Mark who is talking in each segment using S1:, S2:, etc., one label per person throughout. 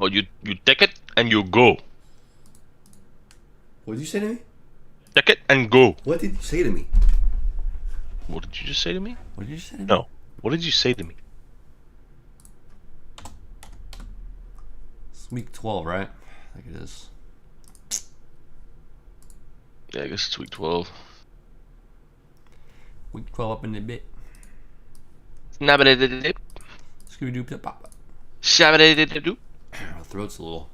S1: Oh, you take it and you go.
S2: What did you say to me?
S1: Take it and go.
S2: What did you say to me?
S1: What did you just say to me?
S2: What did you say to me?
S1: No. What did you say to me?
S2: It's week 12, right? I think it is.
S1: Yeah, I guess it's week 12.
S2: Week 12 up in the bit.
S1: Snabbity-dip.
S2: Scooby Doo pop.
S1: Shabba-dip-dip-dip.
S2: My throat's a little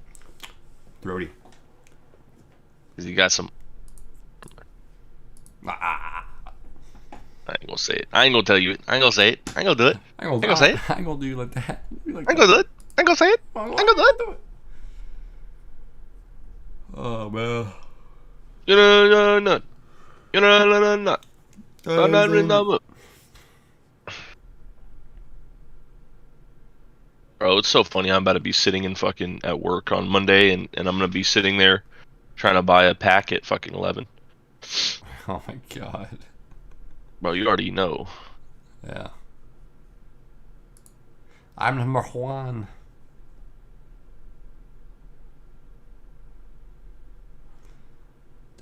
S2: throaty.
S1: Cause you got some.
S2: Ah.
S1: I ain't gonna say it. I ain't gonna tell you it. I ain't gonna say it. I ain't gonna do it.
S2: I ain't
S1: I ain't gonna say it.
S2: gonna do you like that.
S1: I ain't gonna do it. I ain't gonna say it. I ain't gonna do it.
S2: Oh man.
S1: You know, not. You know, not. Bro, it's so funny. I'm about to be sitting in fucking at work on Monday, and I'm gonna be sitting there trying to buy a pack at fucking 11.
S2: Oh my god.
S1: Bro, you already know.
S2: Yeah. I'm number one.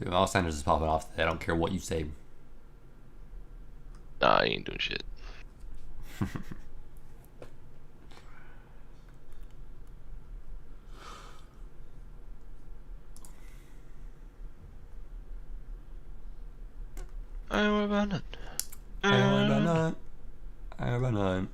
S2: Dude, Miles Sanders is popping off today. I don't care what you say.
S1: Nah, I ain't doing shit. I ain't worried about nothing.
S2: I ain't worried about none. I ain't worried about none.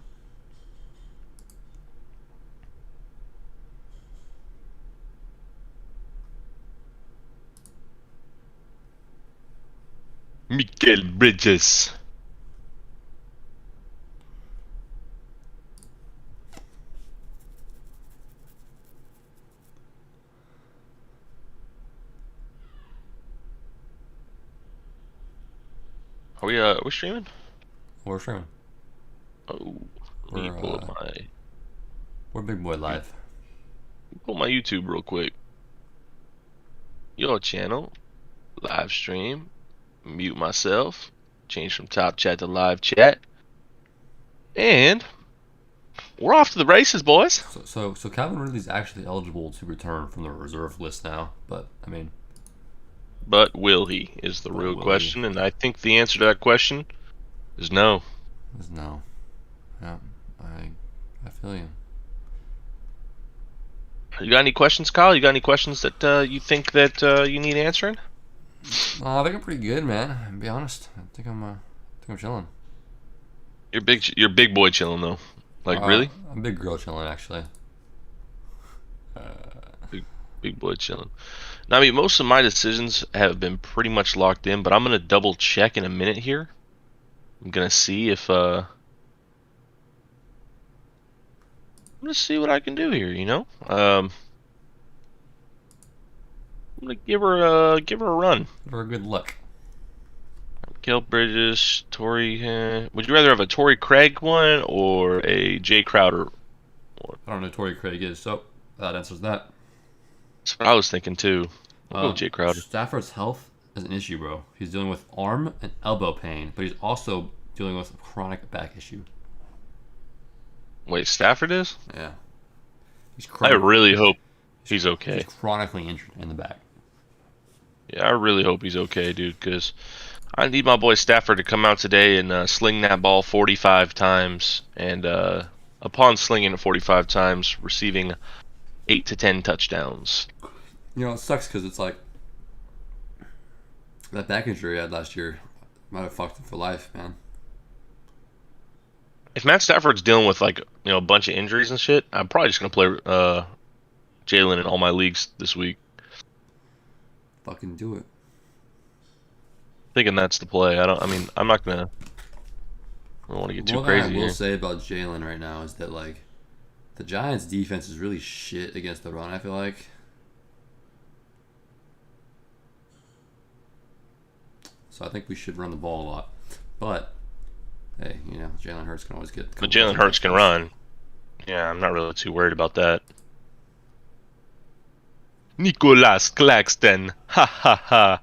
S1: Mikael Bridges. Are we streaming?
S2: We're streaming.
S1: Oh, let me pull up
S2: We're Big Boy Live.
S1: my YouTube real quick. Your channel, live stream, mute myself, change from top chat to live chat, and we're off to the races, boys.
S2: So Calvin Ridley's actually eligible to return from the reserve list now, but I mean,
S1: But will he is the real question, and I think the answer to that question is no.
S2: Is no. Yeah, I feel you.
S1: You got any questions, Kyle? You got any questions that you think that you need answering?
S2: I think I'm pretty good, man. To be honest, I think I'm chilling.
S1: You're big boy chilling though. Like really?
S2: I'm big girl chilling actually.
S1: Big boy chilling. Now, I mean, most of my decisions have been pretty much locked in, but I'm gonna double check in a minute here. I'm gonna see if I'm gonna see what I can do here. You know, I'm gonna give her a run.
S2: Give her a good look.
S1: Mikael Bridges, Torrey. Would you rather have a Torrey Craig one or a Jay Crowder one?
S2: I don't know who Torrey Craig is, so that answers that.
S1: That's what I was thinking too. I'll go with Jay Crowder.
S2: Stafford's health is an issue, bro. He's dealing with arm and elbow pain, but he's also dealing with a chronic back issue.
S1: Wait, Stafford is?
S2: Yeah. He's
S1: I really hope he's okay.
S2: He's chronically injured in the back.
S1: Yeah, I really hope he's okay, dude, because I need my boy Stafford to come out today and sling that ball 45 times, and upon slinging it 45 times, receiving 8 to 10 touchdowns.
S2: You know, it sucks because it's like that back injury I had last year might have fucked him for life, man.
S1: If Matt Stafford's dealing with like a bunch of injuries and shit, I'm probably just gonna play Jalen in all my leagues this week.
S2: Fucking do it.
S1: Thinking that's the play. I mean, I'm not gonna. I don't want to get too crazy
S2: What I will
S1: here.
S2: say about Jalen right now is that like the Giants' defense is really shit against the run. I feel like. So I think we should run the ball a lot, but hey, Jalen Hurts can always get.
S1: But Jalen Hurts can run. Yeah, I'm not really too worried about that. Nicholas Claxton. Ha ha ha.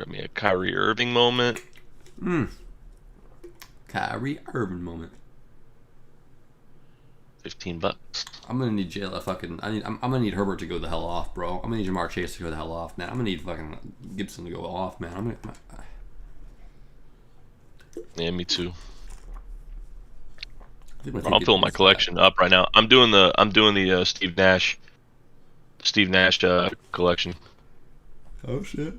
S1: Got me a Kyrie Irving moment.
S2: Kyrie Irving moment.
S1: $15.
S2: I'm gonna need I'm gonna need Herbert to go the hell off, bro. I'm gonna need Jamar Chase to go the hell off, man. I'm gonna need fucking Gibson to go off, man.
S1: Yeah, me too.
S2: I'm
S1: filling my collection up right now. I'm doing the Steve Nash collection.
S2: Oh shit!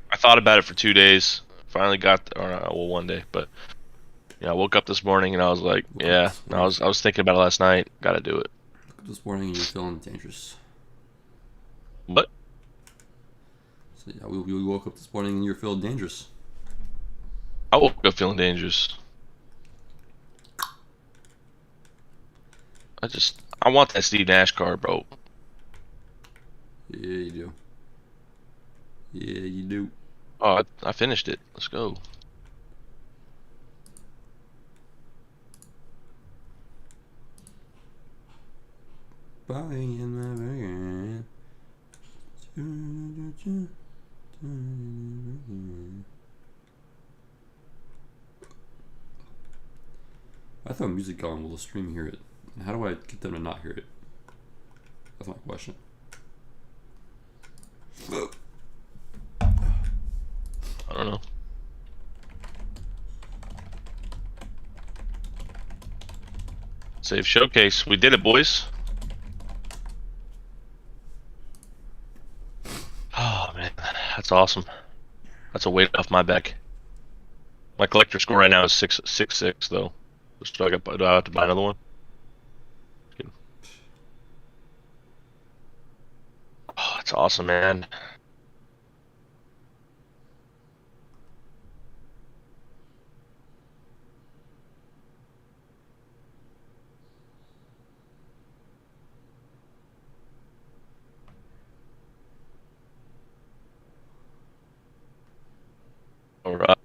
S1: I thought about it for 2 days. Finally got, one day, but yeah, I woke up this morning and I was like, yeah. I was thinking about it last night. Got to do it.
S2: Woke up this morning and you're feeling dangerous.
S1: What?
S2: So yeah, we woke up this morning and you're feeling dangerous.
S1: I woke up feeling dangerous. I want that Steve Nash card, bro.
S2: Yeah, you do. Yeah, you do.
S1: Oh, I finished it. Let's go.
S2: Buying my burger. I throw music on. Will the stream hear it? And how do I get them to not hear it? That's my question.
S1: I don't know. Save showcase. We did it, boys. Oh man, that's awesome. That's a weight off my back. My collector score right now is 666 though. Do I have to buy another one? Oh, that's awesome, man. All right.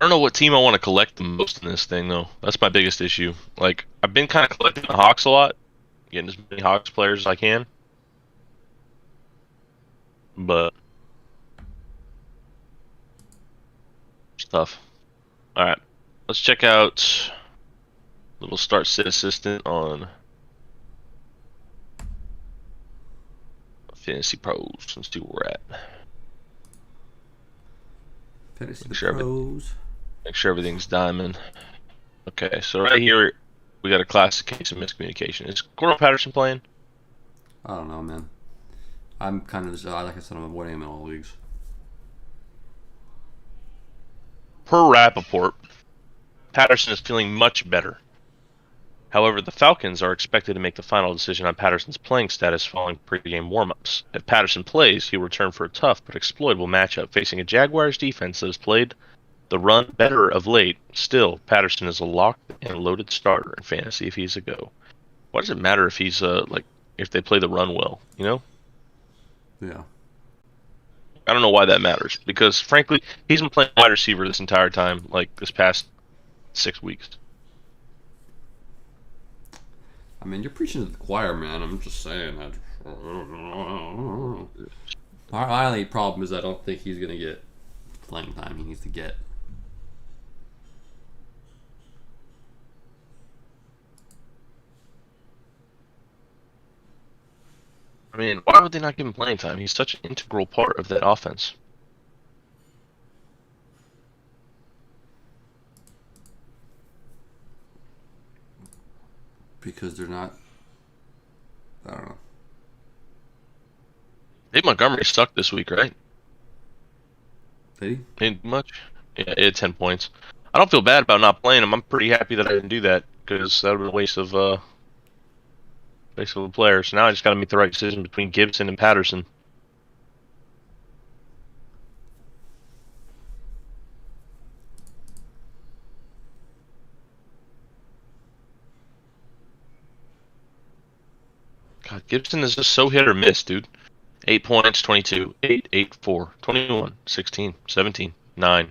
S1: I don't know what team I want to collect the most in this thing, though. That's my biggest issue. Like, I've been kind of collecting the Hawks a lot, getting as many Hawks players as I can. But it's tough. All right, let's check out little start sit assistant on Fantasy Pros. Let's see where we're at.
S2: Fantasy Pros.
S1: Make sure everything's diamond. Okay, so right here we got a classic case of miscommunication. Is Cordell Patterson playing?
S2: I don't know, man. I'm kind of, like I said, I'm avoiding him in all leagues.
S1: Per Rappaport, Patterson is feeling much better. However, the Falcons are expected to make the final decision on Patterson's playing status following pregame warm-ups. If Patterson plays, he will return for a tough but exploitable matchup facing a Jaguars defense that has played the run better of late. Still, Patterson is a locked and loaded starter in fantasy if he's a go. Why does it matter if he's if they play the run well, you know?
S2: Yeah.
S1: I don't know why that matters, because frankly, he's been playing wide receiver this entire time, like this past 6 weeks.
S2: I mean, you're preaching to the choir, man. I'm just saying that. My only problem is I don't think he's going to get playing time he needs to get.
S1: I mean, why would they not give him playing time? He's such an integral part of that offense.
S2: Because they're not. I don't know.
S1: Dave Montgomery sucked this week, right?
S2: Did he?
S1: Ain't much. Yeah, he had 10 points. I don't feel bad about not playing him. I'm pretty happy that I didn't do that, because that would have been a waste of a player. So now I just got to make the right decision between Gibson and Patterson. God, Gibson is just so hit or miss, dude. 8 points, 22, 8, 8, 4, 21, 16, 17, 9.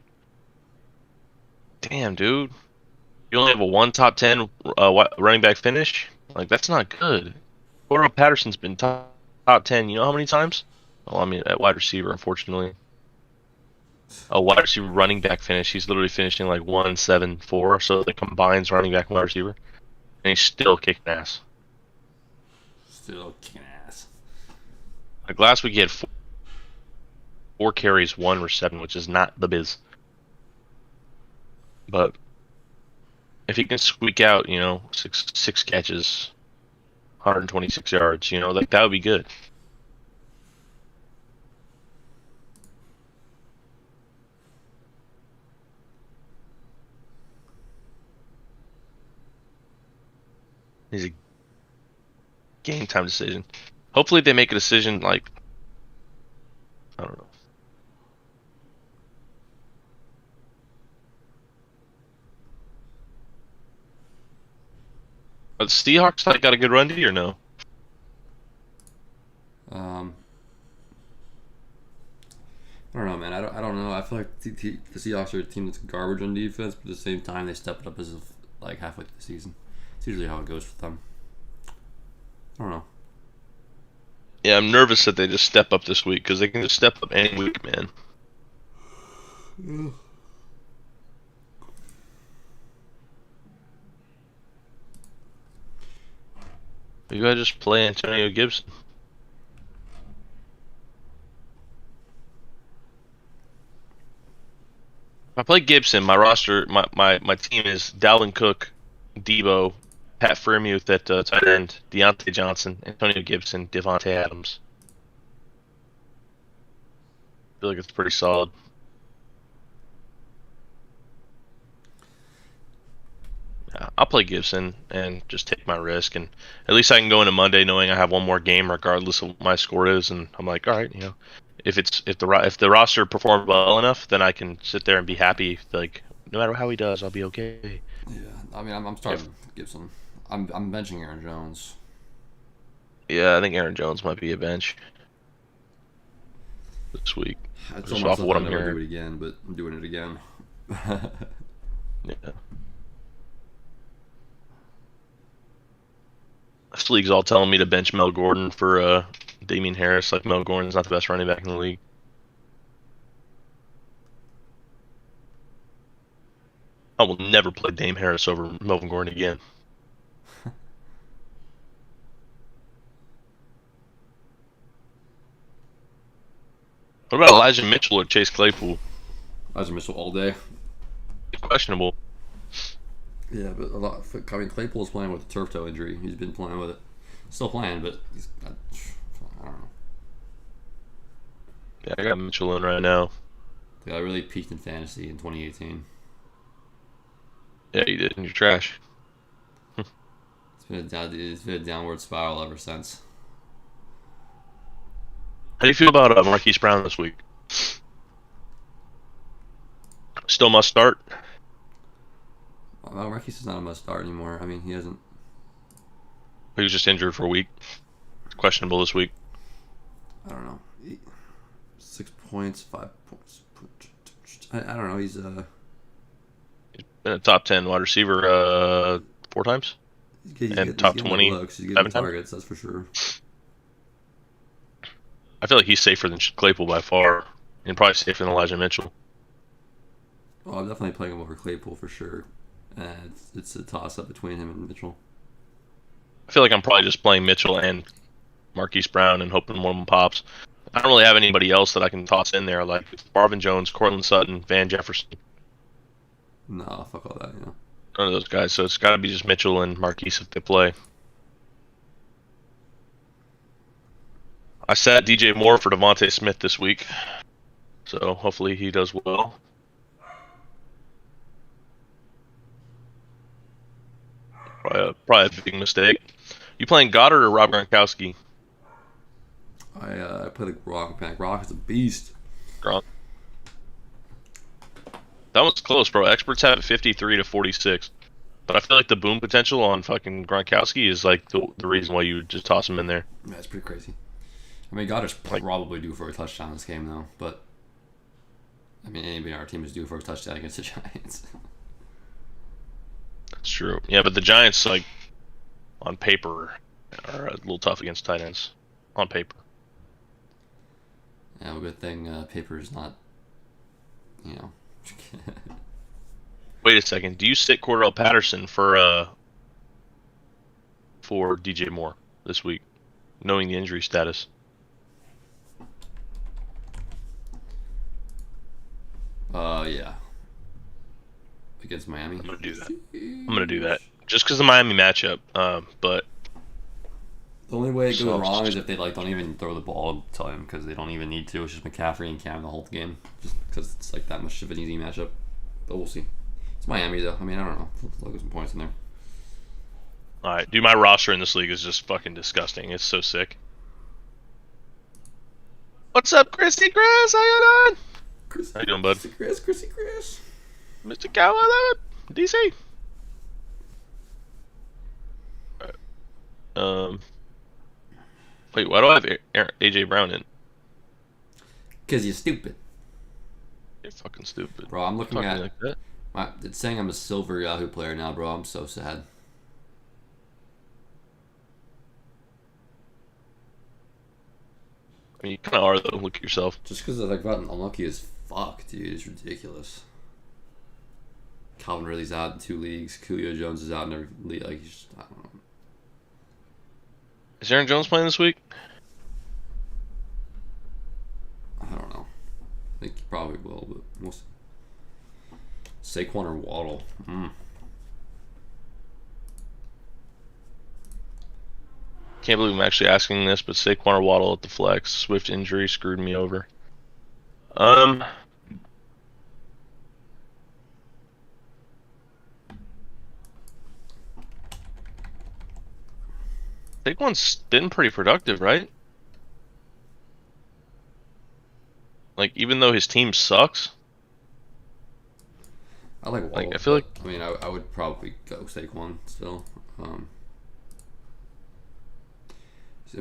S1: Damn, dude. You only have a one top 10 running back finish. Like that's not good. Cordell Patterson's been top 10. You know how many times? Well, I mean at wide receiver, unfortunately. A wide receiver running back finish. He's literally finishing like 1-7-4. So the combines running back and wide receiver, and he's still kicking ass.
S2: Still kicking ass.
S1: Like last week, he had four carries, 1 reception, which is not the biz. But if he can squeak out, six catches, 126 yards, like that would be good. He's a game time decision. Hopefully they make a decision like, I don't know. But the Seahawks like got a good run D or no?
S2: I don't know, man. I don't know. I feel like the Seahawks are a team that's garbage on defense, but at the same time, they step it up as of like halfway through the season. It's usually how it goes for them. I don't know.
S1: Yeah, I'm nervous that they just step up this week because they can just step up any week, man.
S2: Yeah.
S1: You gotta just play Antonio Gibson. If I play Gibson, my roster, my team is Dalvin Cook, Debo, Pat Freiermuth at tight end, Deontay Johnson, Antonio Gibson, Devontae Adams. I feel like it's pretty solid. Yeah, I'll play Gibson and just take my risk, and at least I can go into Monday knowing I have one more game, regardless of what my score is, and I'm like, all right, if the roster performed well enough, then I can sit there and be happy. Like no matter how he does, I'll be okay.
S2: Yeah, I mean, I'm starting Gibson. I'm benching Aaron Jones.
S1: Yeah, I think Aaron Jones might be a bench this week.
S2: I
S1: Just
S2: told
S1: off
S2: myself
S1: what
S2: I'd
S1: I'm
S2: never
S1: hearing.
S2: do it again, but I'm doing it again.
S1: Yeah. This league's all telling me to bench Mel Gordon for Damian Harris. Like Mel Gordon's not the best running back in the league. I will never play Dame Harris over Melvin Gordon again. What about Elijah Mitchell or Chase Claypool?
S2: Elijah Mitchell all day.
S1: Questionable.
S2: Yeah, but a lot. I mean, Claypool's playing with a turf toe injury. He's been playing with it, still playing, but I don't know.
S1: Yeah, I got Mitchell in right now.
S2: The guy really peaked in fantasy in 2018.
S1: Yeah, you did, and you're trash.
S2: It's been a downward spiral ever since.
S1: How do you feel about Marquise Brown this week? Still must start.
S2: Well, Marquise is not a must start anymore. I mean, he hasn't.
S1: He was just injured for a week. Questionable this week.
S2: I don't know. 6 points, 5 points. I don't know. He's
S1: Been a top 10 wide receiver 4 times. And top 20
S2: looks. He's getting targets, that's for sure.
S1: I feel like he's safer than Claypool by far, and probably safer than Elijah Mitchell.
S2: Well, I'm definitely playing him over Claypool for sure. And it's a toss-up between him and Mitchell.
S1: I feel like I'm probably just playing Mitchell and Marquise Brown and hoping one of them pops. I don't really have anybody else that I can toss in there, like Marvin Jones, Cortland Sutton, Van Jefferson.
S2: No, fuck all that,
S1: None of those guys, so it's got to be just Mitchell and Marquise if they play. I sat DJ Moore for Devontae Smith this week, so hopefully he does well. Probably a big mistake. You playing Goddard or Rob Gronkowski?
S2: I play the Gronk pack. Gronk is a beast.
S1: Gronk. That one's close, bro. Experts have it 53-46. But I feel like the boom potential on fucking Gronkowski is like the reason why you would just toss him in there.
S2: Yeah, it's pretty crazy. I mean, Goddard's probably due for a touchdown this game, though. But, I mean, anybody on our team is due for a touchdown against the Giants.
S1: It's true. Yeah, but the Giants, like, on paper, are a little tough against tight ends. On paper.
S2: Yeah, well, good thing paper is not, you know.
S1: Wait a second. Do you sit Cordell Patterson for DJ Moore this week, knowing the injury status?
S2: Yeah. Against Miami.
S1: I'm gonna do that. Just because of the Miami matchup. But
S2: the only way it goes
S1: So-
S2: wrong is if they like don't even throw the ball to him because they don't even need to. It's just McCaffrey and Cam the whole game, just because it's like that much of an easy matchup. But we'll see. It's Miami though. I mean, I don't know. Look at some points in there.
S1: all right, dude, my roster in this league is just fucking disgusting. It's so sick. What's up, Chrissy Chris? How you doing? How you doing, bud?
S2: Chris.
S1: Mr. Cow, I love it. DC. Wait, why do I have AJ Brown in?
S2: Because you're stupid,
S1: You're fucking stupid.
S2: bro. I'm looking
S1: Talking
S2: at.
S1: like that.
S2: It's saying I'm a silver Yahoo player now, bro. I'm so sad.
S1: I mean, you kind of are though. Look at yourself.
S2: Just because I've gotten unlucky as fuck, dude. It's ridiculous. Calvin Ridley's out in 2 leagues. Julio Jones is out in every league. Like, he's just, I don't know.
S1: Is Aaron Jones playing this week?
S2: I don't know. I think he probably will, but we'll see. Saquon or Waddle?
S1: Can't believe I'm actually asking this, but Saquon or Waddle at the flex. Swift injury screwed me over. Saquon's been pretty productive, right? Like, even though his team sucks.
S2: I like Waddle.
S1: I feel like-
S2: I mean, I would probably go Saquon still. I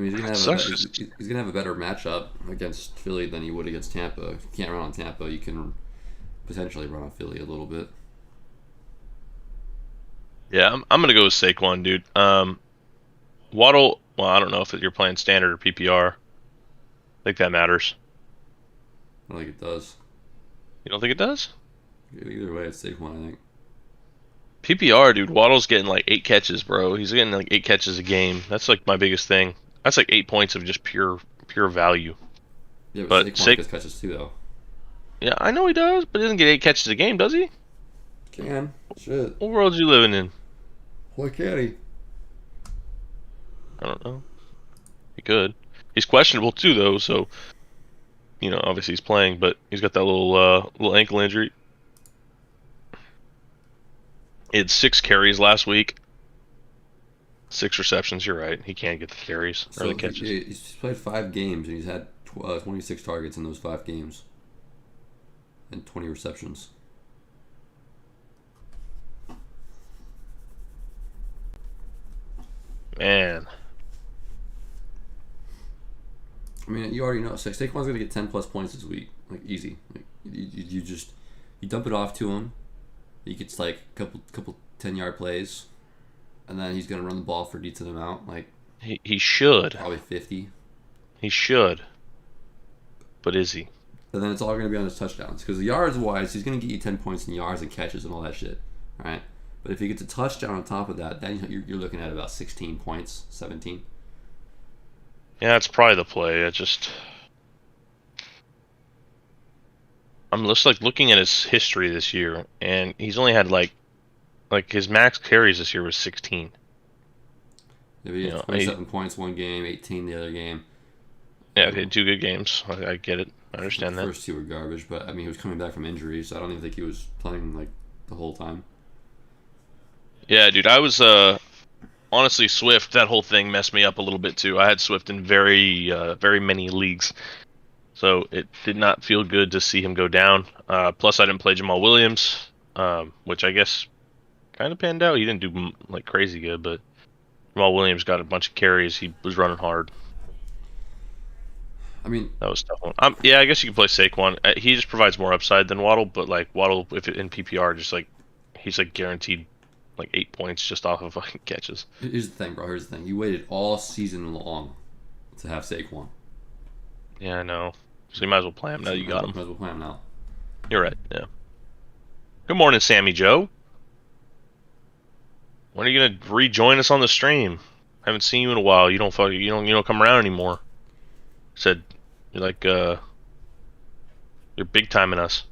S2: mean, he's gonna have a better matchup against Philly than he would against Tampa. If you can't run on Tampa, you can potentially run on Philly a little bit.
S1: Yeah, I'm gonna go with Saquon, dude. Waddle. Well, I don't know if you're playing standard or PPR. I think that matters.
S2: I don't think it does.
S1: You don't think it does?
S2: Either way, it's Saquon, I think.
S1: PPR, dude. Waddle's getting like 8 catches, bro. He's getting like 8 catches a game. That's like my biggest thing. That's like 8 points of just pure value.
S2: Yeah,
S1: But
S2: Saquon gets catches too, though.
S1: Yeah, I know he does, but he doesn't get 8 catches a game, does he?
S2: Can. Shit.
S1: What world are you living in?
S2: Why can't he?
S1: I don't know. He could. He's questionable too, though. So, you know, obviously he's playing, but he's got that little ankle injury. He had 6 carries last week. 6 receptions. You're right. He can't get the carries or the catches.
S2: He's played 5 games and he's had 26 targets in those 5 games and 20 receptions.
S1: Man.
S2: I mean, you already know. Saquon's gonna get 10 plus points this week, like easy. Like you just dump it off to him. He gets like a couple 10-yard plays, and then he's gonna run the ball for a decent amount, like
S1: He should.
S2: probably 50.
S1: He should. But is he?
S2: And then it's all gonna be on his touchdowns because yards wise, he's gonna get you 10 points in yards and catches and all that shit, right? But if he gets a touchdown on top of that, then you're looking at about 16 points, 17.
S1: Yeah, it's probably the play. I'm just like looking at his history this year, and he's only had like his max carries this year was 16.
S2: If he had 27 points one game, 18 the other game.
S1: Yeah, he had 2 good games. I get it. I understand
S2: The
S1: that.
S2: first 2 were garbage, but I mean, he was coming back from injury, so I don't even think he was playing like the whole time.
S1: Yeah, dude, I was honestly Swift. That whole thing messed me up a little bit too. I had Swift in very many leagues, so it did not feel good to see him go down. Plus, I didn't play Jamal Williams, which I guess kind of panned out. He didn't do like crazy good, but Jamal Williams got a bunch of carries. He was running hard.
S2: I mean,
S1: That was a tough one. Yeah, I guess you can play Saquon. He just provides more upside than Waddle, but like Waddle, if in PPR, just like he's like guaranteed like 8 points just off of fucking catches.
S2: Here's the thing, bro. Here's the thing. You waited all season long to have Saquon.
S1: Yeah, I know. So you might as well play him now. You got him.
S2: Might as well play him now.
S1: You're right. Yeah. Good morning, Sammy Joe. When are you gonna rejoin us on the stream? Haven't seen you in a while. You don't come around anymore. Said you're like you're big timing us.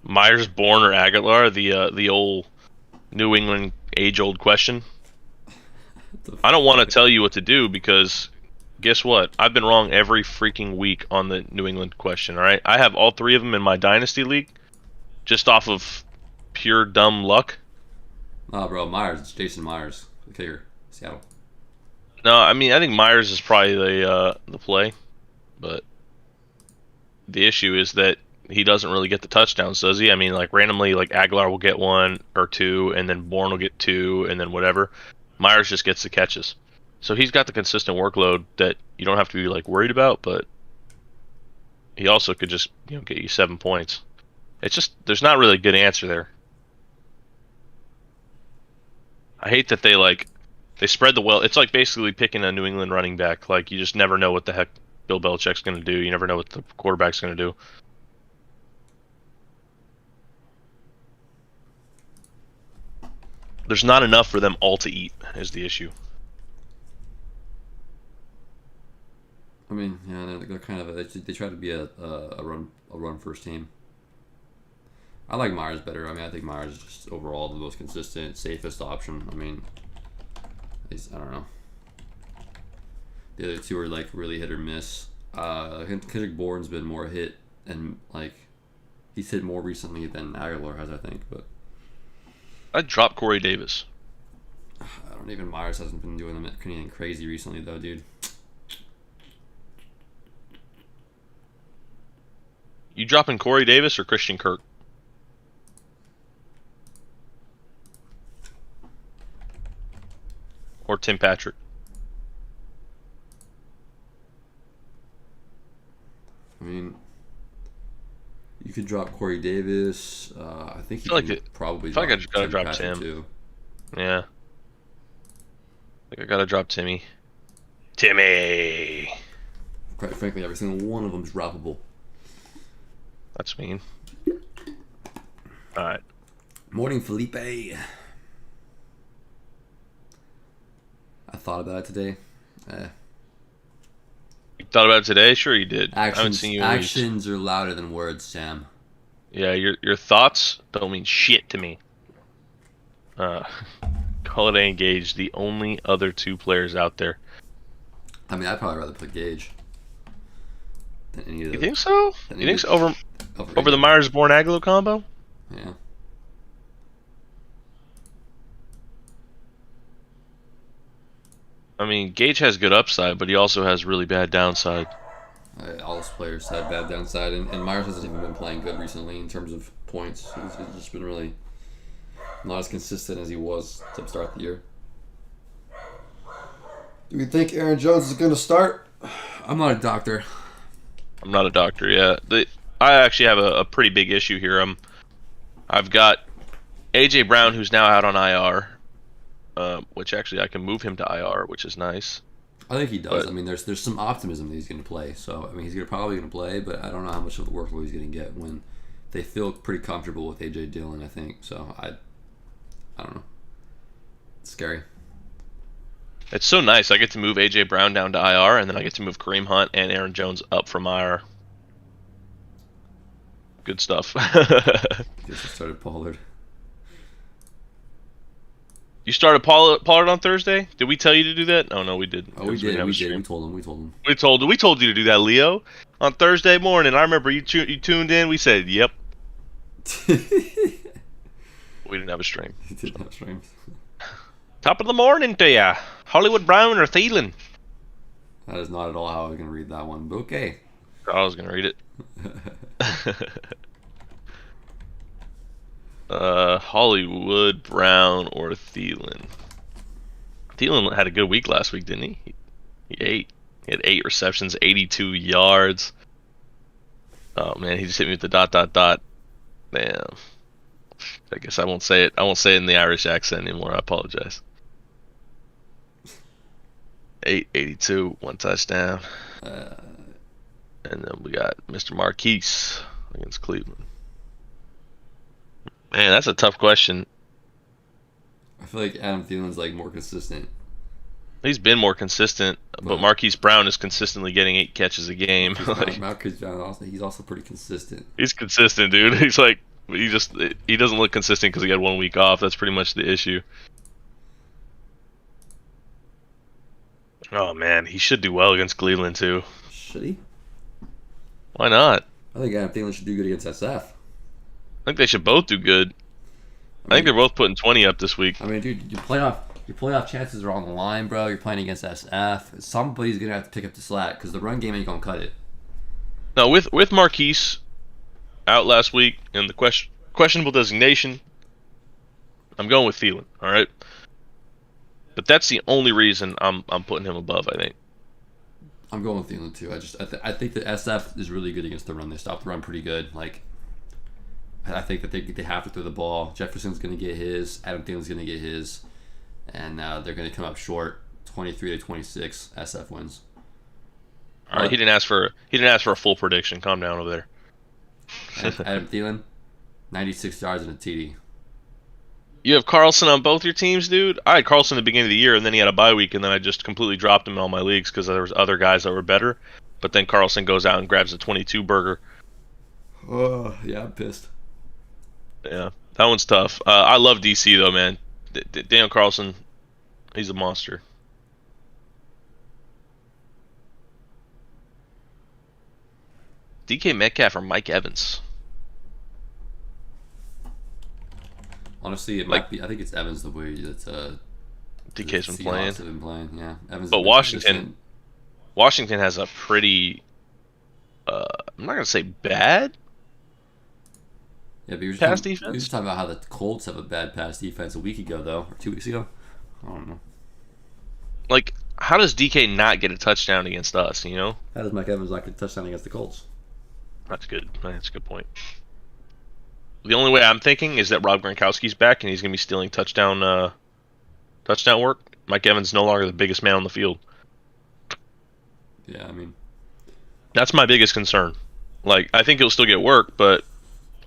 S1: Myers, Bourne, or Aguilar? The old New England age-old question. I don't want to tell you what to do because guess what? I've been wrong every freaking week on the New England question. All right, I have all 3 of them in my dynasty league, just off of pure dumb luck.
S2: Nah, bro. Myers. It's Jason Myers, the kicker, Seattle.
S1: No, I mean I think Myers is probably the play, but the issue is that he doesn't really get the touchdowns, does he? I mean, like randomly, like Aguilar will get 1 or 2, and then Bourne will get 2, and then whatever. Myers just gets the catches, so he's got the consistent workload that you don't have to be like worried about. But he also could just get you 7 points. It's just there's not really a good answer there. I hate that they spread the well. It's like basically picking a New England running back. Like you just never know what the heck Bill Belichick's going to do. You never know what the quarterback's going to do. There's not enough for them all to eat is the issue.
S2: I mean, yeah, they're kind of they try to be a run first team. I like Myers better. I mean, I think Myers is just overall the most consistent, safest option. I mean, I don't know. The other 2 are like really hit or miss. Kendrick Bourne's been more hit and like he's hit more recently than Aguilar has, I think. But
S1: I'd drop Corey Davis.
S2: I don't even. Myers hasn't been doing anything crazy recently, though, dude.
S1: You dropping Corey Davis or Christian Kirk? Or Tim Patrick?
S2: I mean, you could drop Corey Davis. I think you could probably.
S1: I feel like I just gotta
S2: Tim
S1: drop
S2: Patrick
S1: Tim.
S2: too.
S1: Yeah. I think I gotta drop Timmy. Timmy!
S2: Quite frankly, every single one of them is droppable.
S1: That's mean. Alright.
S2: Morning, Felipe. I thought about it today.
S1: You thought about it today? Sure you did. I haven't
S2: Actions,
S1: seen you
S2: actions are louder than words, Sam.
S1: Yeah, your thoughts don't mean shit to me. Holiday and Gage, the only other 2 players out there.
S2: I mean, I'd probably rather put Gage than any of the.
S1: You think so? You think so? Over the Myers-Bourne Aguilar combo?
S2: Yeah.
S1: I mean, Gage has good upside, but he also has really bad downside.
S2: All those players had bad downside, and Myers hasn't even been playing good recently in terms of points. He's just been really not as consistent as he was to start the year. Do we think Aaron Jones is going to start? I'm not a doctor.
S1: I'm not a doctor, yeah. I actually have a pretty big issue here. I've got A.J. Brown, who's now out on IR, which actually I can move him to IR, which is nice.
S2: I think he does. I mean, there's some optimism that he's going to play. So, I mean, he's probably going to play, but I don't know how much of the workload he's going to get when they feel pretty comfortable with A.J. Dillon, I think. So, I don't know. It's scary.
S1: It's so nice. I get to move A.J. Brown down to IR, and then I get to move Kareem Hunt and Aaron Jones up from IR. Good stuff.
S2: Guess I started Pollard.
S1: You started Pollard on Thursday? Did we tell you to do that? Oh no, we didn't.
S2: Oh, we did. We told him.
S1: We told you to do that, Leo, on Thursday morning. I remember you tuned in. We said, "Yep." We didn't have a stream.
S2: He didn't have streams.
S1: Top of the morning to ya, Hollywood Brown or Thielen?
S2: That is not at all how I was going to read that one, but okay.
S1: I was gonna read it. Hollywood Brown or Thielen? Thielen had a good week last week, didn't he? He had 8 receptions, 82 yards. Oh man, he just hit me with the ... Damn. I guess I won't say it. I won't say it in the Irish accent anymore. I apologize. 882, one touchdown.
S2: Uh,
S1: And then we got Mr. Marquise against Cleveland. Man, that's a tough question.
S2: I feel like Adam Thielen's like more consistent.
S1: He's been more consistent, but Marquise Brown is consistently getting 8 catches a game.
S2: Marcus Brown, he's also pretty consistent.
S1: He's consistent, dude. He's like, he doesn't look consistent because he had 1 week off. That's pretty much the issue. Oh man, he should do well against Cleveland too.
S2: Should he?
S1: Why not?
S2: I think Adam Thielen should do good against SF.
S1: I think they should both do good. I think they're both putting 20 up this week.
S2: I mean, dude, your playoff chances are on the line, bro. You're playing against SF. Somebody's gonna have to pick up the slack because the run game ain't gonna cut it.
S1: Now with Marquise out last week and the questionable designation, I'm going with Thielen. All right, but that's the only reason I'm putting him above. I think.
S2: I'm going with Thielen too. I think that SF is really good against the run. They stop the run pretty good. Like, I think that they have to throw the ball. Jefferson's going to get his. Adam Thielen's going to get his, and they're going to come up short, 23-26. SF wins.
S1: All right, he didn't ask for a full prediction. Calm down over there.
S2: Adam Thielen, 96 yards and a TD.
S1: You have Carlson on both your teams, dude. I had Carlson at the beginning of the year, and then he had a bye week, and then I just completely dropped him in all my leagues because there was other guys that were better. But then Carlson goes out and grabs a 22 burger.
S2: Oh, yeah, I'm pissed.
S1: Yeah, that one's tough. I love DC though, man. Daniel Carlson, he's a monster. DK Metcalf or Mike Evans?
S2: Honestly, it might be. I think it's Evans the way that
S1: DK's been
S2: playing.
S1: playing.
S2: Have been playing, yeah. Evans.
S1: But Washington has a pretty. I'm not gonna say bad.
S2: Yeah, but you're
S1: pass
S2: just
S1: defense.
S2: You're just talking about how the Colts have a bad pass defense a week ago, though, or 2 weeks ago. I don't know.
S1: Like, how does DK not get a touchdown against us? You know.
S2: How does Mike Evans not get a touchdown against the Colts?
S1: That's good. That's a good point. The only way I'm thinking is that Rob Gronkowski's back and he's going to be stealing touchdown work. Mike Evans is no longer the biggest man on the field.
S2: Yeah, I mean,
S1: that's my biggest concern. Like, I think he'll still get work, but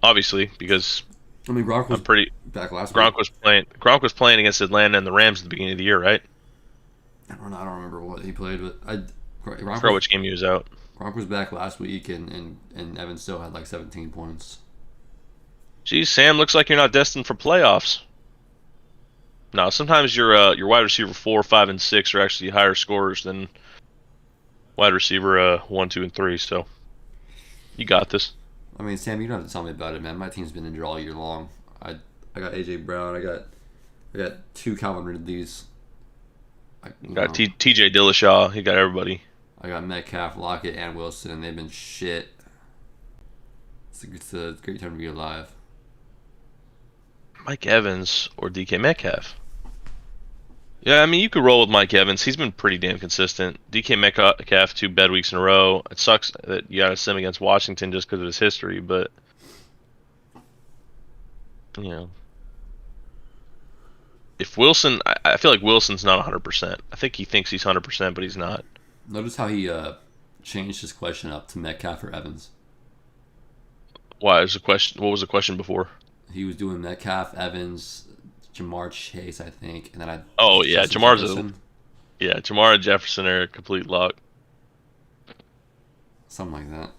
S1: obviously because
S2: Gronk was back last week.
S1: Gronk was playing against Atlanta and the Rams at the beginning of the year, right?
S2: I don't remember what he played, but
S1: I forgot which game he was out.
S2: Gronk was back last week, and Evans still had like 17 points.
S1: Geez, Sam, looks like you're not destined for playoffs. No, sometimes your wide receiver 4, 5, and 6 are actually higher scorers than wide receiver 1, 2, and 3. So you got this.
S2: I mean, Sam, you don't have to tell me about it, man. My team's been injured all year long. I got AJ Brown. I got 2 Calvin Ridleys.
S1: Got TJ Dillashaw. He got everybody.
S2: I got Metcalf, Lockett, and Wilson, and they've been shit. It's a great time to be alive.
S1: Mike Evans or DK Metcalf? Yeah, I mean, you could roll with Mike Evans. He's been pretty damn consistent. DK Metcalf 2 bad weeks in a row. It sucks that you got to send him against Washington just because of his history, but you know, if Wilson, I feel like Wilson's not 100%. I think he thinks he's 100%, but he's not.
S2: Notice how he changed his question up to Metcalf or Evans.
S1: Why? What was the question before?
S2: He was doing Metcalf, Evans, Jamar Chase, I think, and then
S1: Jamar and Jefferson are a complete lock.
S2: Something like that.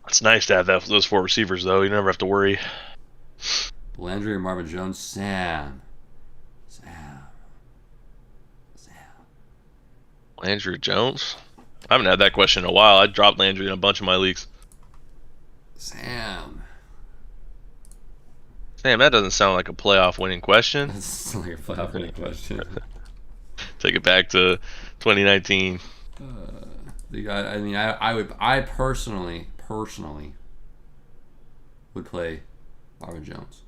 S1: It's nice to have those 4 receivers, though. You never have to worry.
S2: Landry or Marvin Jones? Sam.
S1: Landry Jones? I haven't had that question in a while. I dropped Landry in a bunch of my leagues.
S2: Sam,
S1: that doesn't sound like a playoff winning question.
S2: That sounds like a playoff winning question.
S1: Take it back to 2019.
S2: I personally would play Marvin Jones.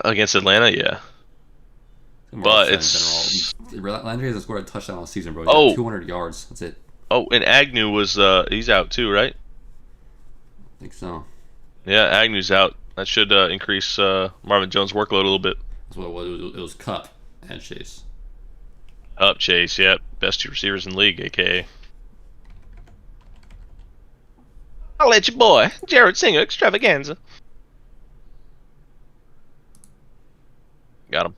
S1: Against Atlanta, yeah. But it's
S2: Landry hasn't scored a touchdown all season, bro. 200 yards. That's it.
S1: Oh, and Agnew was he's out too, right?
S2: think so.
S1: Yeah, Agnew's out. That should increase Marvin Jones' workload a little bit.
S2: That's what it was. It was Cup and Chase.
S1: Up Chase, yep. Best two receivers in the league, aka. I'll let your boy, Jared Singer extravaganza. Got him.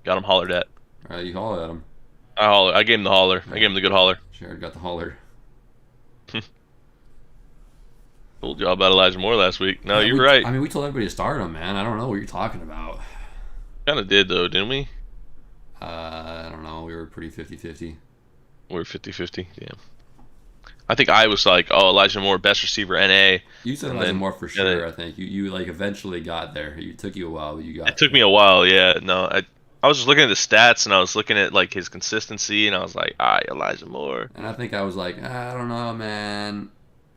S1: Got him hollered at.
S2: All right, you holler at him.
S1: I gave him the holler. I gave him the good holler.
S2: Jared got the holler.
S1: Told y'all about Elijah Moore last week. No,
S2: Yeah,
S1: you're right.
S2: I mean, we told everybody to start him, man. I don't know what you're talking about.
S1: Kind of did, though, didn't we?
S2: I don't know. We were pretty 50-50.
S1: We were 50-50. Yeah. I think I was like, oh, Elijah Moore, best receiver, NA.
S2: You said
S1: And
S2: Elijah
S1: then-
S2: Moore for
S1: and
S2: sure.
S1: then-
S2: I think you like eventually got there. It took you a while, but you got.
S1: It took me a while, yeah. No, I was just looking at the stats, and I was looking at like his consistency, and I was like, Elijah Moore.
S2: And I think I was like, I don't know, man.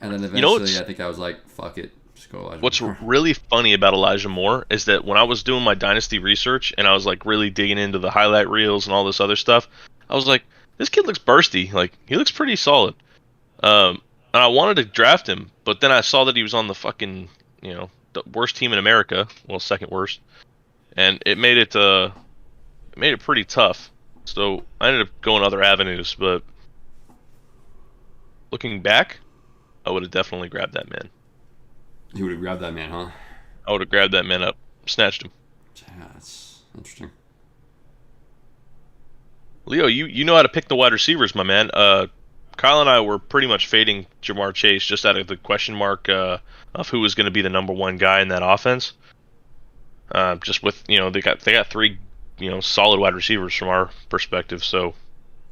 S2: And then
S1: You know
S2: eventually,
S1: what's-
S2: I think I was like, fuck it, just go Elijah
S1: What's
S2: Moore.
S1: really funny about Elijah Moore is that when I was doing my dynasty research and I was like really digging into the highlight reels and all this other stuff, I was like, this kid looks bursty. Like he looks pretty solid. And I wanted to draft him, but then I saw that he was on the fucking, the worst team in America, well, second worst, and it made it pretty tough. So I ended up going other avenues, but looking back, I would have definitely grabbed that man.
S2: You would have grabbed that man, huh?
S1: I would have grabbed that man up, snatched him.
S2: Yeah, that's interesting.
S1: Leo, you know how to pick the wide receivers, my man. Kyle and I were pretty much fading Jamar Chase just out of the question mark of who was going to be the number one guy in that offense. Just with they got three solid wide receivers from our perspective. So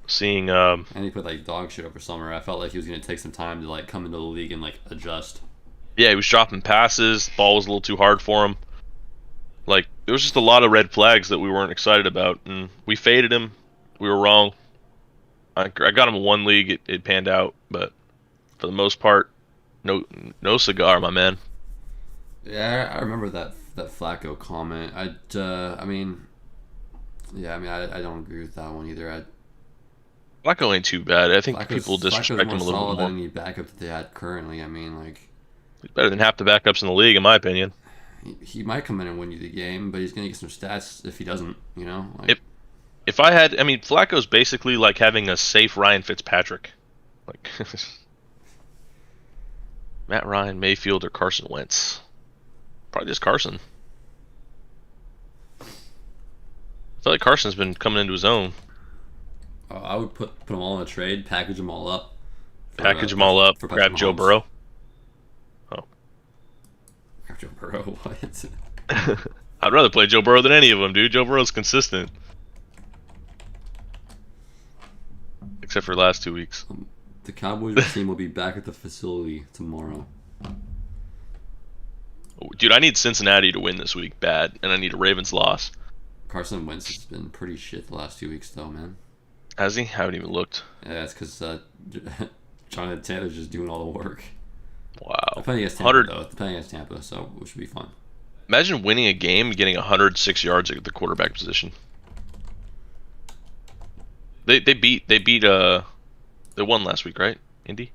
S1: seeing
S2: And he put like dog shit over summer. I felt like he was gonna take some time to like come into the league and like adjust.
S1: yeah, he was dropping passes. The ball was a little too hard for him. Like there was just a lot of red flags that we weren't excited about, and we faded him. We were wrong. I got him in one league. It panned out, but for the most part, no cigar, my man.
S2: Yeah, I remember that Flacco comment. I mean, I don't agree with that one either.
S1: Flacco ain't too bad. I think
S2: Flacco's-
S1: people disrespect
S2: Flacco's
S1: him a
S2: more
S1: little
S2: solid
S1: bit more.
S2: than any backup that they had currently. I mean, like
S1: He's better than half the backups in the league, in my opinion.
S2: he might come in and win you the game, but he's gonna get some stats if he doesn't. Like,
S1: If I had, Flacco's basically like having a safe Ryan Fitzpatrick, like Matt Ryan, Mayfield, or Carson Wentz. Probably just Carson. I feel like Carson's been coming into his own.
S2: I would put them all in a trade, package them all up,
S1: Package them all up,
S2: for
S1: grab
S2: Patrick
S1: Joe
S2: Mahomes.
S1: Burrow.
S2: Grab Joe Burrow. What?
S1: I'd rather play Joe Burrow than any of them, dude. Joe Burrow's consistent. Except for the last 2 weeks.
S2: The Cowboys team will be back at the facility tomorrow.
S1: Dude, I need Cincinnati to win this week bad, and I need a Ravens loss.
S2: Carson Wentz has been pretty shit the last 2 weeks, though, man.
S1: Has he? I haven't even looked.
S2: Yeah, that's because Jonathan Taylor's just doing all the work.
S1: Wow.
S2: They're playing against Tampa,
S1: 100
S2: though. They're playing against Tampa, so it should be fun.
S1: Imagine winning a game, getting 106 yards at the quarterback position. They won last week, right? Indy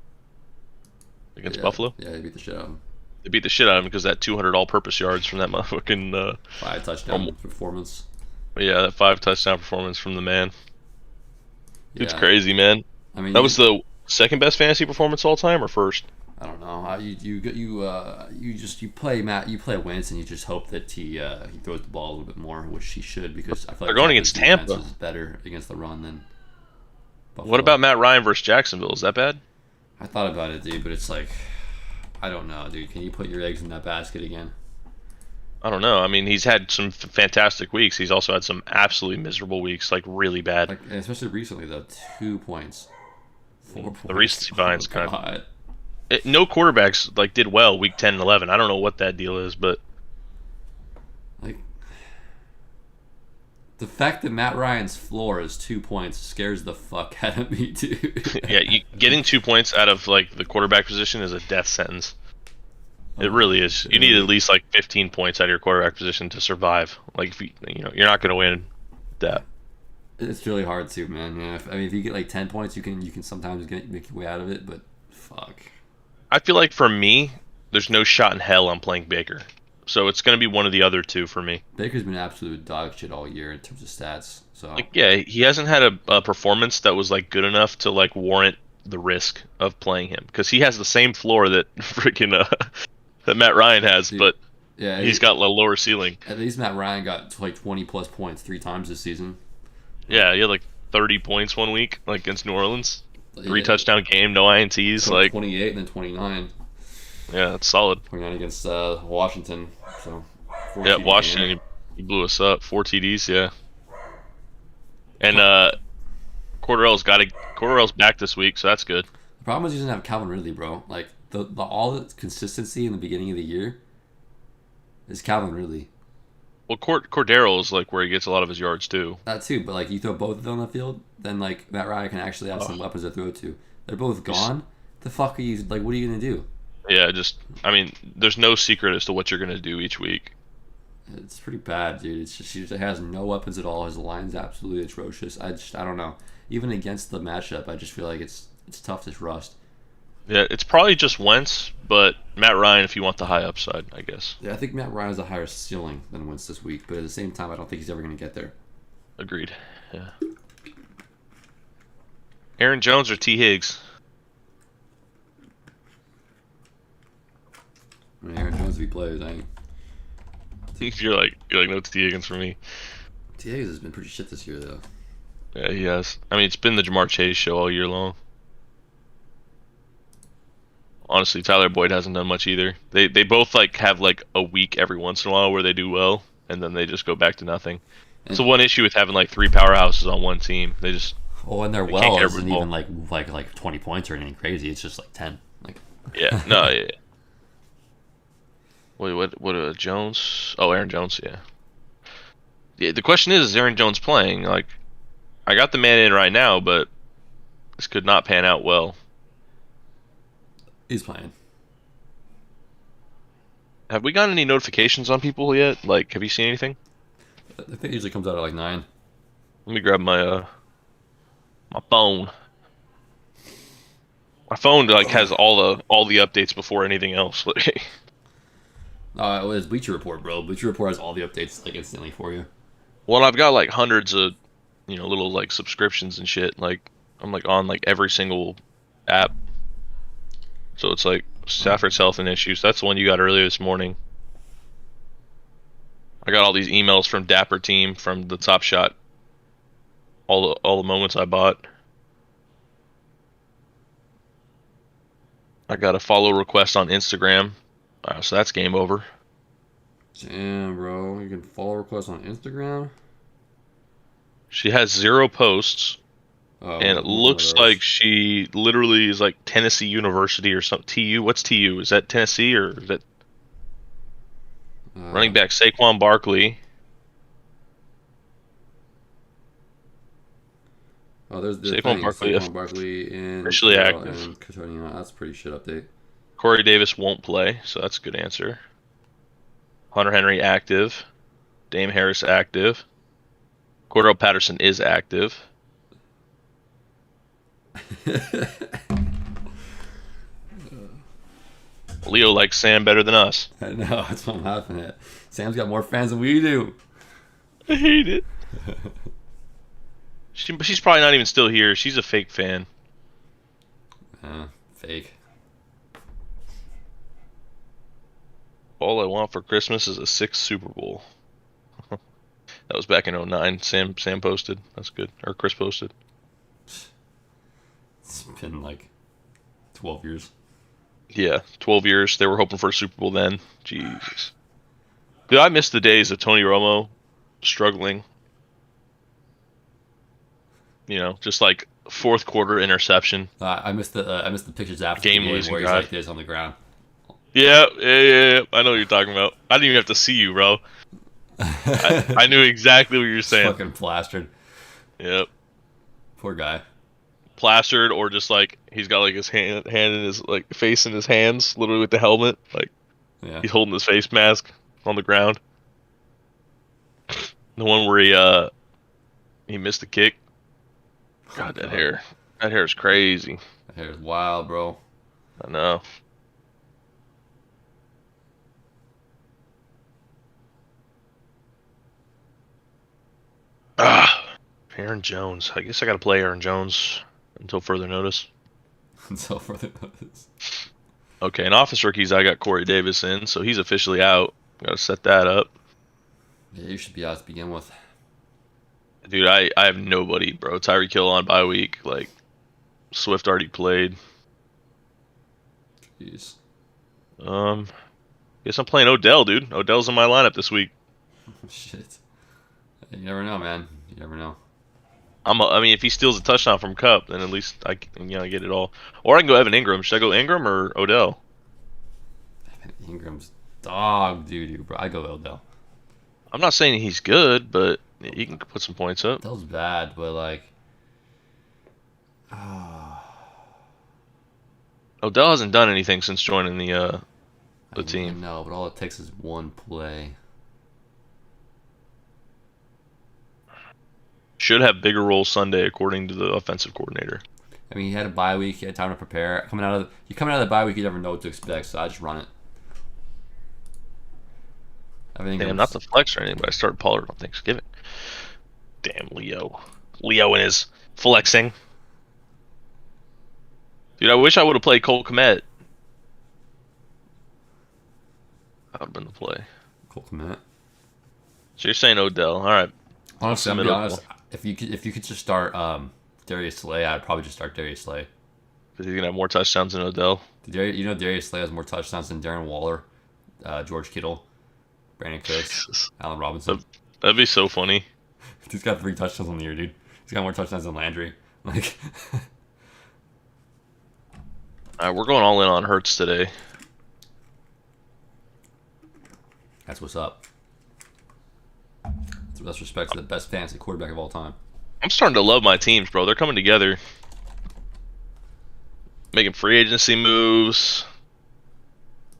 S1: against
S2: Yeah,
S1: Buffalo.
S2: Yeah, they beat the shit out of him.
S1: They beat the shit out of him because that 200 all-purpose yards from that motherfucking
S2: 5 touchdown performance.
S1: that 5 touchdown performance from the man. It's
S2: Yeah.
S1: crazy, man.
S2: I mean,
S1: That was the second best fantasy performance all time, or first?
S2: I don't know. You play Wentz and you just hope that he throws the ball a little bit more, which he should, because I feel like
S1: They're going
S2: Tampa's
S1: against Tampa.
S2: defense is better against the run than Buffalo.
S1: What about Matt Ryan versus Jacksonville? Is that bad?
S2: I thought about it, dude, but it's like, I don't know, dude. Can you put your eggs in that basket again?
S1: I don't know. He's had some fantastic weeks. He's also had some absolutely miserable weeks, like really bad.
S2: Like, especially recently, though. 2 points, 4 points.
S1: The recency bias kind of.
S2: God.
S1: No quarterbacks like did well week 10 and 11. I don't know what that deal is, but
S2: Like, the fact that Matt Ryan's floor is 2 points scares the fuck out of me, dude.
S1: yeah, getting 2 points out of like the quarterback position is a death sentence. It really is. You need at least like 15 points out of your quarterback position to survive. Like if you're not going to win that.
S2: It's really hard to, man. Yeah, if you get like 10 points, you can sometimes make your way out of it, but fuck.
S1: I feel like for me, there's no shot in hell I'm playing Baker. So it's going to be one of the other two for me.
S2: Baker's been absolute dog shit all year in terms of stats. So
S1: Like, yeah, he hasn't had a performance that was like good enough to like warrant the risk of playing him because he has the same floor that freaking that Matt Ryan has,
S2: dude,
S1: but
S2: yeah,
S1: he's got a lower ceiling.
S2: at least Matt Ryan got like 20 plus points 3 times this season.
S1: Yeah, he had like 30 points one week, like against New Orleans. Three
S2: Yeah,
S1: touchdown game, no ints. Like,
S2: 28 and then 29.
S1: yeah, that's solid.
S2: 29 against Washington. So
S1: Yeah,
S2: 4 TD
S1: Washington,
S2: game.
S1: he blew us up. 4 TDs, yeah. And Cordarrelle's back this week, so that's good.
S2: The problem is he doesn't have Calvin Ridley, bro. Like the all the consistency in the beginning of the year is Calvin Ridley.
S1: Well, Cordero is like where he gets a lot of his yards too.
S2: That too, but like you throw both of them on the field, then like Matt Ryan can actually have some weapons to throw to. They're both gone. The fuck are you like? What are you gonna do?
S1: Yeah, I mean, there's no secret as to what you're gonna do each week.
S2: It's pretty bad, dude. It's just he just has no weapons at all. His line's absolutely atrocious. I don't know. Even against the matchup, I just feel like it's tough to rust.
S1: Yeah, it's probably just Wentz, but Matt Ryan if you want the high upside, I guess.
S2: Yeah, I think Matt Ryan has a higher ceiling than Wentz this week, but at the same time, I don't think he's ever gonna get there.
S1: Agreed. Yeah. Aaron Jones or T. Higgs?
S2: I mean, Aaron Jones, if he plays,
S1: You're like no T. Higgins for me.
S2: T. Higgins has been pretty shit this year, though.
S1: Yeah, he has. I mean, it's been the Jamar Chase show all year long. Honestly, Tyler Boyd hasn't done much either. They both like have like a week every once in a while where they do well, and then they just go back to nothing. It's the one issue with having like three powerhouses on one team. They just
S2: Oh, and their
S1: can't
S2: well
S1: get
S2: isn't
S1: every ball.
S2: even like 20 points or anything crazy. It's just like 10. Like
S1: Yeah, no, yeah. Wait, what? Jones? Oh, Aaron Jones. Yeah. Yeah. The question is Aaron Jones playing? Like, I got the man in right now, but this could not pan out well.
S2: he's playing.
S1: Have we gotten any notifications on people yet? Like, have you seen anything?
S2: I think it usually comes out at like 9.
S1: Let me grab my phone. My phone like has all the updates before anything else.
S2: It was Bleacher Report, bro. Bleacher Report has all the updates like instantly for you.
S1: Well, I've got like hundreds of little like subscriptions and shit. Like I'm like on like every single app. So it's like Stafford's health and issues. That's the one you got earlier this morning. I got all these emails from Dapper Team from the Top Shot. All the moments I bought. I got a follow request on Instagram. So that's game over.
S2: Damn, bro. You can follow requests on Instagram.
S1: She has 0 posts,
S2: Oh,
S1: and it looks like she literally is like Tennessee University or something. TU? What's TU? Is that Tennessee or is that running back Saquon Barkley?
S2: Oh, there's the
S1: Saquon Barkley,
S2: Saquon Barkley and
S1: officially active.
S2: And Cotonio. That's a pretty shit update.
S1: Corey Davis won't play, so that's a good answer. Hunter Henry active. Dame Harris active. Cordell Patterson is active. Leo likes Sam better than us.
S2: I know, that's what I'm laughing at. Sam's got more fans than we do.
S1: I hate it. She's probably not even still here. She's a fake fan.
S2: Fake.
S1: All I want for Christmas is a 6th Super Bowl. That was back in 09. Sam posted. That's good. Or Chris posted.
S2: It's been like 12 years.
S1: Yeah, 12 years. They were hoping for a Super Bowl then. Jesus. Dude, I miss the days of Tony Romo struggling. Just like fourth quarter interception.
S2: I missed the pictures after
S1: Game
S2: the game
S1: losing
S2: where he's
S1: drive.
S2: like this on the ground.
S1: Yeah. I know what you're talking about. I didn't even have to see you, bro. I knew exactly what you were saying.
S2: Fucking plastered.
S1: Yep.
S2: Poor guy.
S1: Plastered, or just like he's got like his hand in his like face in his hands, literally with the helmet, like
S2: Yeah.
S1: he's holding his face mask on the ground. The one where he missed the kick. God, that hair is crazy.
S2: That hair is wild, bro.
S1: I know. Aaron Jones. I guess I got to play Aaron Jones until further notice.
S2: Until further notice.
S1: Okay, in office rookies, I got Corey Davis in, so he's officially out. Got to set that up.
S2: Yeah, you should be out to begin with.
S1: Dude, I have nobody, bro. Tyreek Hill on bye week. Like, Swift already played.
S2: Jeez.
S1: Guess I'm playing Odell, dude. Odell's in my lineup this week.
S2: Shit. You never know, man. You never know.
S1: I mean, if he steals a touchdown from Cup, then at least I can, get it all. Or I can go Evan Ingram. Should I go Ingram or Odell?
S2: Ingram's dog doo-doo, bro. I go Odell.
S1: I'm not saying he's good, but he can put some points up.
S2: Odell's bad, but like,
S1: Odell hasn't done anything since joining the team.
S2: No, but all it takes is one play.
S1: Should have bigger role Sunday, according to the offensive coordinator.
S2: I mean, he had a bye week. He had time to prepare. Coming out of the bye week, you never know what to expect. So I just run it.
S1: Damn, not the flex or anything, but I started Pollard on Thanksgiving. Damn, Leo and his flexing. Dude, I wish I would have played Cole Kmet. That would have been the play.
S2: Cole Kmet.
S1: So you're saying Odell? All right.
S2: Honestly, I'm gonna be honest. If you could just start Darius Slay, I'd probably just start Darius Slay.
S1: Because he's gonna have more touchdowns than Odell.
S2: Darius Slay has more touchdowns than Darren Waller, George Kittle, Brandon Cooks,
S1: Jesus.
S2: Allen Robinson.
S1: That'd be so funny.
S2: He's got 3 touchdowns on the year, dude. He's got more touchdowns than Landry. Like,
S1: All right, we're going all in on Hurts today.
S2: that's what's up. That's respect to the best fantasy quarterback of all time.
S1: I'm starting to love my teams, bro. They're coming together. Making free agency moves.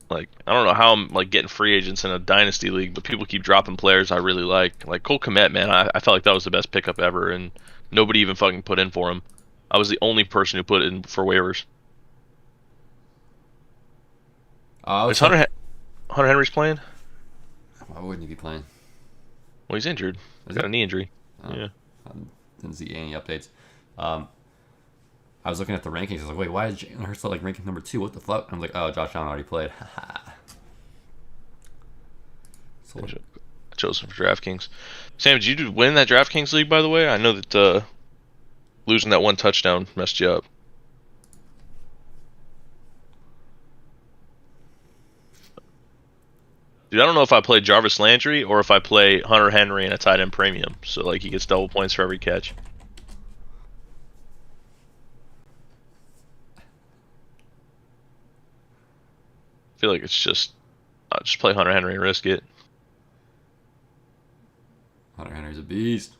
S1: Like, I don't know how I'm like getting free agents in a dynasty league, but people keep dropping players I really like. Like Cole Kmet, man, I felt like that was the best pickup ever, and nobody even fucking put in for him. I was the only person who put in for waivers. Is Hunter Henry's playing?
S2: Why wouldn't he be playing?
S1: Well, he's injured. He's got a knee injury. Yeah.
S2: I didn't see any updates. I was looking at the rankings. I was like, wait, why is Jalen Hurts like ranking number 2? What the fuck? I'm like, oh, Josh Allen already played.
S1: I chose him for DraftKings. Sam, did you win that DraftKings league, by the way? I know that losing that one touchdown messed you up. Dude, I don't know if I play Jarvis Landry or if I play Hunter Henry in a tight end premium. So, like, he gets double points for every catch. I feel like it's just play Hunter Henry and risk it.
S2: Hunter Henry's a beast.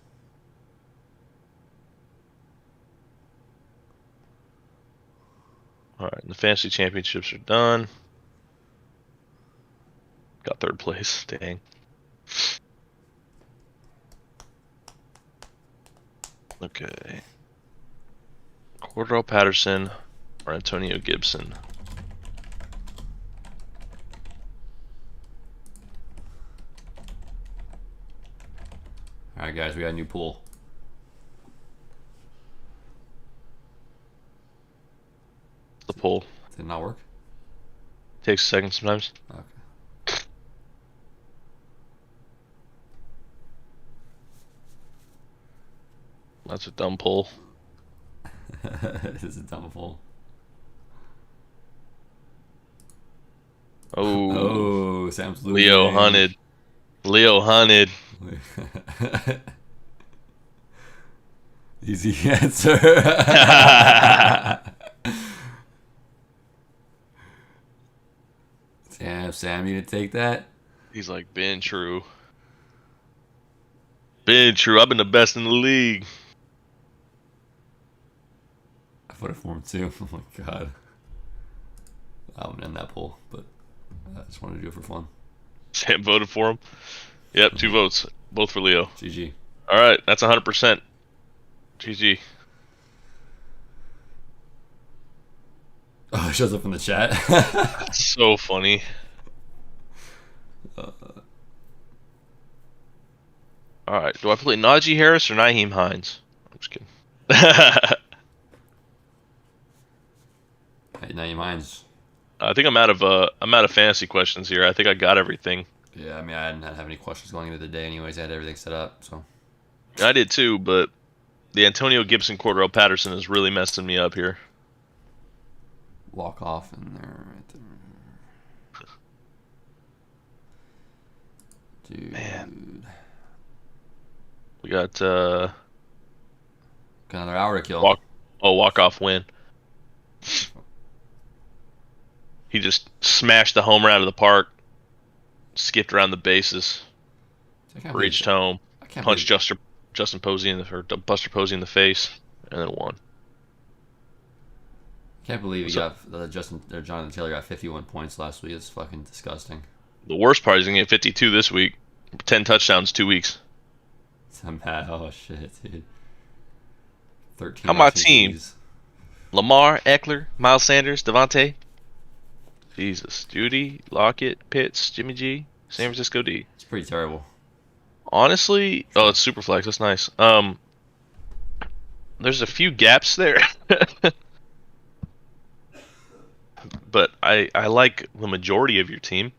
S1: All right, the fantasy championships are done. Got third place. Dang. Okay. Cordell Patterson or Antonio Gibson.
S2: All right, guys, we got a new pool.
S1: The poll.
S2: Did it not work?
S1: Takes a second sometimes.
S2: Okay.
S1: That's a dumb poll.
S2: This is a dumb pool.
S1: Oh,
S2: Sam's losing.
S1: Leo hunted. Leo hunted.
S2: Easy answer. Sam, you gonna take that?
S1: He's like, been true. Been true. I've been the best in the league.
S2: I voted for him too. Oh my god. I wouldn't end that poll, but I just wanted to do it for fun.
S1: Sam voted for him. Yep, 2 votes. Both for Leo.
S2: GG.
S1: All right, that's 100%. GG.
S2: Oh, it shows up in the chat.
S1: That's so funny. All right, do I play Najee Harris or Nyheim Hines? just kidding.
S2: Hey, now your mind's.
S1: I think I'm out of fantasy questions here. I think I got everything.
S2: Yeah, I mean, I didn't have any questions going into the day, anyways. I had everything set up, so.
S1: I did too, but the Antonio Gibson Cordell Patterson is really messing me up here.
S2: Walk off in there, right there. Dude.
S1: Man. We got
S2: Got another hour to kill.
S1: walk off win. He just smashed the homer out of the park, skipped around the bases, reached home, punched Justin Posey Buster Posey in the face, and then won.
S2: Can't believe Jonathan Taylor got 51 points last week. It's fucking disgusting.
S1: The worst part is he get 52 this week. 10 touchdowns, 2 weeks.
S2: Oh shit, dude. 13.
S1: How my team? Lamar, Eckler, Miles Sanders, Devontae. Jesus, Judy, Lockett, Pitts, Jimmy G, San Francisco D.
S2: It's pretty terrible.
S1: Honestly, it's super flex. That's nice. There's a few gaps there, but I like the majority of your team.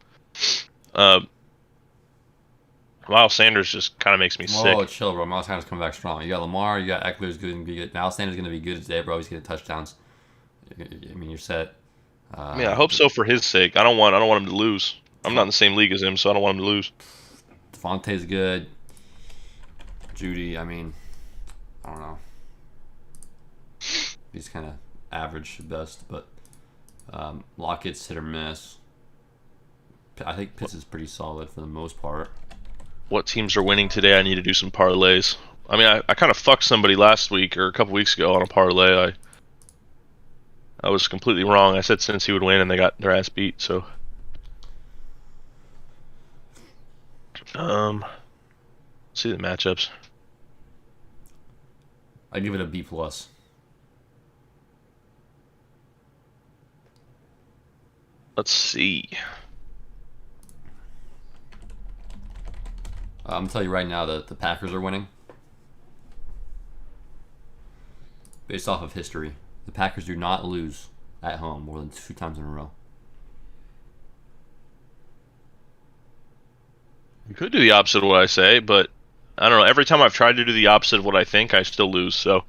S1: Miles Sanders just kind of makes me sick.
S2: Whoa, chill, bro. Miles Sanders coming back strong. You got Lamar, you got Eckler's going to be good. Miles Sanders going to be good today, bro. He's getting touchdowns. I mean, you're set.
S1: I hope so for his sake. I don't want him to lose. I'm not in the same league as him, so I don't want him to lose.
S2: Devontae's good. Judy, I mean, I don't know. He's kind of average at best, but Lockett's hit or miss. I think Pitts is pretty solid for the most part.
S1: What teams are winning today? I need to do some parlays. I mean, I kind of fucked somebody last week or a couple weeks ago on a parlay. I was completely wrong. I said Cincy would win, and they got their ass beat. So, see the matchups.
S2: I give it a B plus.
S1: Let's see.
S2: I'm gonna tell you right now that the Packers are winning. Based off of history, the Packers do not lose at home more than 2 times in a row.
S1: You could do the opposite of what I say, but I don't know. Every time I've tried to do the opposite of what I think, I still lose. So,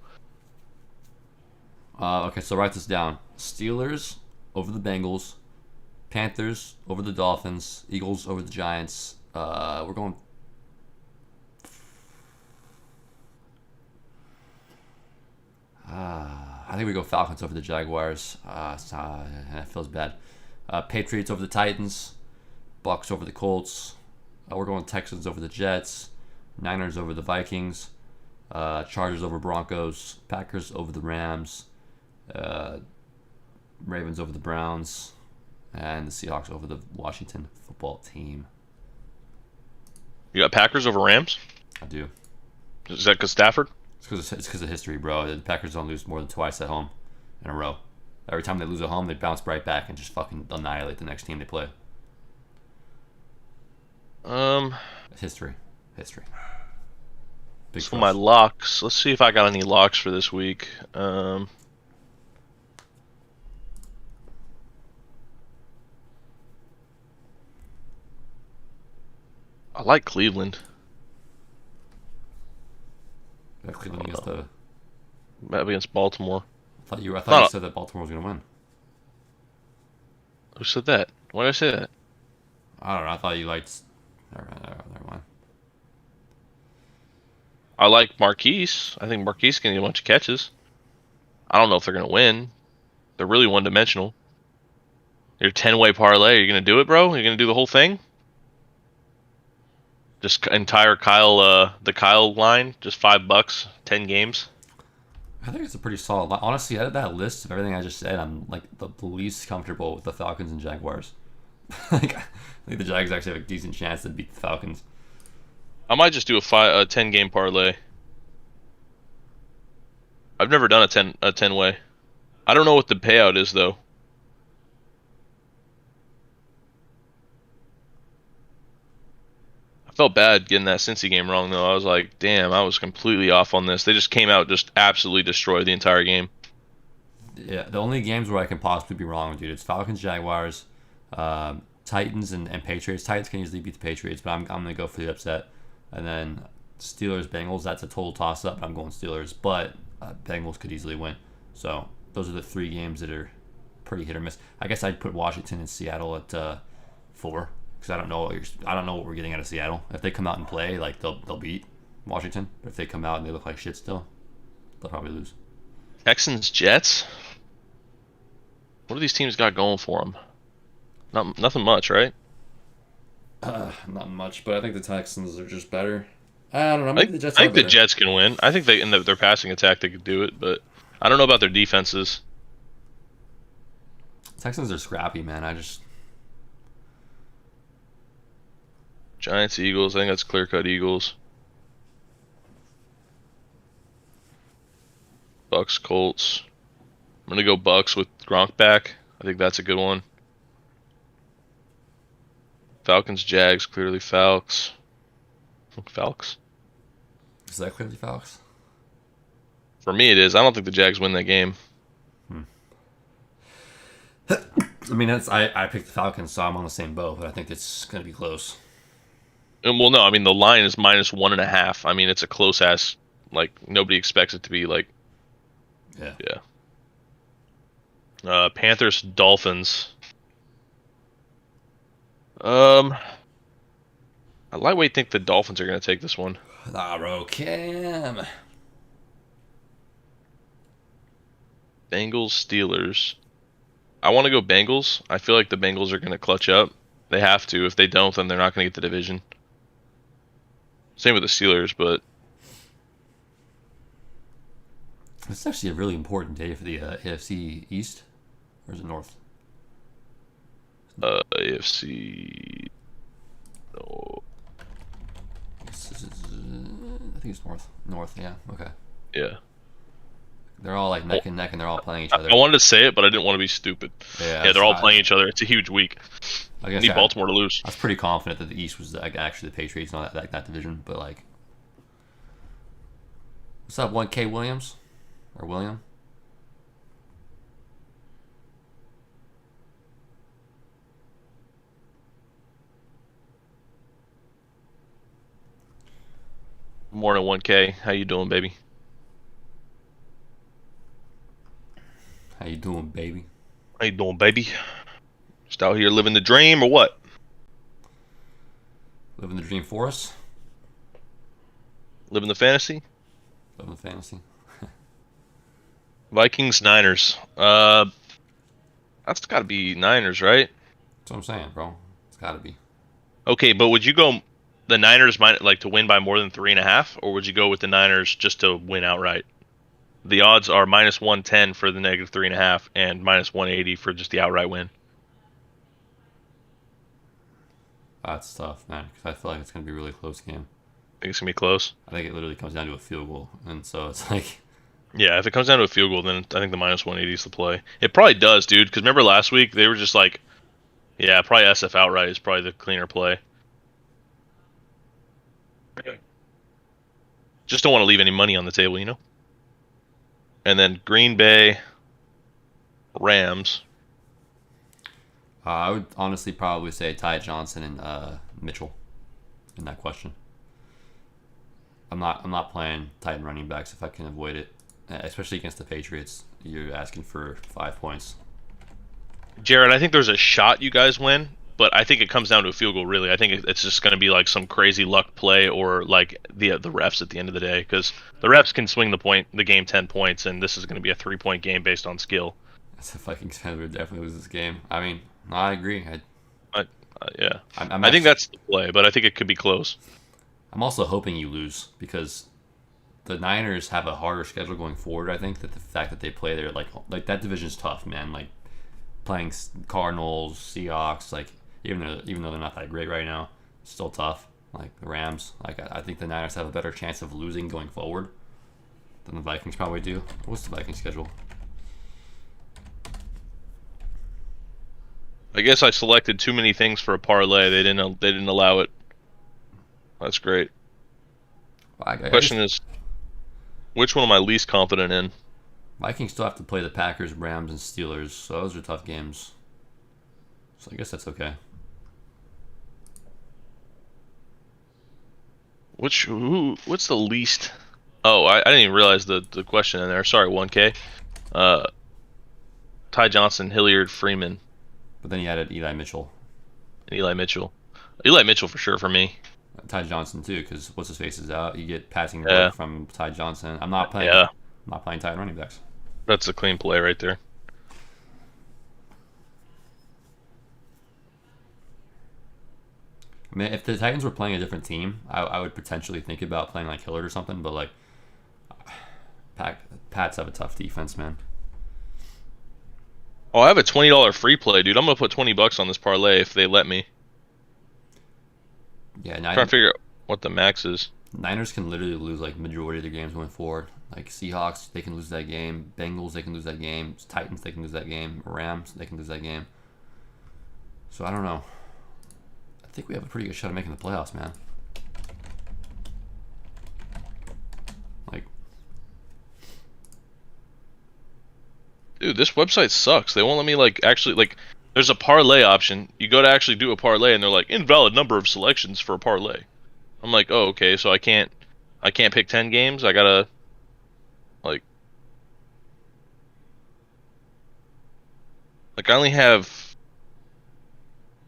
S2: okay, so write this down: Steelers over the Bengals, Panthers over the Dolphins, Eagles over the Giants. We're going. I think we go Falcons over the Jaguars. That feels bad. Patriots over the Titans. Bucks over the Colts. We're going Texans over the Jets. Niners over the Vikings. Chargers over Broncos. Packers over the Rams. Ravens over the Browns. And the Seahawks over the Washington football team.
S1: You got Packers over Rams?
S2: I do.
S1: Is that because Stafford?
S2: It's because of history, bro. The Packers don't lose more than twice at home in a row. Every time they lose at home, they bounce right back and just fucking annihilate the next team they play. It's history. Big
S1: So my locks. Let's see if I got any locks for this week. I like Cleveland.
S2: Cleveland against the.
S1: Against Baltimore.
S2: I thought you said that Baltimore was gonna win.
S1: Who said that? Why did I say that?
S2: I don't know. I thought you liked. Never mind.
S1: I like Marquise. I think Marquise can get a bunch of catches. I don't know if they're gonna win. They're really one-dimensional. Your 10-way parlay. Are you gonna do it, bro? Are you gonna do the whole thing? Just entire the Kyle line, just $5, 10 games.
S2: I think it's a pretty solid line. Honestly, out of that list of everything I just said, I'm like the least comfortable with the Falcons and Jaguars. I think the Jags actually have a decent chance to beat the Falcons.
S1: I might just do a 10-game parlay. I've never done a 10-way. I don't know what the payout is though. felt bad getting that Cincy game wrong though. I was like, damn, I was completely off on this. They just came out, just absolutely destroyed the entire game.
S2: Yeah, the only games where I can possibly be wrong, dude, it's Falcons, Jaguars, Titans, and Patriots. Titans can easily beat the Patriots, but I'm gonna go for the upset. And then Steelers, Bengals. That's a total toss up. I'm going Steelers, but Bengals could easily win. So those are the three games that are pretty hit or miss. I guess I'd put Washington and Seattle at 4 because I don't know what we're getting out of Seattle. If they come out and play, like they'll beat Washington. But if they come out and they look like shit still, they'll probably lose.
S1: Texans, Jets. What do these teams got going for them? Nothing much, right?
S2: Not much, but I think the Texans are just better. I don't know.
S1: I
S2: Maybe
S1: think,
S2: the Jets
S1: I
S2: are
S1: think the
S2: better.
S1: Jets can win. I think in their passing attack they could do it, but I don't know about their defenses.
S2: Texans are scrappy, man. I just
S1: Giants, Eagles. I think that's clear cut Eagles. Bucks, Colts. I'm gonna go Bucks with Gronk back. I think that's a good one. Falcons, Jags. Clearly Falcons. Falcons.
S2: is that clearly Falcons?
S1: For me, it is. I don't think the Jags win that game.
S2: I mean, I picked the Falcons, so I'm on the same boat, but I think it's gonna be close.
S1: And, well, no, I mean the line is -1.5. I mean it's a close ass. Like nobody expects it to be like.
S2: Yeah.
S1: Yeah. Panthers, Dolphins. I lightweight think the Dolphins are gonna take this one.
S2: Ah, bro, Cam.
S1: Bengals, Steelers. I want to go Bengals. I feel like the Bengals are gonna clutch up. They have to. If they don't, then they're not gonna get the division. Same with the Steelers, but
S2: It's actually a really important day for the AFC East, or is it North?
S1: AFC. No.
S2: I think it's North. North, yeah. Okay.
S1: Yeah.
S2: They're all like neck and neck, and they're all playing each other.
S1: I wanted to say it, but I didn't want to be stupid.
S2: Yeah,
S1: They're all playing each other. It's a huge week.
S2: I
S1: I
S2: guess
S1: need Baltimore to lose.
S2: I was pretty confident that the East was like actually the Patriots, not that division. But like, what's up, 1K Williams or William?
S1: More than 1K. How you doing, baby?
S2: How you doing, baby?
S1: How you doing, baby? Just out here living the dream, or what?
S2: Living the dream for us.
S1: Living the fantasy?
S2: Living the fantasy.
S1: Vikings, Niners. That's got to be Niners, right?
S2: That's what I'm saying, bro. It's got to be.
S1: Okay, but would you go the Niners like to win by more than 3.5, or would you go with the Niners just to win outright? The odds are -110 for the -3.5 and -180 for just the outright win.
S2: That's tough, man. Because I feel like it's gonna be a really close game.
S1: Think it's gonna be close.
S2: I think it literally comes down to a field goal, and so it's like,
S1: Yeah, if it comes down to a field goal, then I think the -180 is the play. It probably does, dude. Because remember last week they were just like, yeah, probably SF outright is probably the cleaner play. Just don't want to leave any money on the table, you know. And then Green Bay, Rams.
S2: I would honestly probably say Ty Johnson and Mitchell in that question. I'm not playing Titan running backs if I can avoid it, especially against the Patriots. You're asking for 5 points.
S1: Jared, I think there's a shot you guys win, but I think it comes down to a field goal. Really, I think it's just going to be like some crazy luck play or like the refs at the end of the day, because the refs can swing the game 10 points, and this is going to be a 3-point game based on skill.
S2: As a Vikings fan, would definitely lose this game. I mean, I agree.
S1: Yeah,
S2: I'm
S1: I think that's the play, but I think it could be close.
S2: I'm also hoping you lose because the Niners have a harder schedule going forward. I think that the fact that they play there, like that division's tough, man. Like playing Cardinals, Seahawks, like even though they're not that great right now, it's still tough. Like the Rams, like I think the Niners have a better chance of losing going forward than the Vikings probably do. What's the Vikings schedule?
S1: I guess I selected too many things for a parlay. They didn't allow it. That's great.
S2: I
S1: Question
S2: guess
S1: is, which one am I least confident in?
S2: Vikings still have to play the Packers, Rams, and Steelers, so those are tough games. So I guess that's okay.
S1: What's the least? Oh, I didn't even realize the question in there. Sorry, 1K. Uh, Ty Johnson, Hilliard, Freeman,
S2: But then you added Eli Mitchell,
S1: and Eli Mitchell. Eli Mitchell for sure for me.
S2: Ty Johnson too, because what's his face is out. You get passing
S1: Yeah,
S2: work from Ty Johnson. I'm not playing.
S1: yeah,
S2: I'm not playing tight running backs.
S1: that's a clean play right there.
S2: I mean, if the Titans were playing a different team, I would potentially think about playing like Hillard or something. But like, Pats have a tough defense, man.
S1: Oh, I have a $20 free play, dude. I'm gonna put $20 on this parlay if they let me.
S2: Yeah,
S1: Trying to figure out what the max is.
S2: Niners can literally lose like majority of their games going forward. Like Seahawks, they can lose that game. Bengals, they can lose that game. Titans, they can lose that game. Rams, they can lose that game. So I don't know. I think we have a pretty good shot of making the playoffs, man. Like,
S1: Dude, this website sucks. They won't let me like actually like. There's a parlay option. You go to actually do a parlay, and they're like invalid number of selections for a parlay. I'm like, oh, okay, so I can't pick 10 games. I gotta like I only have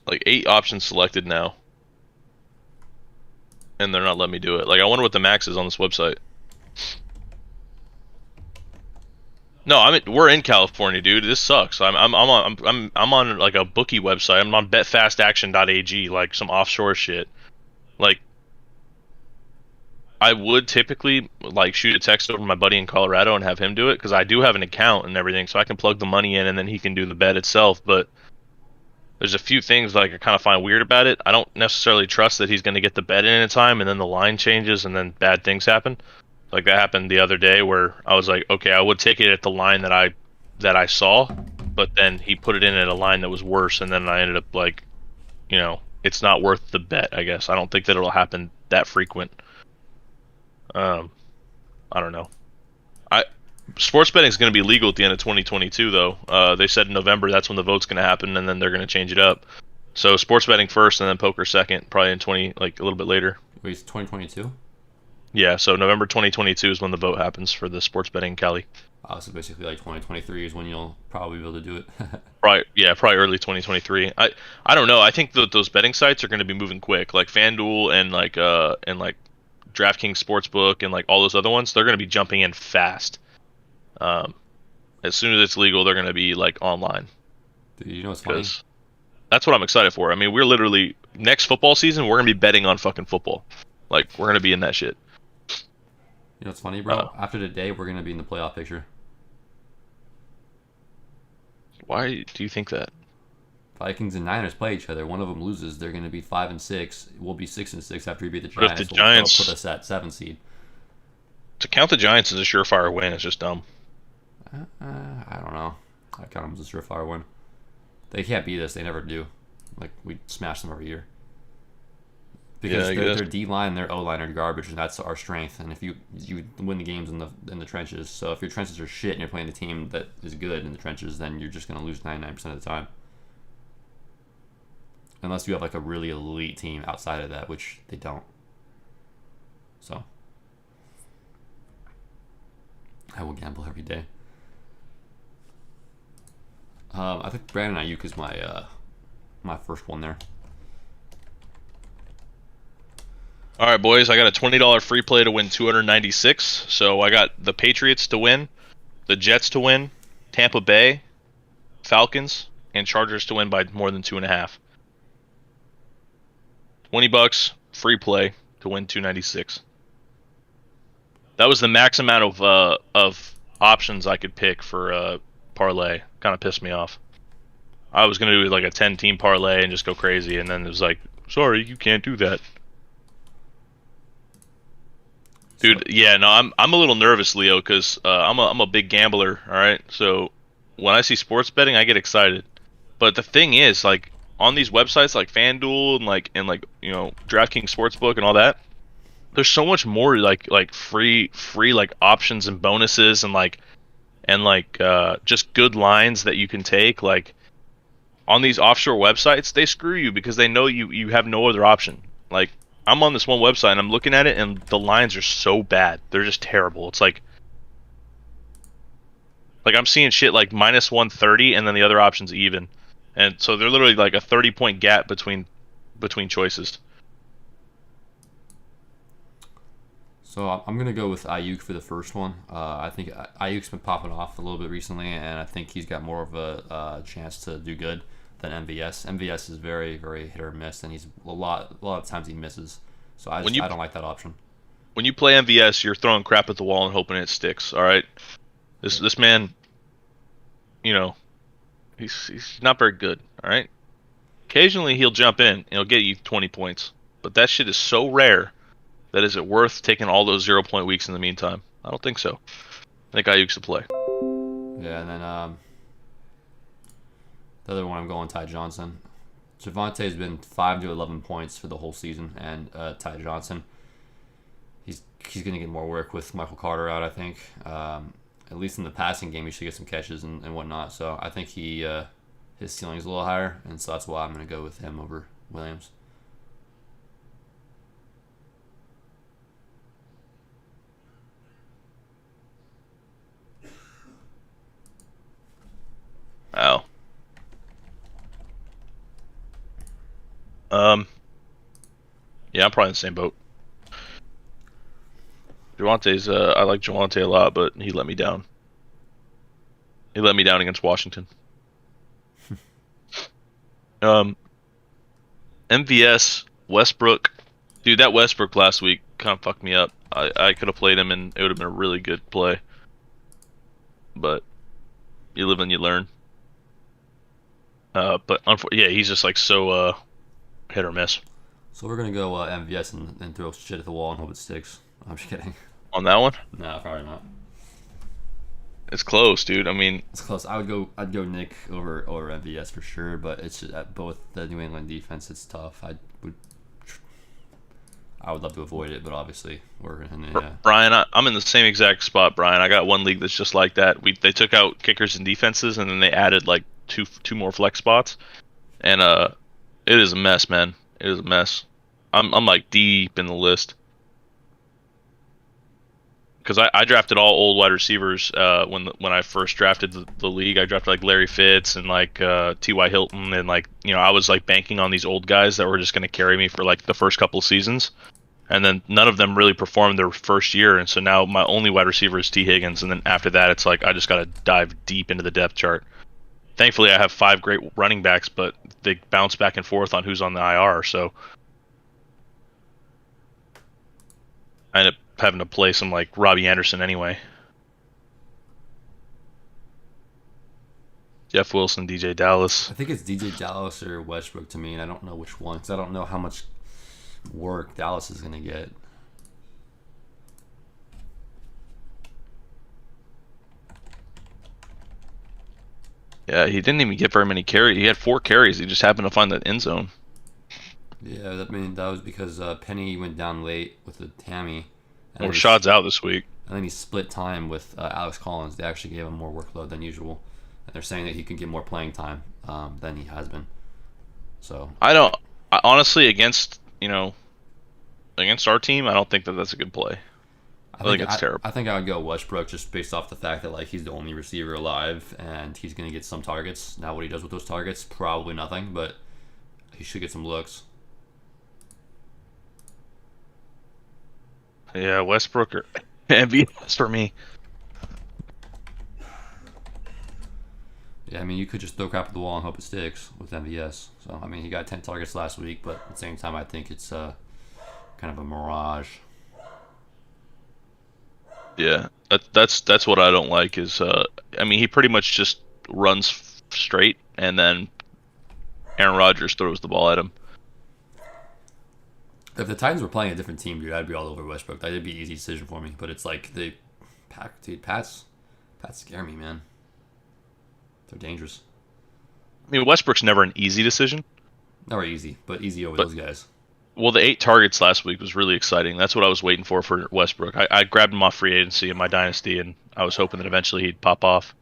S1: like 8 options selected now, and they're not letting me do it. Like, I wonder what the max is on this website. No, we're in California, dude. This sucks. I'm on like a bookie website. I'm on betfastaction.ag, like some offshore shit. Like, I would typically like shoot a text over to my buddy in Colorado and have him do it because I do have an account and everything, so I can plug the money in and then he can do the bet itself. But there's a few things like I kind of find weird about it. I don't necessarily trust that he's going to get the bet in time and then the line changes and then bad things happen. Like that happened the other day where I was like, okay, I would take it at the line that I saw, but then he put it in at a line that was worse, and then I ended up like, it's not worth the bet. I guess I don't think that it'll happen that frequent. I don't know. Sports betting is going to be legal at the end of 2022, though. They said in November that's when the vote's going to happen, and then they're going to change it up. So sports betting first, and then poker second, probably in a little bit later.
S2: wait, it's 2022?
S1: Yeah, so November 2022 is when the vote happens for the sports betting in Cali.
S2: So basically, like 2023 is when you'll probably be able to do it.
S1: Probably early 2023. I don't know. I think that those betting sites are going to be moving quick, like FanDuel and like DraftKings Sportsbook and like all those other ones. They're going to be jumping in fast. As soon as it's legal, they're going to be like online.
S2: Dude, you know what's funny?
S1: That's what I'm excited for. I mean, we're literally next football season. We're going to be betting on fucking football. Like, we're going to be in that shit.
S2: You know what's funny, bro? After today, we're going to be in the playoff picture.
S1: Why do you think that?
S2: Vikings and Niners play each other. One of them loses. They're going to be 5-6. We'll be 6-6 after we beat the Giants.
S1: But if the Giants
S2: will put us at 7 seed.
S1: To count the Giants as a surefire win is just dumb.
S2: I don't know. I count them as a surefire win. They can't beat us. They never do. Like, we smash them every year. Because their D line and their O line are garbage, and that's our strength. And if you win the games in the trenches, so if your trenches are shit and you're playing the team that is good in the trenches, then you're just gonna lose 99% of the time. Unless you have like a really elite team outside of that, which they don't. So I will gamble every day. I think Brandon Ayuk is my first one there.
S1: All right, boys. I got a $20 free play to win 296. So I got the Patriots to win, the Jets to win, Tampa Bay, Falcons, and Chargers to win by more than 2.5. $20 free play to win 296. That was the max amount of options I could pick for parlay. Kind of pissed me off. I was gonna do like a 10-team parlay and just go crazy, and then it was like, sorry, you can't do that. Dude, yeah, no, I'm a little nervous, Leo, because I'm a big gambler. All right, so when I see sports betting, I get excited. But the thing is, like on these websites like FanDuel and like DraftKings Sportsbook and all that, there's so much more like free like options and bonuses and just good lines that you can take like on these offshore websites. They screw you because they know you have no other option. Like I'm on this one website and I'm looking at it and the lines are so bad. They're just terrible. It's like I'm seeing shit like minus 130 and then the other option's even. And so they're literally like a 30-point gap between choices.
S2: So I'm gonna go with Ayuk for the first one. I think Ayuk's been popping off a little bit recently, and I think he's got more of a chance to do good than MVS. MVS is very very hit or miss, and he's a lot of times he misses. So I don't like that option.
S1: When you play MVS, you're throwing crap at the wall and hoping it sticks. All right, this man, you know, he's not very good. All right, occasionally he'll jump in and he'll get you 20 points, but that shit is so rare that is it worth taking all those 0-point weeks in the meantime? I don't think so. I think Ayuk's to play.
S2: Yeah, and then the other one I'm going Ty Johnson. Javonte's been 5 to 11 points for the whole season, and Ty Johnson, he's going to get more work with Michael Carter out, I think. At least in the passing game, he should get some catches and whatnot. So I think his ceiling's a little higher, and so that's why I'm going to go with him over Williams.
S1: Wow. Yeah, I'm probably in the same boat. Jawante's, I like Javonte a lot, but he let me down. He let me down against Washington. MVS, Westbrook. Dude, that Westbrook last week kind of fucked me up. I could have played him and it would have been a really good play. But you live and you learn. But yeah, he's just like so hit or miss.
S2: So we're going to go MVS and throw shit at the wall and hope it sticks. I'm just kidding.
S1: On that one?
S2: No, probably not.
S1: It's close, dude. I mean,
S2: it's close. I'd go Nick over MVS for sure, but it's just at both the New England defense. It's tough. I would love to avoid it, but obviously we're in the.
S1: Brian, I'm in the same exact spot, Brian. I got one league that's just like that. They took out kickers and defenses, and then they added like two more flex spots, and it is a mess, man. It is a mess. I'm like deep in the list. Because I drafted all old wide receivers when I first drafted the league. I drafted like Larry Fitz and like T.Y. Hilton and like I was like banking on these old guys that were just going to carry me for like the first couple of seasons, and then none of them really performed their first year, and so now my only wide receiver is T. Higgins, and then after that it's like I just got to dive deep into the depth chart. Thankfully, I have 5 great running backs, but they bounce back and forth on who's on the IR, so I end up having to play some like Robbie Anderson anyway. Jeff Wilson, DJ Dallas.
S2: I think it's DJ Dallas or Westbrook to me, and I don't know which one because I don't know how much work Dallas is going to get.
S1: Yeah, he didn't even get very many carries. He had 4 carries. He just happened to find that end zone.
S2: Yeah, that was because Penny went down late with the Tammy.
S1: Or Rashad's out this week.
S2: And then he split time with Alex Collins. They actually gave him more workload than usual. And they're saying that he can get more playing time than he has been. So
S1: honestly, against our team, I don't think that that's a good play. I think it's terrible.
S2: I think I would go Westbrook just based off the fact that like he's the only receiver alive and he's going to get some targets. Now what he does with those targets, probably nothing, but he should get some looks.
S1: Yeah, Westbrook or MVS for me.
S2: Yeah, I mean, you could just throw crap at the wall and hope it sticks with MVS. So, I mean, he got 10 targets last week, but at the same time, I think it's kind of a mirage.
S1: Yeah, that's what I don't like is, I mean, he pretty much just runs straight, and then Aaron Rodgers throws the ball at him.
S2: If the Titans were playing a different team, dude, I'd be all over Westbrook. That'd be an easy decision for me. But it's like Pats scare me, man. They're dangerous.
S1: I mean, Westbrook's never an easy decision.
S2: Never easy, but easy over those guys.
S1: Well, the 8 targets last week was really exciting. That's what I was waiting for Westbrook. I grabbed him off free agency in my dynasty, and I was hoping that eventually he'd pop off.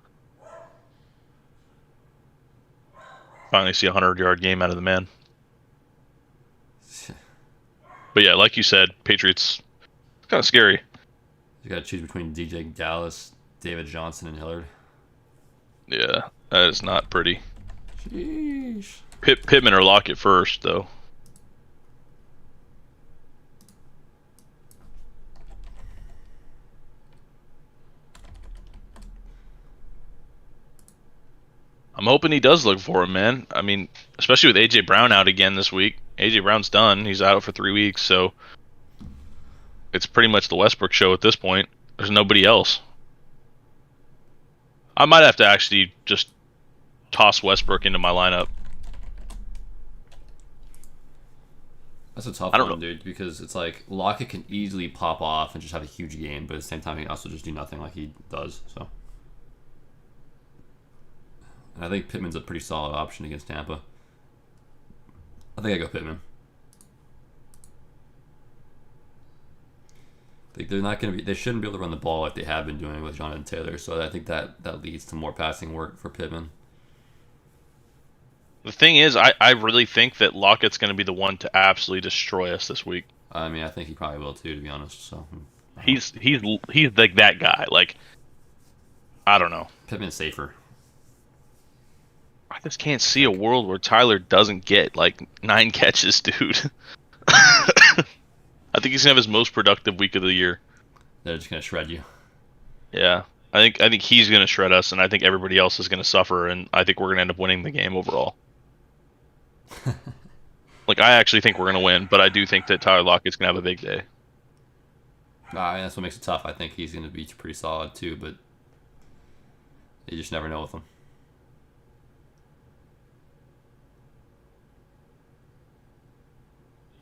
S1: Finally see a 100-yard game out of the man. But yeah, like you said, Patriots, kind of scary.
S2: You got to choose between DJ Dallas, David Johnson, and Hillard.
S1: Yeah, that is not pretty.
S2: Sheesh.
S1: Pittman or Lockett first, though. I'm hoping he does look for him, man. I mean, especially with AJ Brown out again this week. AJ Brown's done. He's out for 3 weeks, so it's pretty much the Westbrook show at this point. There's nobody else. I might have to actually just toss Westbrook into my lineup.
S2: That's a tough
S1: I don't
S2: one,
S1: know.
S2: dude, because it's like Lockett can easily pop off and just have a huge game, but at the same time, he can also just do nothing like he does. So, and I think Pittman's a pretty solid option against Tampa. I think I go Pittman. They're not going to be. They shouldn't be able to run the ball like they have been doing with Jonathan Taylor. So I think that leads to more passing work for Pittman.
S1: The thing is, I really think that Lockett's going to be the one to absolutely destroy us this week.
S2: I mean, I think he probably will too, to be honest. So
S1: He's like that guy. Like, I don't know.
S2: Pittman's safer.
S1: I just can't see a world where Tyler doesn't get like 9 catches, dude. I think he's gonna have his most productive week of the year.
S2: They're just gonna shred you.
S1: Yeah, I think he's gonna shred us, and I think everybody else is gonna suffer, and I think we're gonna end up winning the game overall. Like, I actually think we're gonna win, but I do think that Tyler Lockett's gonna have a big day.
S2: I mean, that's what makes it tough. I think he's gonna be pretty solid too, but you just never know with him.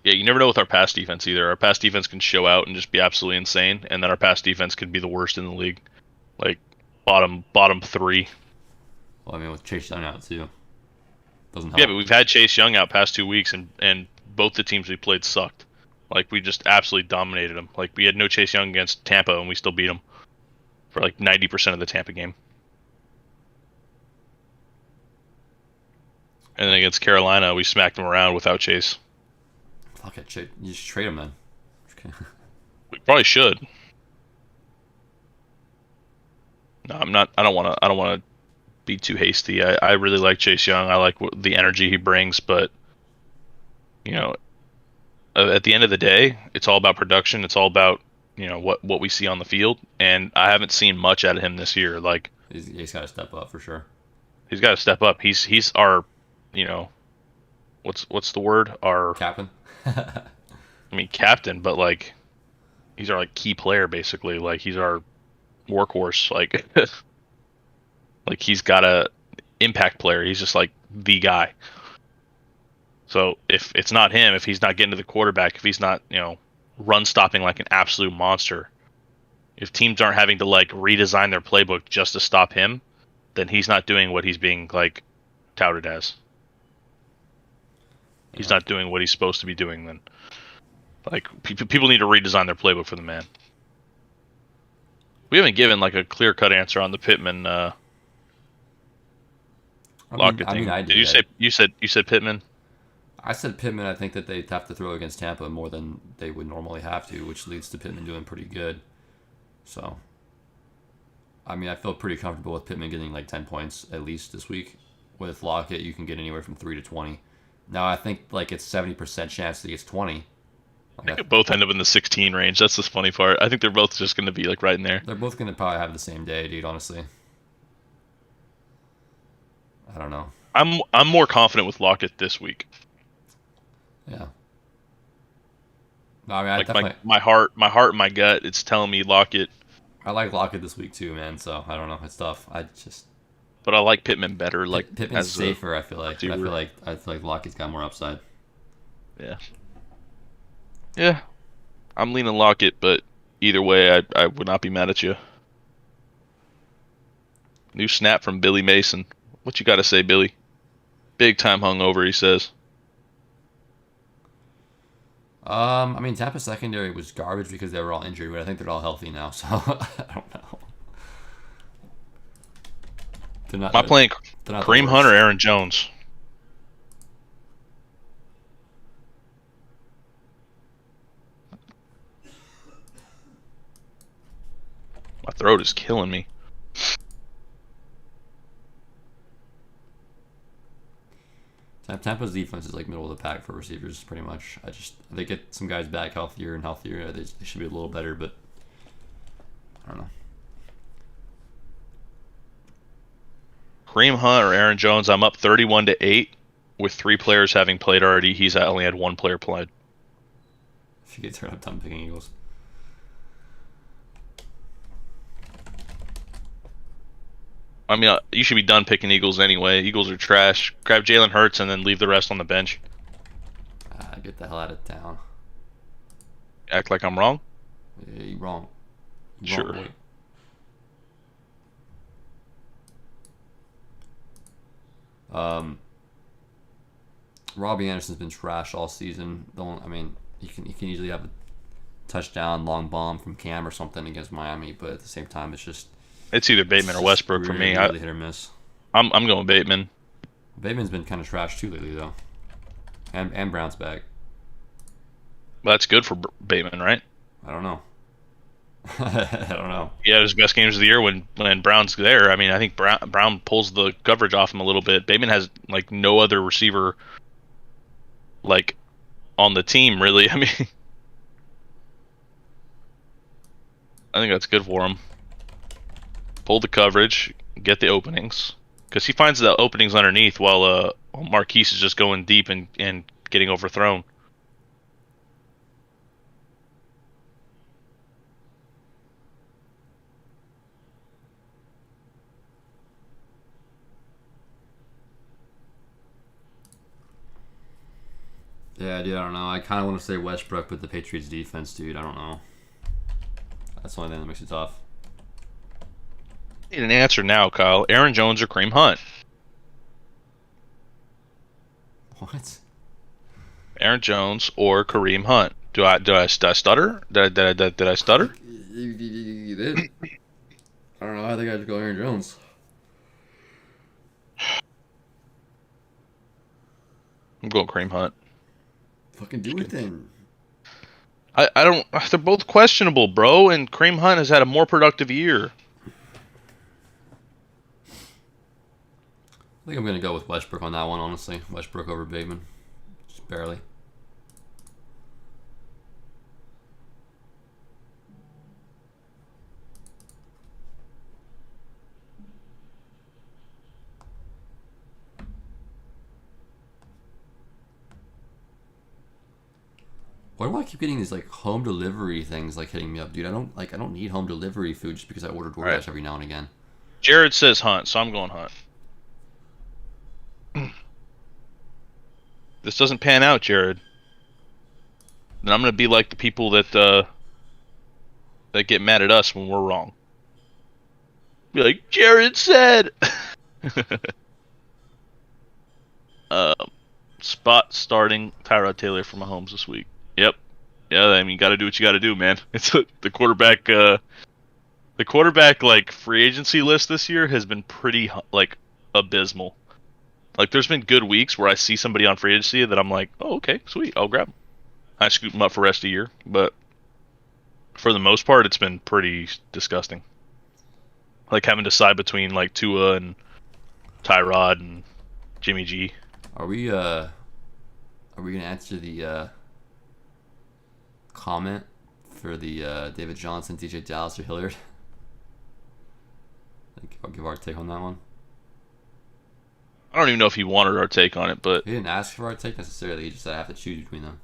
S1: Yeah, you never know with our pass defense either. Our pass defense can show out and just be absolutely insane, and then our pass defense could be the worst in the league, like bottom 3.
S2: Well, I mean, with Chase Young out too, doesn't help.
S1: Yeah, but we've had Chase Young out past 2 weeks, and both the teams we played sucked. Like, we just absolutely dominated them. Like, we had no Chase Young against Tampa, and we still beat them for like 90% of the Tampa game. And then against Carolina, we smacked them around without Chase.
S2: Fuck it, Chase. You just trade him then.
S1: We probably should. No, I'm not. I don't want to be too hasty. I really like Chase Young. I like the energy he brings, but you know, at the end of the day, it's all about production. It's all about, you know, what we see on the field, and I haven't seen much out of him this year. Like,
S2: he's got to step up for sure.
S1: He's got to step up. He's our, you know, what's the word? Our
S2: Captain.
S1: I mean, captain, but like, he's our like key player basically. Like, he's our workhorse. Like, like he's got a impact player. He's just like the guy. So if it's not him, if he's not getting to the quarterback, if he's not, you know, run stopping like an absolute monster, if teams aren't having to like redesign their playbook just to stop him, then he's not doing what he's being like touted as. He's not doing what he's supposed to be doing then. Like, people need to redesign their playbook for the man. We haven't given like a clear-cut answer on the Pittman Lockett thing.
S2: I
S1: Did you say you said Pittman?
S2: I said Pittman. I think that they'd have to throw against Tampa more than they would normally have to, which leads to Pittman doing pretty good. So, I mean, I feel pretty comfortable with Pittman getting like 10 points at least this week. With Lockett, you can get anywhere from 3 to 20. Now, I think like it's 70% chance that he gets 20.
S1: I think they both end up in the 16 range. That's the funny part. I think they're both just going to be like right in there.
S2: They're both going to probably have the same day, dude, honestly. I don't know.
S1: I'm more confident with Lockett this week.
S2: Yeah. No, I mean, I
S1: Like,
S2: definitely...
S1: my heart and my gut, it's telling me Lockett.
S2: I like Lockett this week too, man, so I don't know. It's tough.
S1: But I like Pittman better. Like,
S2: Pittman's safer, I feel like. I feel like Lockett's got more upside.
S1: Yeah. Yeah. I'm leaning Lockett, but either way, I would not be mad at you. New snap from Billy Mason. What you got to say, Billy? Big time hungover, he says.
S2: I mean, Tampa secondary was garbage because they were all injured, but I think they're all healthy now, so I don't know. They're not.
S1: Am I playing
S2: They're not the
S1: Kareem Hunt
S2: worst.
S1: or Aaron Jones? My throat is killing me.
S2: Tampa's defense is like middle of the pack for receivers, pretty much. They get some guys back healthier and healthier. They should be a little better, but I don't know.
S1: Kareem Hunt or Aaron Jones? I'm up 31-8 with 3 players having played already. He's only had 1 player played.
S2: If you get turned up, done picking Eagles.
S1: I mean, you should be done picking Eagles anyway. Eagles are trash. Grab Jalen Hurts and then leave the rest on the bench.
S2: Get the hell out of town.
S1: Act like I'm wrong?
S2: Yeah, you're wrong.
S1: Sure.
S2: Boy. Robbie Anderson's been trash all season. I mean, he can easily have a touchdown, long bomb from Cam or something against Miami, but at the same time,
S1: It's either Bateman or Westbrook for me.
S2: Really hit or miss.
S1: I'm going Bateman.
S2: Bateman's been kind of trash too lately, though, and Brown's back.
S1: Well, that's good for Bateman, right?
S2: I don't know. I don't know.
S1: Yeah, his best games of the year when Brown's there. I mean, I think Brown pulls the coverage off him a little bit. Bateman has like no other receiver like on the team, really. I mean, I think that's good for him. Pull the coverage, get the openings, because he finds the openings underneath while Marquise is just going deep and getting overthrown.
S2: Yeah, dude, I don't know. I kind of want to say Westbrook, but the Patriots defense, dude, I don't know. That's the only thing that makes it tough.
S1: Need an answer now, Kyle. Aaron Jones or Kareem Hunt?
S2: What?
S1: Aaron Jones or Kareem Hunt? Did I stutter? Did I stutter?
S2: You did. I don't know. I think I'd go Aaron Jones.
S1: I'm going Kareem Hunt.
S2: Fucking do it then.
S1: I don't. They're both questionable, bro. And Kareem Hunt has had a more productive year.
S2: I think I'm gonna go with Westbrook on that one. Honestly, Westbrook over Bateman, just barely. Why do I keep getting these like home delivery things like hitting me up, dude? I don't need home delivery food just because I order DoorDash
S1: Right.
S2: every now and again.
S1: Jared says Hunt, so I'm going Hunt. This doesn't pan out, Jared. Then I'm gonna be like the people that get mad at us when we're wrong. Be like, Jared said. Spot starting Tyrod Taylor for Mahomes this week. Yep. Yeah, I mean, you got to do what you got to do, man. It's the quarterback. The quarterback like free agency list this year has been pretty like abysmal. Like, there's been good weeks where I see somebody on free agency that I'm like, oh, okay, sweet, I'll grab them. I scoop them up for the rest of the year, but for the most part, it's been pretty disgusting. Like having to decide between like Tua and Tyrod and Jimmy G.
S2: Are we gonna answer the comment for the David Johnson, DJ Dallas, or Hilliard? I'll give our take on that one.
S1: I don't even know if he wanted our take on it, but
S2: He didn't ask for our take necessarily. He just said I have to choose between them.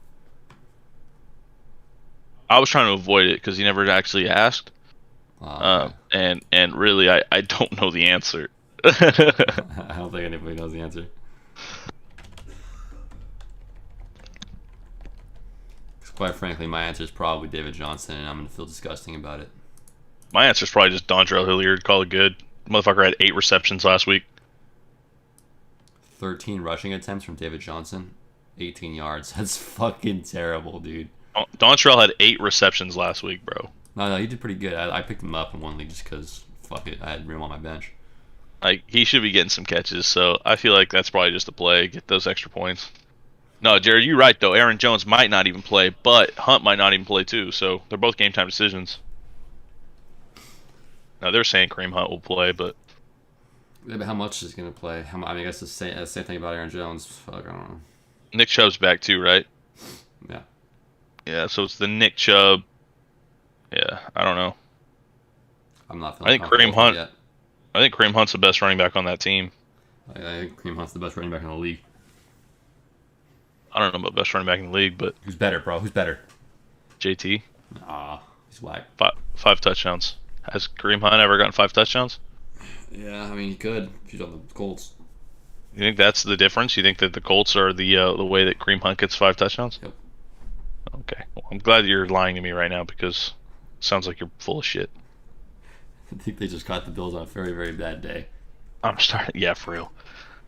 S1: I was trying to avoid it because he never actually asked.
S2: Okay.
S1: And really, I don't know the answer.
S2: I don't think anybody knows the answer. 'Cause quite frankly, my answer is probably David Johnson, and I'm gonna feel disgusting about it.
S1: My answer is probably just Dontrell Hilliard. Call it good. Motherfucker had 8 receptions last week.
S2: 13 rushing attempts from David Johnson, 18 yards. That's fucking terrible, dude.
S1: Dontrell had 8 receptions last week, bro.
S2: No, he did pretty good. I picked him up in one league just because, fuck it, I had room on my bench.
S1: Like, he should be getting some catches, so I feel like that's probably just a play. Get those extra points. No, Jared, you're right, though. Aaron Jones might not even play, but Hunt might not even play, too, so they're both game-time decisions. Now, they're saying Kareem Hunt will play, but...
S2: Yeah, but how much is he going to play? I mean, I guess the same thing about Aaron Jones. Fuck, I don't know.
S1: Nick Chubb's back, too, right?
S2: Yeah.
S1: Yeah, so it's the Nick Chubb. Yeah, I don't know.
S2: I'm not
S1: I
S2: feeling
S1: think Kareem Hunt.
S2: yet.
S1: I think Kareem Hunt's the best running back on that team.
S2: I think Kareem Hunt's the best running back in the league.
S1: I don't know about best running back in the league, but
S2: Who's better, bro? Who's better?
S1: JT,
S2: Ah, he's whack.
S1: five touchdowns. Has Kareem Hunt ever gotten 5 touchdowns?
S2: Yeah, I mean, he could if he's on the Colts.
S1: You think that's the difference? You think that the Colts are the way that Kareem Hunt gets 5 touchdowns?
S2: Yep.
S1: Okay. Well, I'm glad you're lying to me right now because it sounds like you're full of shit.
S2: I think they just caught the Bills on a very, very bad day.
S1: I'm starting. Yeah, for real.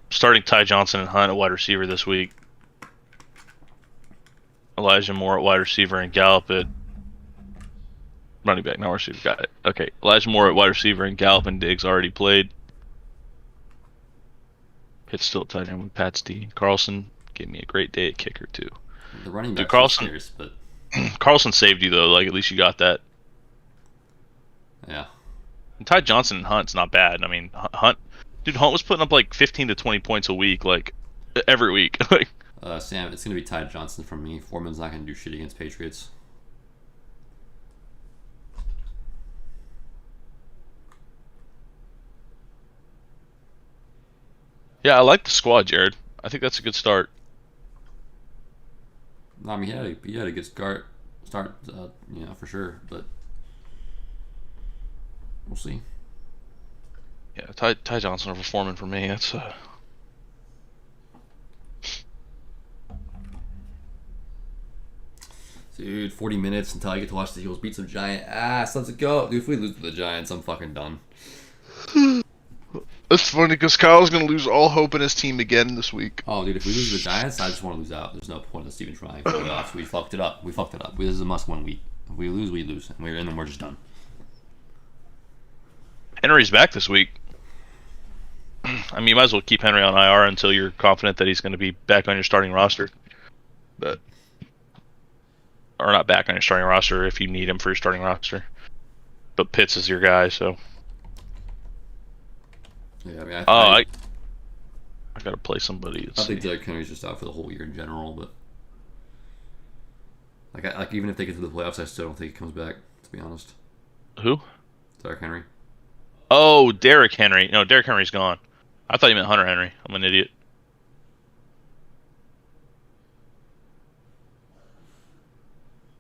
S1: Starting Ty Johnson and Hunt at wide receiver this week. Elijah Moore at wide receiver and Gallup at running back. Not receiver. Got it. Okay. Elijah Moore at wide receiver and Gallup and Diggs already played. Pitt's still at tight end with Pat's D. Carlson gave me a great day at kicker too.
S2: The running back
S1: Carlson-
S2: scarce, but
S1: Carlson saved you though. Like at least you got that.
S2: yeah.
S1: And Ty Johnson and Hunt's not bad. I mean, Hunt was putting up like 15 to 20 points a week, like every week. Like,
S2: Sam, it's gonna be Ty Johnson from me. Foreman's not gonna do shit against Patriots.
S1: yeah, I like the squad, Jared. I think that's a good start.
S2: No, I mean, he had a good start, for sure. But we'll see.
S1: Yeah, Ty Johnson over Foreman for me. That's
S2: Dude, 40 minutes until I get to watch the Eagles beat some giant ass. Let's go. Dude, if we lose to the Giants, I'm fucking done.
S3: It's funny because Kyle's going to lose all hope in his team again this week.
S2: Oh, dude, if we lose to the Giants, I just want to lose out. There's no point in even trying for playoffs. We fucked it up. This is a must-win week. If we lose, we lose. And then we're just done.
S1: Henry's back this week. I mean, you might as well keep Henry on IR until you're confident that he's going to be back on your starting roster. But or not back on your starting roster if you need him for your starting roster. But Pitts is your guy, so.
S2: Yeah, I mean,
S1: I gotta play somebody.
S2: I think Derrick Henry's just out for the whole year in general, but like even if they get to the playoffs, I still don't think he comes back. To be honest,
S1: Who?
S2: Derrick Henry.
S1: Oh, Derrick Henry. No, Derrick Henry's gone. I thought you meant Hunter Henry. I'm an idiot.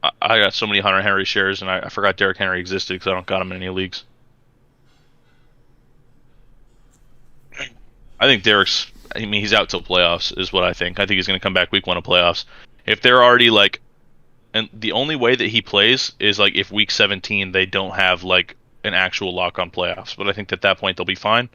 S1: I got so many Hunter Henry shares, and I forgot Derrick Henry existed because I don't got him in any leagues. I think he's out till playoffs is what I think. I think he's going to come back week 1 of playoffs. If they're already like, and the only way that he plays is like if week 17 they don't have like an actual lock on playoffs. But I think at that point they'll be fine.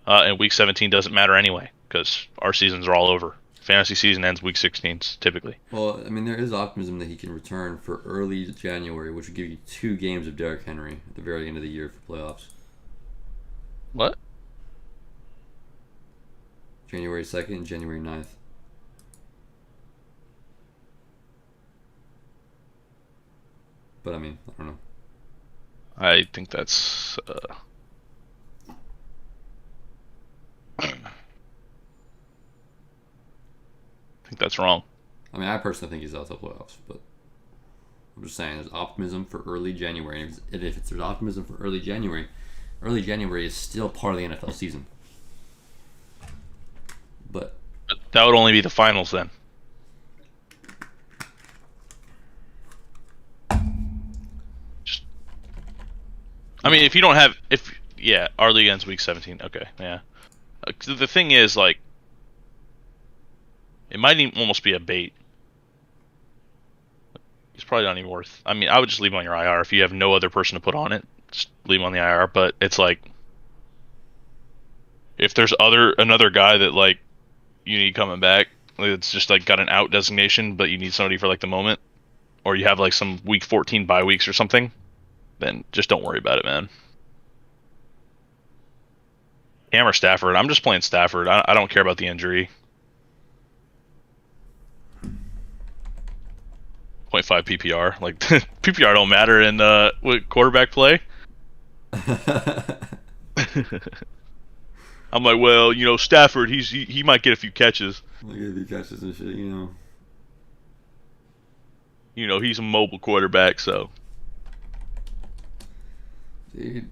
S1: And week 17 doesn't matter anyway because our seasons are all over. Fantasy season ends week 16 typically.
S2: Well, I mean, there is optimism that he can return for early January, which would give you 2 games of Derrick Henry at the very end of the year for playoffs.
S1: What?
S2: January 2nd and January 9th. But I mean, I don't know.
S1: I think that's. I think that's wrong.
S2: I mean, I personally think he's out of the playoffs, but I'm just saying there's optimism for early January. And if there's optimism for early January is still part of the NFL season. But
S1: That would only be the finals then. I mean, if you don't have, our league ends week 17. Okay, yeah. The thing is, like, it might almost be a bait. It's probably not even worth. I mean, I would just leave him on your IR if you have no other person to put on it. Just leave him on the IR. But it's like, if there's another guy that like you need coming back,
S4: it's just like got an out designation, but you need somebody for like the moment, or you have like some week 14 bye weeks or something, then just don't worry about it, man. Cam or Stafford? I'm just playing Stafford. I don't care about the injury. 0.5 PPR. Like PPR don't matter in what quarterback play. I'm like, well, Stafford, he might get a few catches.
S2: Look at the catches and shit,
S4: He's a mobile quarterback, so.
S2: Dude,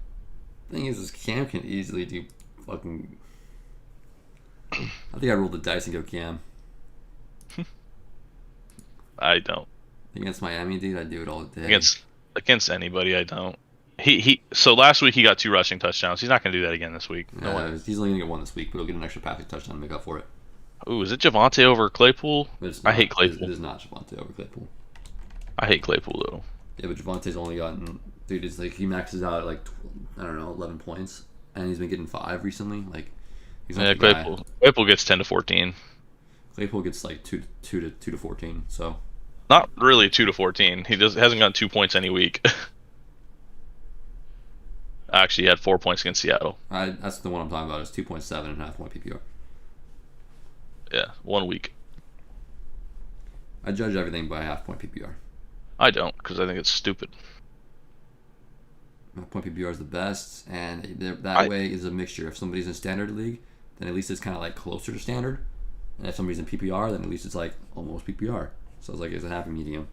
S2: thing is Cam can easily do fucking. I think I rolled the dice and go Cam.
S4: I don't.
S2: Against Miami, dude, I do it all day.
S4: Against anybody, I don't. So last week he got 2 rushing touchdowns. He's not gonna do that again this week. No way.
S2: He's only gonna get 1 this week, but he'll get an extra passing touchdown to make up for it.
S4: Ooh, is it Javonte over Claypool? I hate Claypool.
S2: It is not Javonte over Claypool.
S4: I hate Claypool though.
S2: Yeah, but Javonte's only gotten, dude. It's like he maxes out at like I don't know 11 points, and he's been getting 5 recently. Like he's not the guy.
S4: Claypool gets 10 to 14.
S2: Claypool gets like 2 to 14. So
S4: not really 2 to 14. He hasn't gotten 2 points any week. Actually, he had 4 points against Seattle.
S2: That's the one I'm talking about. It's 2.7 and a half point PPR.
S4: Yeah, 1 week.
S2: I judge everything by half point PPR.
S4: I don't, because I think it's stupid.
S2: Half point PPR is the best, and that way is a mixture. If somebody's in standard league, then at least it's kind of like closer to standard, and if somebody's in PPR, then at least it's like almost PPR. So it's like it's a happy medium.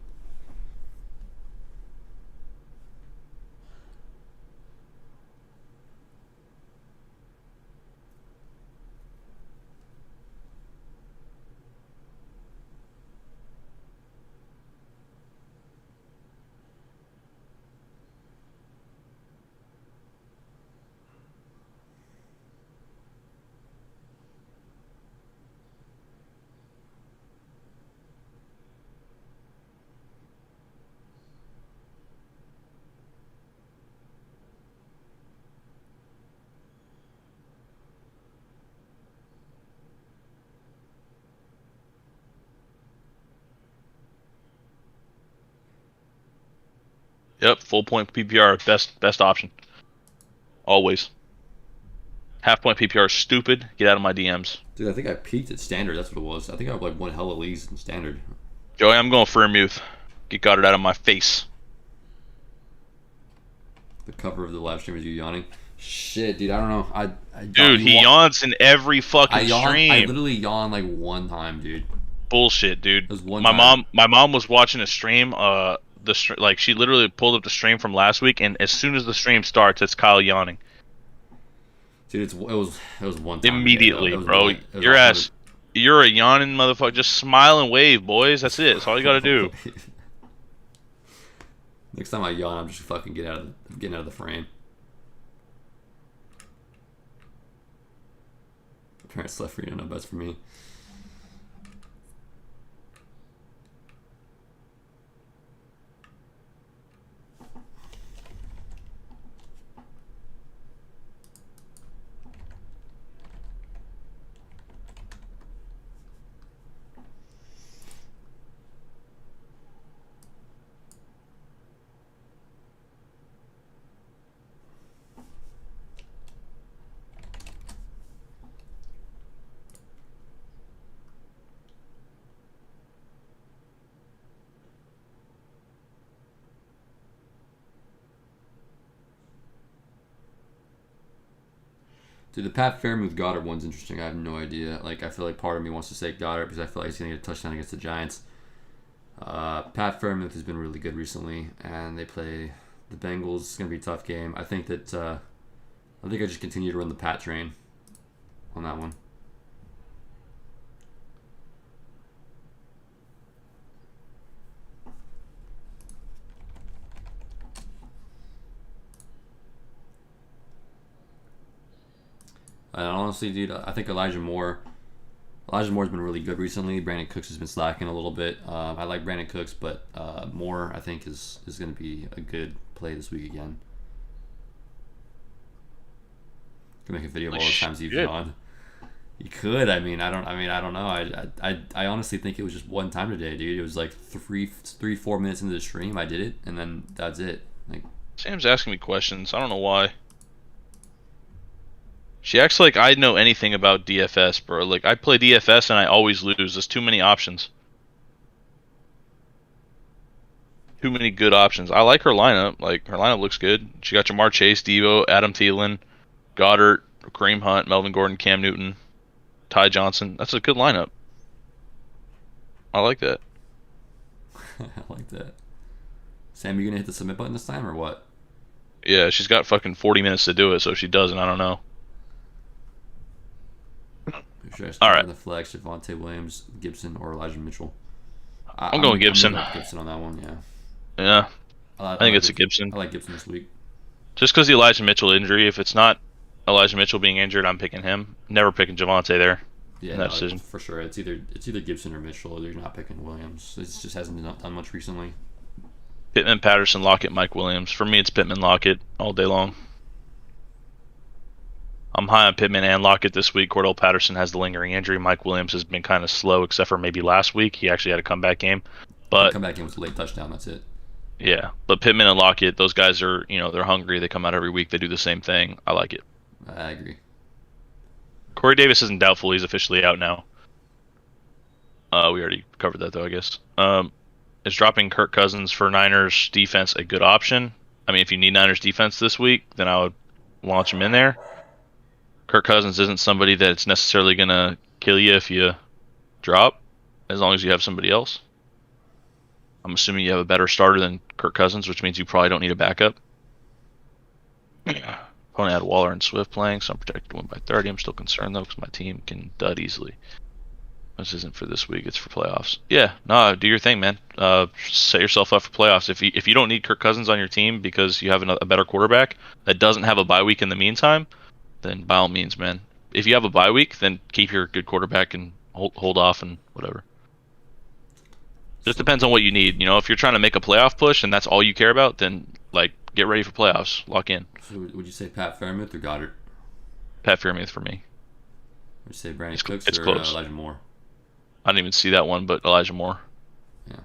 S4: Yep, full point PPR, best option. Always. Half point PPR is stupid. Get out of my DMs.
S2: Dude, I think I peaked at standard. That's what it was. I think I have like one hella leagues in standard.
S4: Joey, I'm going Freiermuth. Get Goddard out of my face.
S2: The cover of the live stream is you yawning. Shit, dude, I don't know.
S4: Dude, he yawns in every fucking stream.
S2: I literally yawned like one time, dude.
S4: Bullshit, dude.
S2: It was one
S4: my
S2: time.
S4: mom was watching a stream. She literally pulled up the stream from last week, and as soon as the stream starts, it's Kyle yawning.
S2: Dude, it was one time.
S4: Immediately, bro. Your ass, you're a yawning motherfucker. Just smile and wave, boys. That's it. That's all you gotta do.
S2: Next time I yawn, I'm just fucking getting out of the frame. Parents left for you, no best for me. Dude, the Pat Freiermuth Goddard one's interesting. I have no idea. Like, I feel like part of me wants to say Goddard because I feel like he's going to get a touchdown against the Giants. Pat Freiermuth has been really good recently, and they play the Bengals. It's going to be a tough game. I think I just continue to run the Pat train on that one. And honestly, dude, I think Elijah Moore's been really good recently. Brandon Cooks has been slacking a little bit. I like Brandon Cooks, but Moore, I think, is going to be a good play this week again. Can make a video of all the times you've yawned. You could. I mean, I don't. I mean, I don't know. I honestly think it was just one time today, dude. It was like 4 minutes into the stream. I did it, and then that's it. Like,
S4: Sam's asking me questions. I don't know why. She acts like I know anything about DFS, bro. Like, I play DFS and I always lose. There's too many options. Too many good options. I like her lineup. Like, her lineup looks good. She got Jamar Chase, Devo, Adam Thielen, Goddard, Kareem Hunt, Melvin Gordon, Cam Newton, Ty Johnson. That's a good lineup. I like that.
S2: I like that. Sam, you gonna hit the submit button this time or what?
S4: Yeah, she's got fucking 40 minutes to do it, so if she doesn't, I don't know.
S2: Should I
S4: All
S2: start
S4: right.
S2: the flex, Javonte Williams, Gibson, or Elijah Mitchell?
S4: I'm going Gibson.
S2: I'm Gibson on that one, yeah.
S4: Yeah,
S2: I
S4: think
S2: like
S4: it's a Gibson.
S2: I like Gibson this week.
S4: Just because the Elijah Mitchell injury, if it's not Elijah Mitchell being injured, I'm picking him. Never picking Javonte there.
S2: Yeah,
S4: in that
S2: no,
S4: decision.
S2: for sure. It's either Gibson or Mitchell. You're not picking Williams. It just hasn't done much recently.
S4: Pittman, Patterson, Lockett, Mike Williams. For me, it's Pittman, Lockett all day long. I'm high on Pittman and Lockett this week. Cordell Patterson has the lingering injury. Mike Williams has been kind of slow, except for maybe last week. He actually had a comeback game. But
S2: Come back in with a late touchdown. That's it.
S4: yeah, but Pittman and Lockett, those guys are, they're hungry. They come out every week. They do the same thing. I like it.
S2: I agree.
S4: Corey Davis isn't doubtful. He's officially out now. We already covered that, though, I guess. Is dropping Kirk Cousins for Niners defense a good option? I mean, if you need Niners defense this week, then I would launch him in there. Kirk Cousins isn't somebody that's necessarily going to kill you if you drop, as long as you have somebody else. I'm assuming you have a better starter than Kirk Cousins, which means you probably don't need a backup. Only had Waller and Swift playing, so I'm projected to win by 30. I'm still concerned, though, because my team can dud easily. This isn't for this week, it's for playoffs. Yeah, no, do your thing, man. Set yourself up for playoffs. If you don't need Kirk Cousins on your team because you have a better quarterback that doesn't have a bye week in the meantime, then by all means, man. If you have a bye week, then keep your good quarterback and hold off and whatever. Just depends on what you need. If you're trying to make a playoff push and that's all you care about, then get ready for playoffs. Lock in.
S2: So would you say Pat Fairmouth or Goddard?
S4: Pat Freiermuth for me.
S2: Would you say Brandon
S4: It's
S2: Cooks or
S4: close.
S2: Elijah Moore?
S4: I didn't even see that one, but Elijah Moore.
S2: Yeah.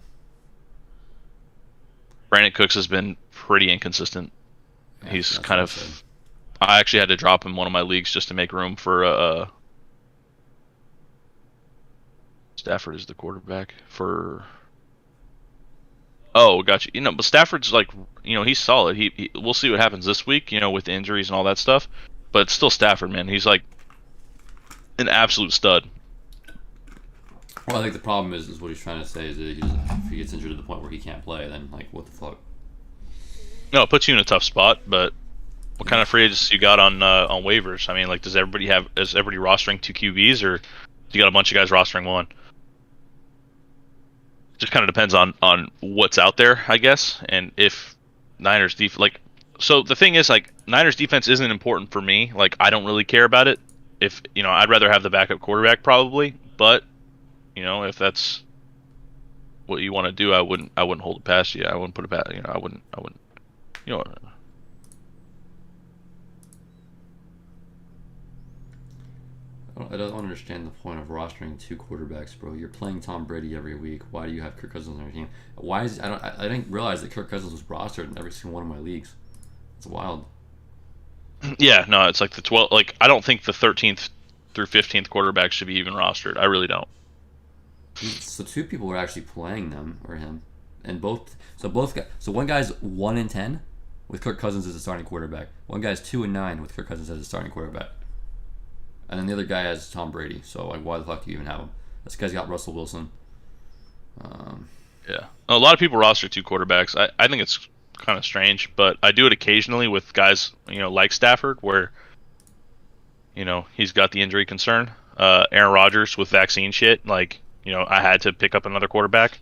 S4: Brandon Cooks has been pretty inconsistent.
S2: Yeah,
S4: He's
S2: that's
S4: kind
S2: what I
S4: of.
S2: said.
S4: I actually had to drop him in one of my leagues just to make room for. Stafford is the quarterback for. Oh, gotcha. But Stafford's he's solid. We'll see what happens this week, with injuries and all that stuff. But it's still Stafford, man. He's like an absolute stud.
S2: Well, I think the problem is what he's trying to say is that if he gets injured to the point where he can't play, then what the fuck?
S4: No, it puts you in a tough spot. But what kind of free agents you got on waivers? I mean, is everybody rostering 2 QBs, or you got a bunch of guys rostering 1? Just kind of depends on what's out there, I guess, and if Niners so the thing is, Niners defense isn't important for me. I don't really care about it. If I'd rather have the backup quarterback probably, but if that's what you want to do, I wouldn't hold it past you. I wouldn't put it past. I wouldn't.
S2: I don't understand the point of rostering 2 quarterbacks, bro. You're playing Tom Brady every week. Why do you have Kirk Cousins on your team? Why is I didn't realize that Kirk Cousins was rostered in every single one of my leagues. It's wild.
S4: Yeah, no, it's the 12. I don't think the 13th through 15th quarterback should be even rostered. I really don't.
S2: So 2 people were actually playing them or him, and both guys. So one guy's 1-10 with Kirk Cousins as a starting quarterback. One guy's 2-9 with Kirk Cousins as a starting quarterback. And then the other guy has Tom Brady. So why the fuck do you even have him? This guy's got Russell Wilson.
S4: Yeah, a lot of people roster 2 quarterbacks. I think it's kind of strange, but I do it occasionally with guys like Stafford, where he's got the injury concern. Aaron Rodgers with vaccine shit, I had to pick up another quarterback.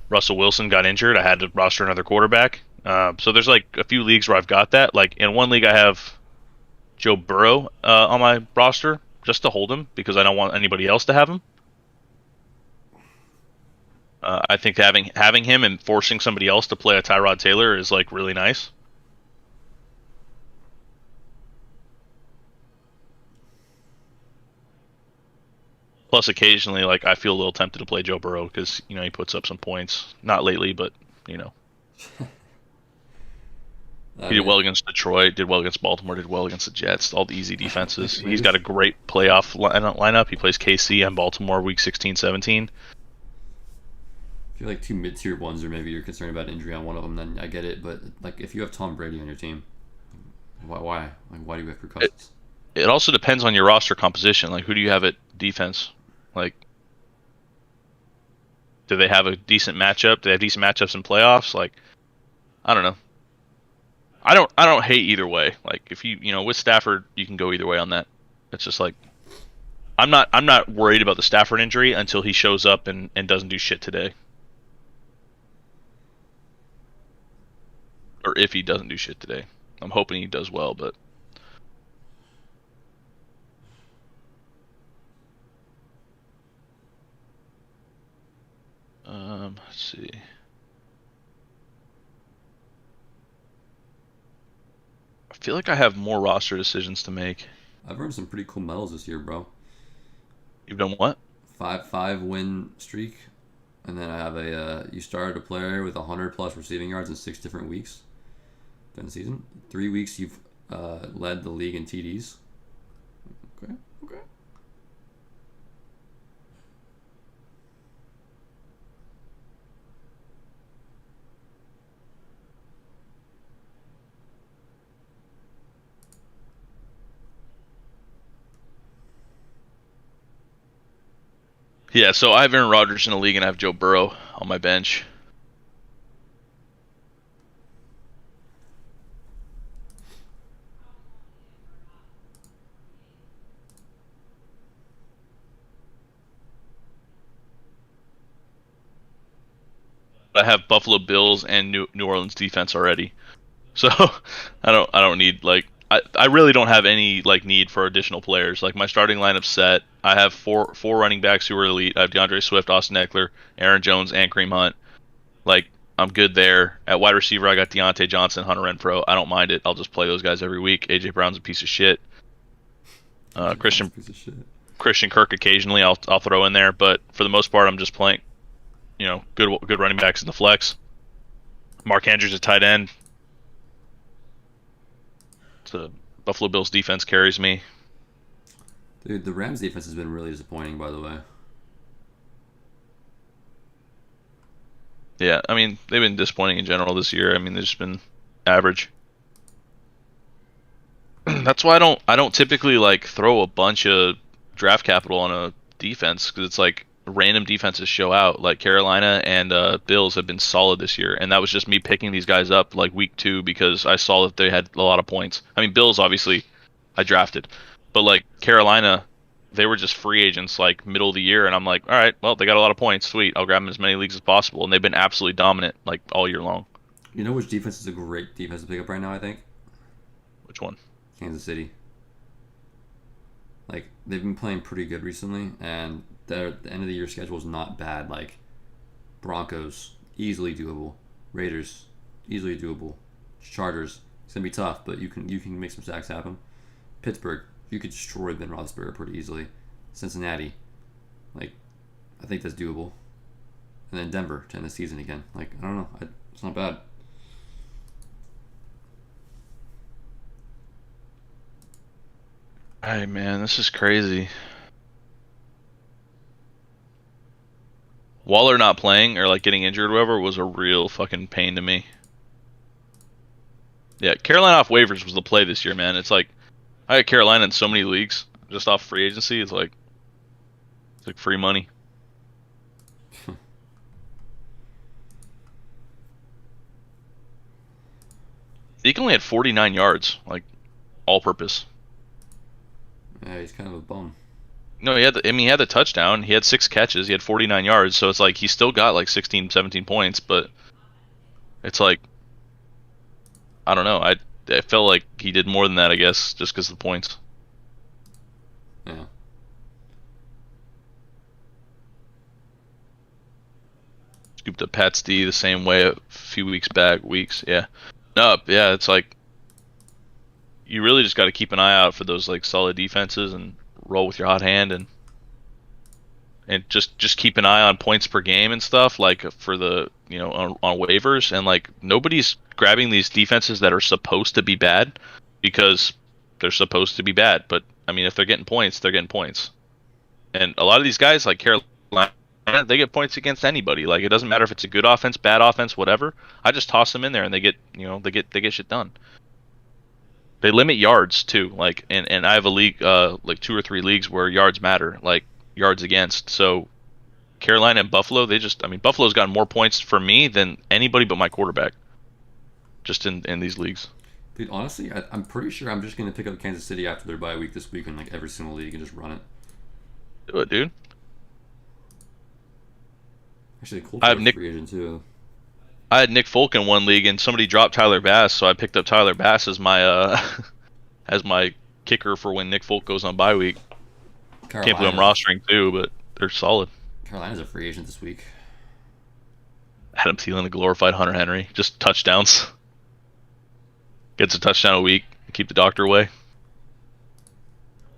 S4: Russell Wilson got injured. I had to roster another quarterback. So there's a few leagues where I've got that. In one league I have Joe Burrow on my roster just to hold him because I don't want anybody else to have him. I think having him and forcing somebody else to play a Tyrod Taylor is really nice. Plus, occasionally, like I feel a little tempted to play Joe Burrow because he puts up some points. Not lately, but
S2: I
S4: he did
S2: mean,
S4: well against Detroit, did well against Baltimore, did well against the Jets. All the easy defenses. He's got a great playoff lineup. He plays KC and Baltimore week 16, 17.
S2: if you're like two mid-tier ones, or maybe you're concerned about injury on one of them, then I get it. But like, if you have Tom Brady on your team, why? Like, why do you have Kirk Cousins?
S4: It also depends on your roster composition. Like, who do you have at defense? Like, do they have a decent matchup? Do they have decent matchups in playoffs? Like, I don't know. I don't hate either way. Like, if with Stafford, you can go either way on that. It's just like I'm not worried about the Stafford injury until he shows up and doesn't do shit today. Or if he doesn't do shit today. I'm hoping he does well, but let's see. I feel like I have more roster decisions to make.
S2: I've earned some pretty cool medals this year, bro.
S4: You've done what?
S2: Five win streak, and then I have you started a player with 100+ receiving yards in 6 different weeks during the season. 3 weeks you've led the league in TDs. Okay.
S4: Yeah, so I have Aaron Rodgers in the league and I have Joe Burrow on my bench. I have Buffalo Bills and New Orleans defense already. So I don't need I really don't have any need for additional players. Like my starting lineup's set. I have four running backs who are elite. I have DeAndre Swift, Austin Eckler, Aaron Jones, and Kareem Hunt. Like I'm good there. At wide receiver, I got Deontay Johnson, Hunter Renfrow. I don't mind it. I'll just play those guys every week. AJ Brown's a piece of shit. Christian Kirk occasionally I'll throw in there, but for the most part I'm just playing good running backs in the flex. Mark Andrews at tight end. The Buffalo Bills defense carries me.
S2: Dude, the Rams defense has been really disappointing, by the way.
S4: Yeah, I mean, they've been disappointing in general this year. I mean, they've just been average. That's why I don't typically throw a bunch of draft capital on a defense, because it's random defenses show out. Like Carolina and Bills have been solid this year, and that was just me picking these guys up week 2 because I saw that they had a lot of points. I mean, Bills obviously I drafted, but Carolina, they were just free agents middle of the year, and I'm like, all right, well, they got a lot of points, sweet, I'll grab them in as many leagues as possible, and they've been absolutely dominant all year long.
S2: You know which defense is a great defense to pick up right now? I think.
S4: Which one?
S2: Kansas City. They've been playing pretty good recently, and the end of the year schedule is not bad. Broncos, easily doable. Raiders, easily doable. Chargers, it's gonna be tough, but you can make some sacks happen. Pittsburgh, you could destroy Ben Roethlisberger pretty easily. Cincinnati, I think that's doable. And then Denver to end the season again. I don't know, it's not bad.
S4: Hey man, this is crazy. Waller not playing or getting injured or whatever was a real fucking pain to me. Yeah, Carolina off waivers was the play this year, man. It's I had Carolina in so many leagues just off free agency. It's like free money. He only had 49 yards, all purpose.
S2: Yeah, he's kind of a bum.
S4: No, he had the touchdown. He had 6 catches. He had 49 yards. So it's he still got 16, 17 points, but it's I don't know. I felt like he did more than that, I guess, just because of the points.
S2: Yeah.
S4: Scooped up Pat D the same way a few weeks back. Yeah. No, yeah, it's you really just got to keep an eye out for those solid defenses and roll with your hot hand, and and just keep an eye on points per game and stuff, like for the on waivers, and like nobody's grabbing these defenses that are supposed to be bad because they're supposed to be bad. But I mean, if they're getting points, they're getting points. And a lot of these guys, like Carolina, they get points against anybody. Like it doesn't matter if it's a good offense, bad offense, whatever. I just toss them in there and they get they get shit done. They limit yards too. Like and I have a league like 2 or 3 leagues where yards matter, like yards against. So Carolina and Buffalo, Buffalo's gotten more points for me than anybody but my quarterback. Just in these leagues.
S2: Dude, honestly, I'm pretty sure I'm just gonna pick up Kansas City after their bye week this week in like every single league and just run it.
S4: Do it, dude.
S2: Actually, Colts
S4: I have
S2: are
S4: Nick.
S2: free agent too.
S4: I had Nick Folk in one league, and somebody dropped Tyler Bass, so I picked up Tyler Bass as my as my kicker for when Nick Folk goes on bye week. Can't believe I'm rostering too, but they're solid.
S2: Carolina's a free agent this week.
S4: Adam Thielen, the glorified Hunter Henry, just touchdowns. Gets a touchdown a week. Keep the doctor away.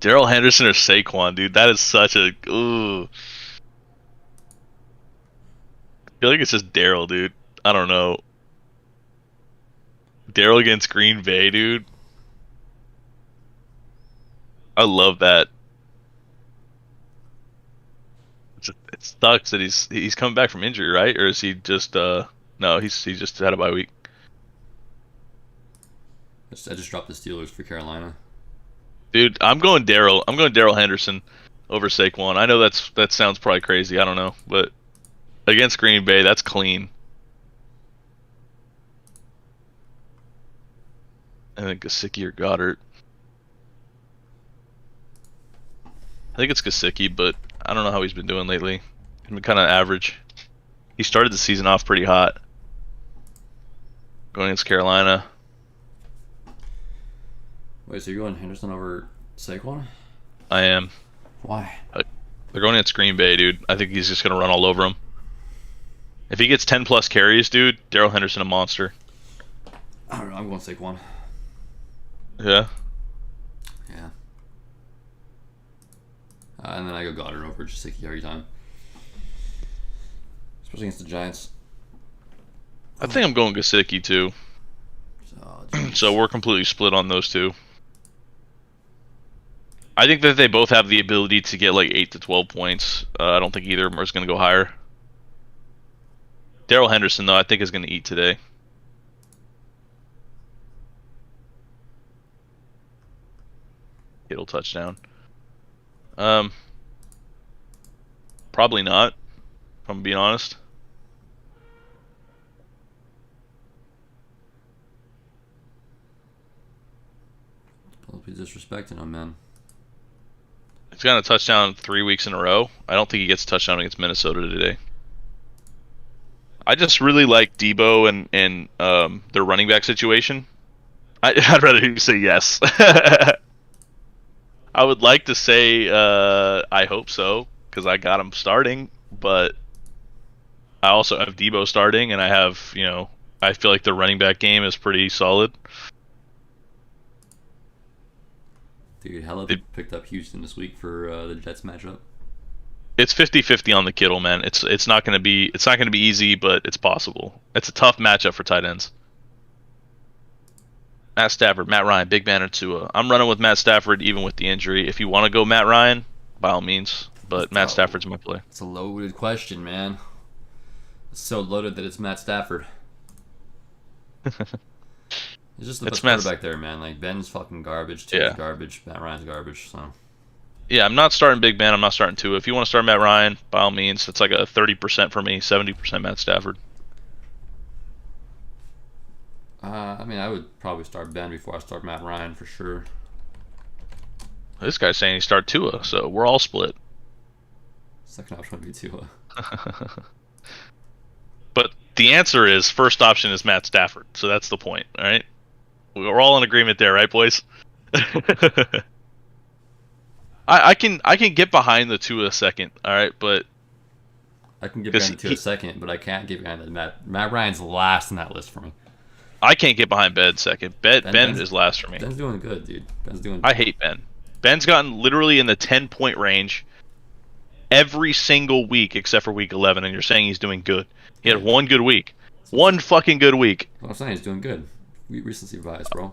S4: Darrell Henderson or Saquon, dude, that is such a ooh. I feel like it's just Darrell, dude. I don't know. Darrell against Green Bay, dude. I love that. It sucks that he's coming back from injury, right? Or is he just no, he's just had a bye week.
S2: I just dropped the Steelers for Carolina.
S4: Dude, I'm going Darrell Henderson over Saquon. I know that sounds probably crazy. I don't know, but against Green Bay, that's clean. I think Gesicki or Goddard. I think it's Gesicki, but I don't know how he's been doing lately. He's been kind of average. He started the season off pretty hot. Going against Carolina.
S2: Wait, so you're going Henderson over Saquon?
S4: I am.
S2: Why?
S4: They're going against Green Bay, dude. I think he's just going to run all over him. If he gets 10 plus carries, dude, Darrell Henderson a monster.
S2: I don't know. I'm going Saquon.
S4: Yeah.
S2: Yeah. And then I go Goddard over Gesicki every time. Especially against the Giants.
S4: I think I'm going Gesicki too. So we're completely split on those two. I think that they both have the ability to get like 8 to 12 points. I don't think either of them is going to go higher. Darrell Henderson, though, I think is going to eat today. Kittle touchdown. Probably not, if I'm being honest.
S2: Don't be disrespecting him, man.
S4: He's got a touchdown 3 weeks in a row. I don't think he gets a touchdown against Minnesota today. I just really like Debo and their running back situation. I'd rather you say yes. I would like to say I hope so, because I got him starting, but I also have Debo starting, and I have, I feel like the running back game is pretty solid.
S2: Dude, Hella picked up Houston this week for the Jets matchup.
S4: It's 50-50 on the Kittle, man. It's not going to be easy, but it's possible. It's a tough matchup for tight ends. Matt Stafford, Matt Ryan, Big Man or Tua. I'm running with Matt Stafford even with the injury. If you want to go Matt Ryan, by all means, but Matt Stafford's my play.
S2: It's a loaded question, man. It's so loaded that it's Matt Stafford. He's just the best quarterback there, man. Like, Ben's fucking garbage, Tua's garbage, Matt Ryan's garbage, so.
S4: Yeah, I'm not starting Big Ben, I'm not starting Tua. If you want to start Matt Ryan, by all means, it's like a 30% for me, 70% Matt Stafford.
S2: I would probably start Ben before I start Matt Ryan for sure.
S4: This guy's saying he start Tua, so we're all split.
S2: Second option would be Tua.
S4: But the answer is first option is Matt Stafford, so that's the point, all right? We're all in agreement there, right, boys? I can get behind the Tua second, all right, but
S2: I can get behind the Tua second, but I can't get behind the Matt Ryan's last in that list for me.
S4: I can't get behind Ben second. Ben is last for me.
S2: Ben's doing good, dude. Ben's doing good.
S4: I hate Ben. Ben's gotten literally in the 10-point range every single week except for week 11, and you're saying he's doing good. He had one good week. One fucking good week.
S2: What I'm saying, he's doing good. Recency bias, bro.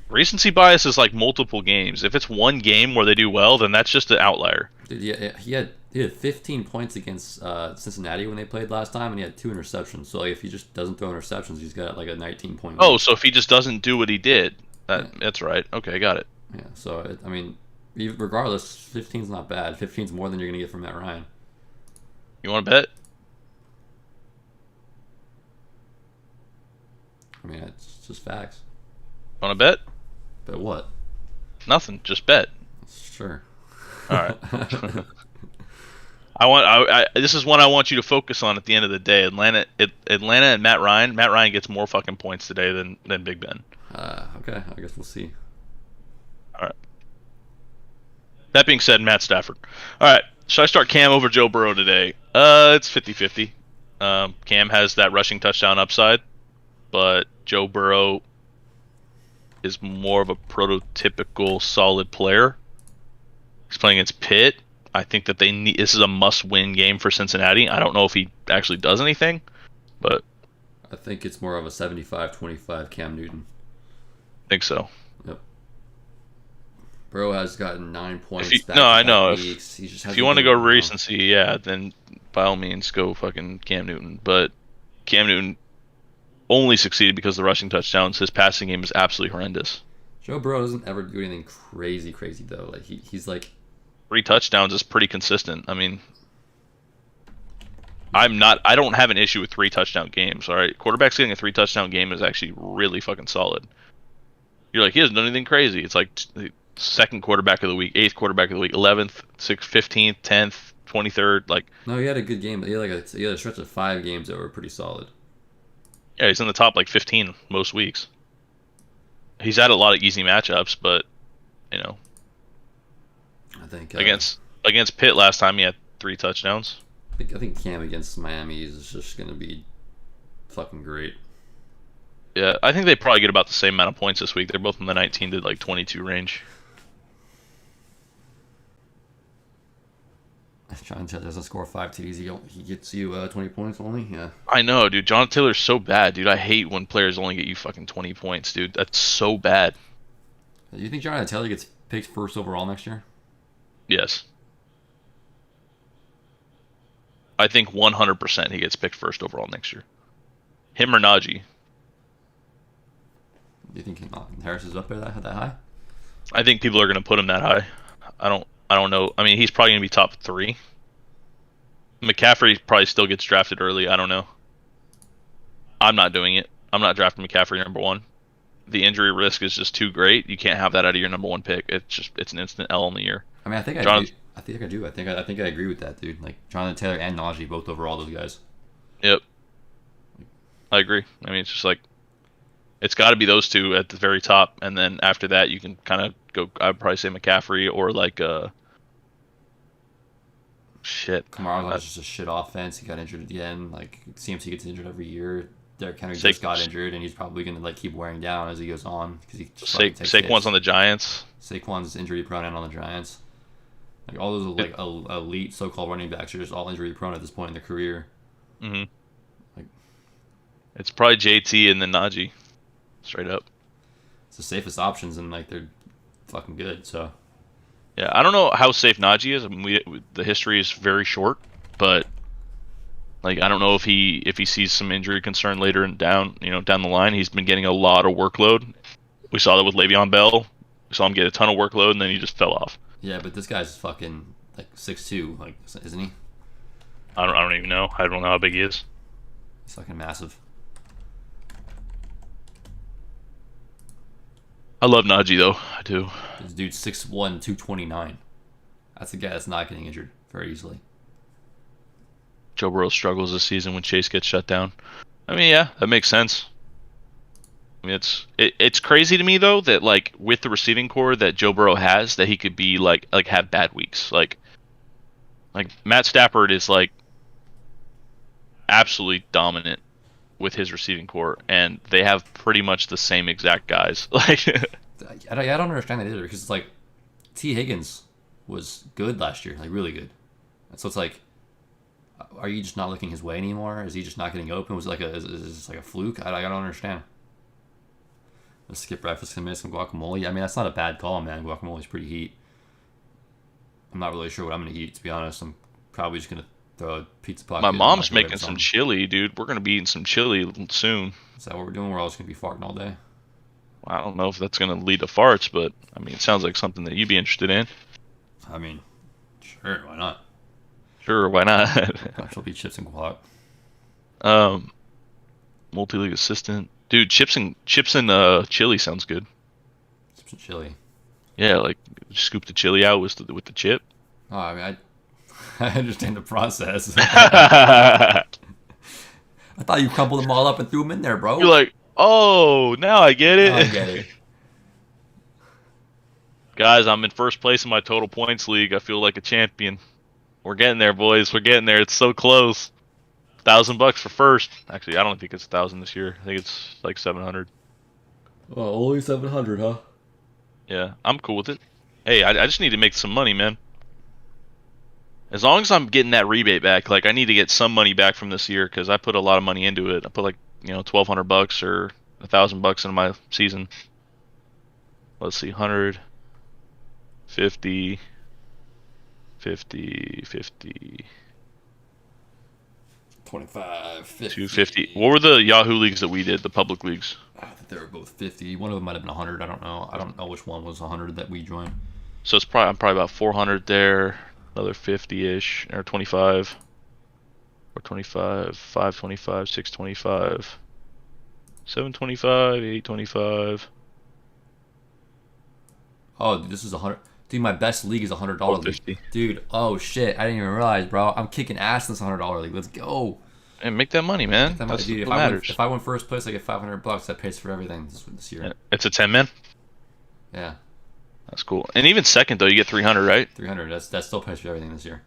S4: Recency bias is like multiple games. If it's one game where they do well, then that's just an outlier.
S2: Dude, yeah, he had 15 points against Cincinnati when they played last time, and he had 2 interceptions. So like, if he just doesn't throw interceptions, he's got like a 19-point.
S4: Oh, so if he just doesn't do what he did, that's right. Okay, got it.
S2: Yeah. So I mean, regardless, 15's not bad. 15's more than you're gonna get from Matt Ryan.
S4: You want to bet?
S2: I mean, it's just facts.
S4: Want to bet?
S2: But what?
S4: Nothing. Just bet.
S2: Sure.
S4: All right. This is one I want you to focus on at the end of the day. Atlanta and Matt Ryan. Matt Ryan gets more fucking points today than Big Ben.
S2: Okay. I guess we'll see.
S4: All right. That being said, Matt Stafford. All right. Should I start Cam over Joe Burrow today? It's 50-50. Cam has that rushing touchdown upside, but Joe Burrow is more of a prototypical solid player. He's playing against Pitt. I think that this is a must-win game for Cincinnati. I don't know if he actually does anything, but
S2: I think it's more of a 75-25 Cam Newton.
S4: I think so.
S2: Yep. Burrow has gotten 9 points.
S4: I know.
S2: If
S4: you want to go recency, yeah, then by all means go fucking Cam Newton. But Cam Newton only succeeded because of the rushing touchdowns. His passing game is absolutely horrendous.
S2: Joe Burrow doesn't ever do anything crazy though. Like he's like
S4: 3 touchdowns is pretty consistent. I mean, I don't have an issue with 3 touchdown games. All right, quarterbacks getting a 3 touchdown game is actually really fucking solid. You're like, he hasn't done anything crazy. It's like second quarterback of the week, 8th quarterback of the week, 11th, 6th, 15th, 10th, 23rd. Like,
S2: no, he had a good game. He had a stretch of 5 games that were pretty solid.
S4: Yeah, he's in the top like 15 most weeks. He's had a lot of easy matchups, but you know,
S2: I think
S4: against Pitt last time he had 3 touchdowns.
S2: I think Cam against Miami is just gonna be fucking great.
S4: Yeah, I think they probably get about the same amount of points this week. They're both in the 19 to like 22 range.
S2: Jonathan doesn't score 5 TDs. He gets you 20 points only. Yeah.
S4: I know, dude. Jonathan Taylor's so bad, dude. I hate when players only get you fucking 20 points, dude. That's so bad.
S2: Do you think Jonathan Taylor gets picked first overall next year?
S4: Yes. I think 100% he gets picked first overall next year. Him or Najee.
S2: Do you think Harris is up there that high?
S4: I think people are going to put him that high. I don't know. I mean, he's probably going to be top 3. McCaffrey probably still gets drafted early. I don't know. I'm not doing it. I'm not drafting McCaffrey number 1. The injury risk is just too great. You can't have that out of your number 1 pick. It's an instant L in the year.
S2: I mean, I think I do. I think I agree with that, dude. Like Jonathan Taylor and Najee both overall, those guys.
S4: Yep. I agree. I mean, it's just like it's got to be those 2 at the very top, and then after that, you can kind of go. I'd probably say McCaffrey or like shit.
S2: Kamara's just a shit offense. He got injured again. Like CMC gets injured every year. Derrick Henry just got injured, and he's probably gonna like keep wearing down as he goes on because he
S4: Saquon's on the Giants.
S2: Saquon's injury prone and on the Giants. Like all those like elite so-called running backs are just all injury prone at this point in their career.
S4: Mm-hmm.
S2: Like
S4: it's probably JT and then Najee, straight up.
S2: It's the safest options, and like they're fucking good. So
S4: yeah, I don't know how safe Najee is. I mean, the history is very short, but like I don't know if he sees some injury concern later and down the line. He's been getting a lot of workload. We saw that with Le'Veon Bell. We saw him get a ton of workload, and then he just fell off.
S2: Yeah, but this guy's fucking like 6'2", like isn't he?
S4: I don't even know. I don't know how big he is.
S2: He's fucking massive.
S4: I love Najee though. I do.
S2: This dude's 6'1", 229. That's a guy that's not getting injured very easily.
S4: Joe Burrow struggles this season when Chase gets shut down. I mean, yeah, that makes sense. I mean, it's crazy to me though that like with the receiving core that Joe Burrow has, that he could be like have bad weeks. Like Matt Stafford is like absolutely dominant with his receiving core, and they have pretty much the same exact guys. Like
S2: I don't understand that either because it's like T. Higgins was good last year, like really good. And so it's like, are you just not looking his way anymore? Is he just not getting open? Was it like is this like a fluke? I don't understand. Let's skip breakfast and miss some guacamole. I mean, that's not a bad call, man. Guacamole's pretty heat. I'm not really sure what I'm gonna eat, to be honest. I'm probably just gonna throw a pizza pocket.
S4: My
S2: in the
S4: mom's
S2: microwave
S4: making
S2: or
S4: some
S2: something.
S4: chili, dude. We're gonna be eating some chili soon.
S2: Is that what we're doing? We're all just gonna be farting all day.
S4: I don't know if that's gonna lead to farts, but I mean, it sounds like something that you'd be interested in.
S2: I mean, sure, why not?
S4: Sure, why not?
S2: It'll be chips and guac.
S4: Multi-league assistant, dude. Chips and chili sounds good.
S2: Chips and chili.
S4: Yeah, like scoop the chili out with the chip.
S2: Oh, I mean, I understand the process.
S4: You're
S2: I thought you crumbled them all up and threw them in there, bro.
S4: like, oh, now I get it.
S2: Oh, I get it.
S4: Guys, I'm in first place in my total points league. I feel like a champion. We're getting there, boys. We're getting there. It's so close. $1,000 for first. Actually, I don't think it's 1,000 this year. I think it's like 700.
S2: Oh, only 700, huh?
S4: Yeah, I'm cool with it. Hey, I just need to make some money, man. As long as I'm getting that rebate back, like I need to get some money back from this year because I put a lot of money into it. I put like $1,200 or $1,000 into my season. Let's see, 100, 50, 50, 50,
S2: 25, 50.
S4: 250. What were the Yahoo leagues that we did? The public leagues.
S2: I think they were both 50. One of them might have been 100. I don't know. I don't know which one was 100 that we joined.
S4: So I'm probably about 400 there. Another 50-ish or 25. 425, 525, 625, 725, 825.
S2: Oh, dude, this is 100. Dude, my best league is $100 league.
S4: 450.
S2: Dude, oh shit, I didn't even realize, bro. I'm kicking ass in this $100 league. Let's go.
S4: And make that money, man.
S2: That
S4: That's
S2: dude,
S4: what matters.
S2: if I win first place, I get $500. That pays for everything this year.
S4: It's a 10-man.
S2: Yeah,
S4: That's cool. And even second though, you get 300, right?
S2: 300. That still pays for everything this year.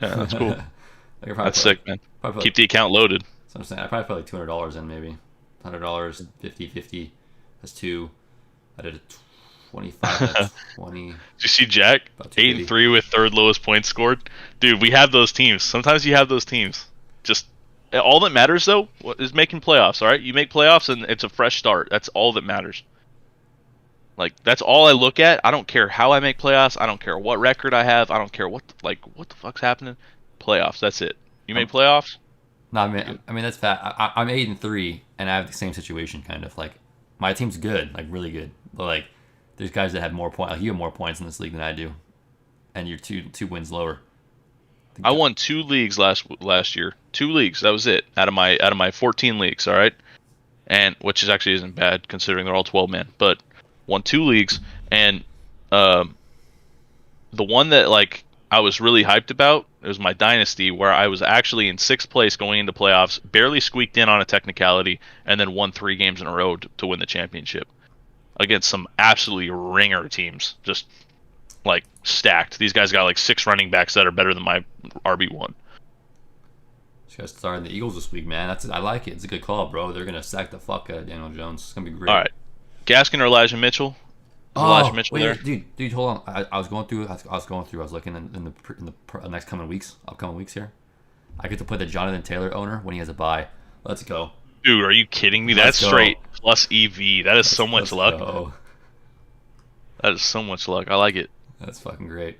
S4: Yeah, that's cool.
S2: I could probably
S4: That's
S2: put,
S4: sick, man.
S2: probably
S4: Keep the account loaded.
S2: That's what I'm saying. I probably put like $200 in, maybe. $100, 50, 50. That's 2. I did a 25. That's 20.
S4: Did you see Jack?
S2: About
S4: 8-3 with third lowest points scored. Dude, we have those teams. Sometimes you have those teams. Just all that matters though is making playoffs. All right, you make playoffs and it's a fresh start. That's all that matters. Like that's all I look at. I don't care how I make playoffs. I don't care what record I have. I don't care what the fuck's happening. Playoffs. That's it. You make playoffs.
S2: No, I mean that's fat. I'm 8-3, and I have the same situation kind of. Like my team's good, like really good, but like there's guys that have more points. Like, you have more points in this league than I do, and you're two wins lower.
S4: I won 2 leagues last year. 2 leagues. That was it. Out of my 14 leagues. All right, and which is actually isn't bad considering they're all 12 man. But won 2 leagues, and the one that like I was really hyped about, it was my dynasty where I was actually in 6th place going into playoffs, barely squeaked in on a technicality, and then won 3 games in a row to win the championship against some absolutely ringer teams, just like stacked. These guys got like 6 running backs that are better than my RB1.
S2: These guys starting the Eagles this week, man. I like it. It's a good call, bro. They're gonna sack the fuck out of Daniel Jones. It's gonna be great.
S4: All right, Gaskin or Elijah Mitchell? Is Elijah Mitchell
S2: wait,
S4: there?
S2: dude, hold on. I was going through. I was looking in the next upcoming weeks here. I get to put the Jonathan Taylor owner when he has a bye. Let's go.
S4: Dude, are you kidding me?
S2: Let's
S4: That's
S2: go.
S4: straight plus EV. That is so much
S2: Let's
S4: luck.
S2: go.
S4: That is so much luck. I like it.
S2: That's fucking great.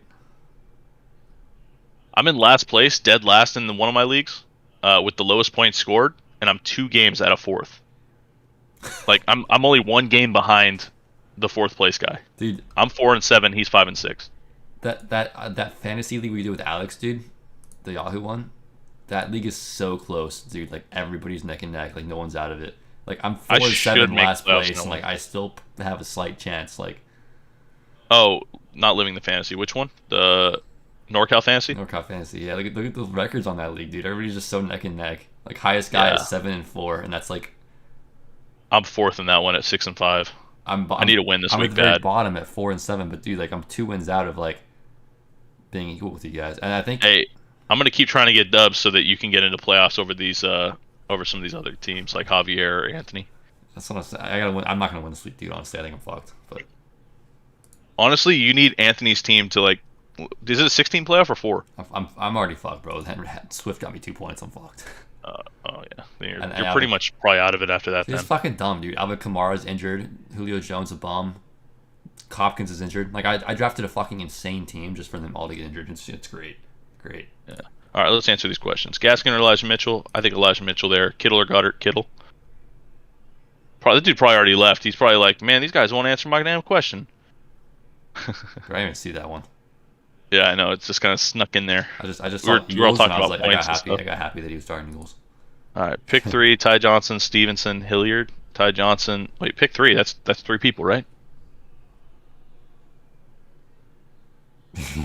S4: I'm in last place, dead last in one of my leagues, with the lowest points scored, and I'm 2 games out of 4th. Like I'm only 1 game behind the 4th place guy.
S2: Dude,
S4: I'm 4-7. He's 5-6.
S2: that fantasy league we did with Alex, dude, the Yahoo one, that league is so close, dude. Like everybody's neck and neck. Like no one's out of it. Like I'm
S4: I
S2: 4-7
S4: should make
S2: last
S4: playoffs,
S2: place,
S4: no
S2: and like
S4: one.
S2: I still have a slight chance. Like
S4: Oh, not living the fantasy. Which one? The NorCal fantasy?
S2: NorCal Fantasy, yeah. Look at the records on that league, dude. Everybody's just so neck and neck. Like highest guy
S4: Yeah.
S2: is 7-4, and that's like
S4: I'm 4th in that one at 6-5. I need to win this
S2: I'm
S4: week
S2: at the very
S4: bad.
S2: bottom at 4-7, but dude, like I'm 2 wins out of like being equal with you guys, and I think
S4: Hey, I'm gonna keep trying to get dubs so that you can get into playoffs over these over some of these other teams like Javier or Anthony.
S2: that's what I'm saying. I gotta win. I'm not gonna win this week, dude. Honestly, I think I'm fucked. But
S4: Honestly, you need Anthony's team to like Is it a 16 playoff or 4?
S2: I'm already fucked, bro. Swift got me 2 points. I'm fucked.
S4: Oh yeah, you're,
S2: And
S4: you're pretty much probably out of it after that.
S2: It's
S4: Then
S2: fucking dumb, dude. Alvin Kamara's injured. Julio Jones a bum. Hopkins is injured. Like I drafted a fucking insane team just for them all to get injured. It's great, great.
S4: yeah. All right, let's answer these questions. Gaskin or Elijah Mitchell? I think Elijah Mitchell there. Kittle or Goddard? Kittle. Probably the dude probably already left. He's probably like, man, these guys won't answer my damn question.
S2: I didn't even see that one.
S4: Yeah, I know. It's just kind of snuck in there.
S2: I just
S4: We're
S2: saw
S4: all
S2: Eagles and
S4: talking
S2: I was
S4: about
S2: like, I got
S4: points and
S2: happy.
S4: stuff.
S2: I got happy that he was starting Eagles.
S4: All right, pick 3: Ty Johnson, Stevenson, Hilliard. Ty Johnson. Wait, pick 3. That's 3 people, right?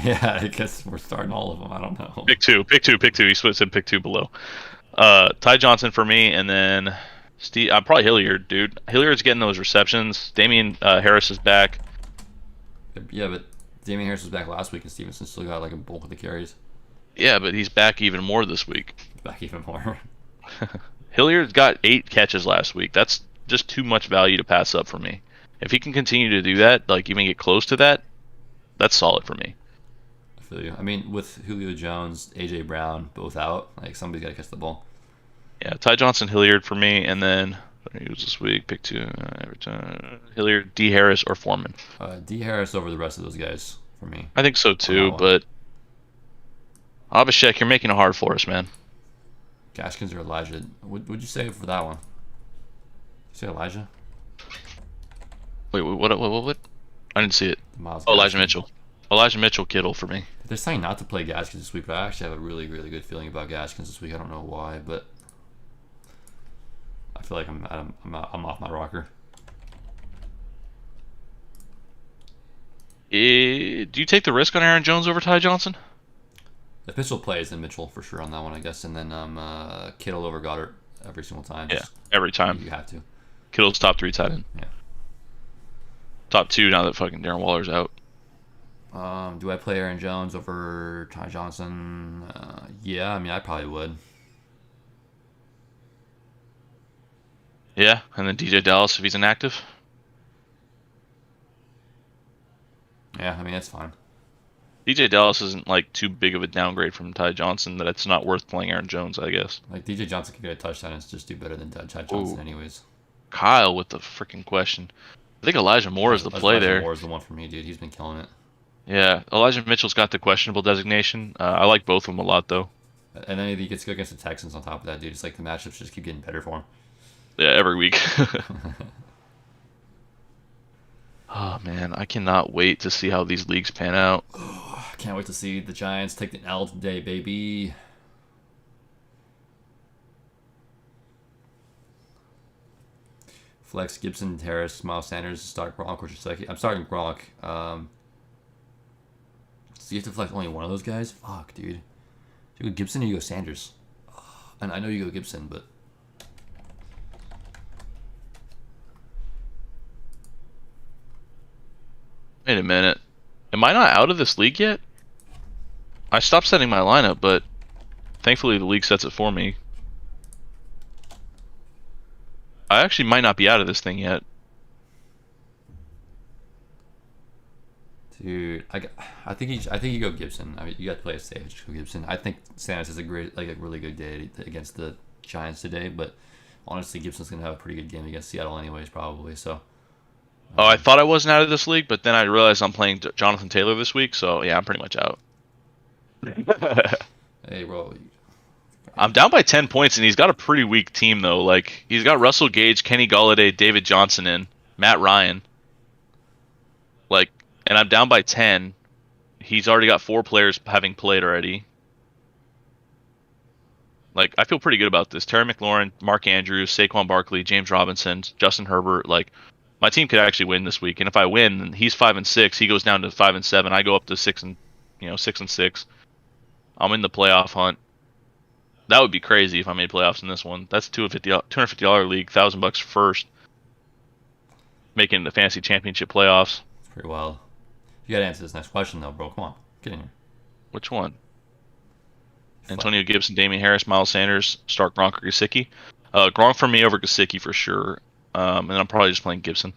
S2: Yeah, I guess we're starting all of them. I don't know.
S4: Pick 2. Pick 2. Pick 2. He said pick 2 below. Ty Johnson for me, and then Steve. Probably Hilliard, dude. Hilliard's getting those receptions. Damian Harris is back.
S2: Yeah, but Damian Harris was back last week, and Stevenson still got like a bulk of the carries.
S4: Yeah, but he's back even more this week.
S2: Back even more.
S4: Hilliard's got 8 catches last week. That's just too much value to pass up for me. If he can continue to do that, like even get close to that, that's solid for me.
S2: I feel you. I mean, with Julio Jones, AJ Brown both out, like somebody's got to catch the ball.
S4: Yeah, Ty Johnson, Hilliard for me, and then he was this week. Pick 2 every time. Hilliard, D Harris, or Foreman.
S2: D Harris over the rest of those guys for me.
S4: I think so too, but Abhishek, you're making it hard for us, man.
S2: Gaskins or Elijah? Would you say for that one? You say Elijah?
S4: Wait, what? I didn't see it.
S2: Miles
S4: Oh, Elijah
S2: Gaskin.
S4: Mitchell. Elijah Mitchell, Kittle for me.
S2: They're saying not to play Gaskins this week, but I actually have a really, really good feeling about Gaskins this week. I don't know why, but I feel like I'm off my rocker.
S4: Do you take the risk on Aaron Jones over Ty Johnson?
S2: If Mitchell plays, then Mitchell for sure on that one, I guess, and then Kittle over Goddard every single time.
S4: Yeah,
S2: Just-
S4: every time.
S2: you have to.
S4: Kittle's top 3 tight end.
S2: Yeah.
S4: Top 2 now that fucking Darren Waller's out.
S2: Do I play Aaron Jones over Ty Johnson? Yeah, I mean, I probably would.
S4: Yeah, and then DJ Dallas if he's inactive.
S2: Yeah, I mean, that's fine.
S4: DJ Dallas isn't like too big of a downgrade from Ty Johnson that it's not worth playing Aaron Jones, I guess.
S2: Like, DJ Johnson can get a touchdown and just do better than Ty Johnson
S4: Ooh.
S2: anyways.
S4: Kyle with the freaking question. I think Elijah Moore is the play
S2: Elijah
S4: there.
S2: Moore is the one for me, dude. He's been killing it.
S4: Yeah, Elijah Mitchell's got the questionable designation. I like both of them a lot, though.
S2: And then he gets to go against the Texans on top of that, dude. It's like the matchups just keep getting better for him.
S4: Yeah, every week. Oh, man, I cannot wait to see how these leagues pan out.
S2: I can't wait to see the Giants take the L today, baby. Flex, Gibson, Harris, Miles Sanders, start Gronk or Jaceki. I'm starting Gronk. So you have to flex only one of those guys? Fuck, dude. You go Gibson or you go Sanders? And I know you go Gibson, but
S4: Wait a minute. Am I not out of this league yet? I stopped setting my lineup, but thankfully the league sets it for me. I actually might not be out of this thing yet.
S2: dude, I think you go Gibson. I mean, you got to play it safe. Just go Gibson. I think Sanders has a really good day against the Giants today, but honestly, Gibson's gonna have a pretty good game against Seattle anyways, probably. So.
S4: Oh, I thought I wasn't out of this league, but then I realized I'm playing Jonathan Taylor this week, so yeah, I'm pretty much out.
S2: Hey, bro.
S4: I'm down by 10 points, and he's got a pretty weak team, though. Like, he's got Russell Gage, Kenny Golladay, David Johnson in, Matt Ryan. Like, and I'm down by 10. He's already got 4 players having played already. Like, I feel pretty good about this. Terry McLaurin, Mark Andrews, Saquon Barkley, James Robinson, Justin Herbert. Like, my team could actually win this week, and if I win, then he's 5-6. He goes down to 5-7. I go up to 6-6. I'm in the playoff hunt. That would be crazy if I made playoffs in this one. That's $250 league, $1,000 first. Making the fantasy championship playoffs.
S2: It's pretty wild. You gotta answer this next question though, bro. Come on, get in here.
S4: Which one? Antonio Gibson, Damian Harris, Miles Sanders, start Gronk or Gesicki. Gronk for me over Gesicki for sure. And then I'm probably just playing Gibson.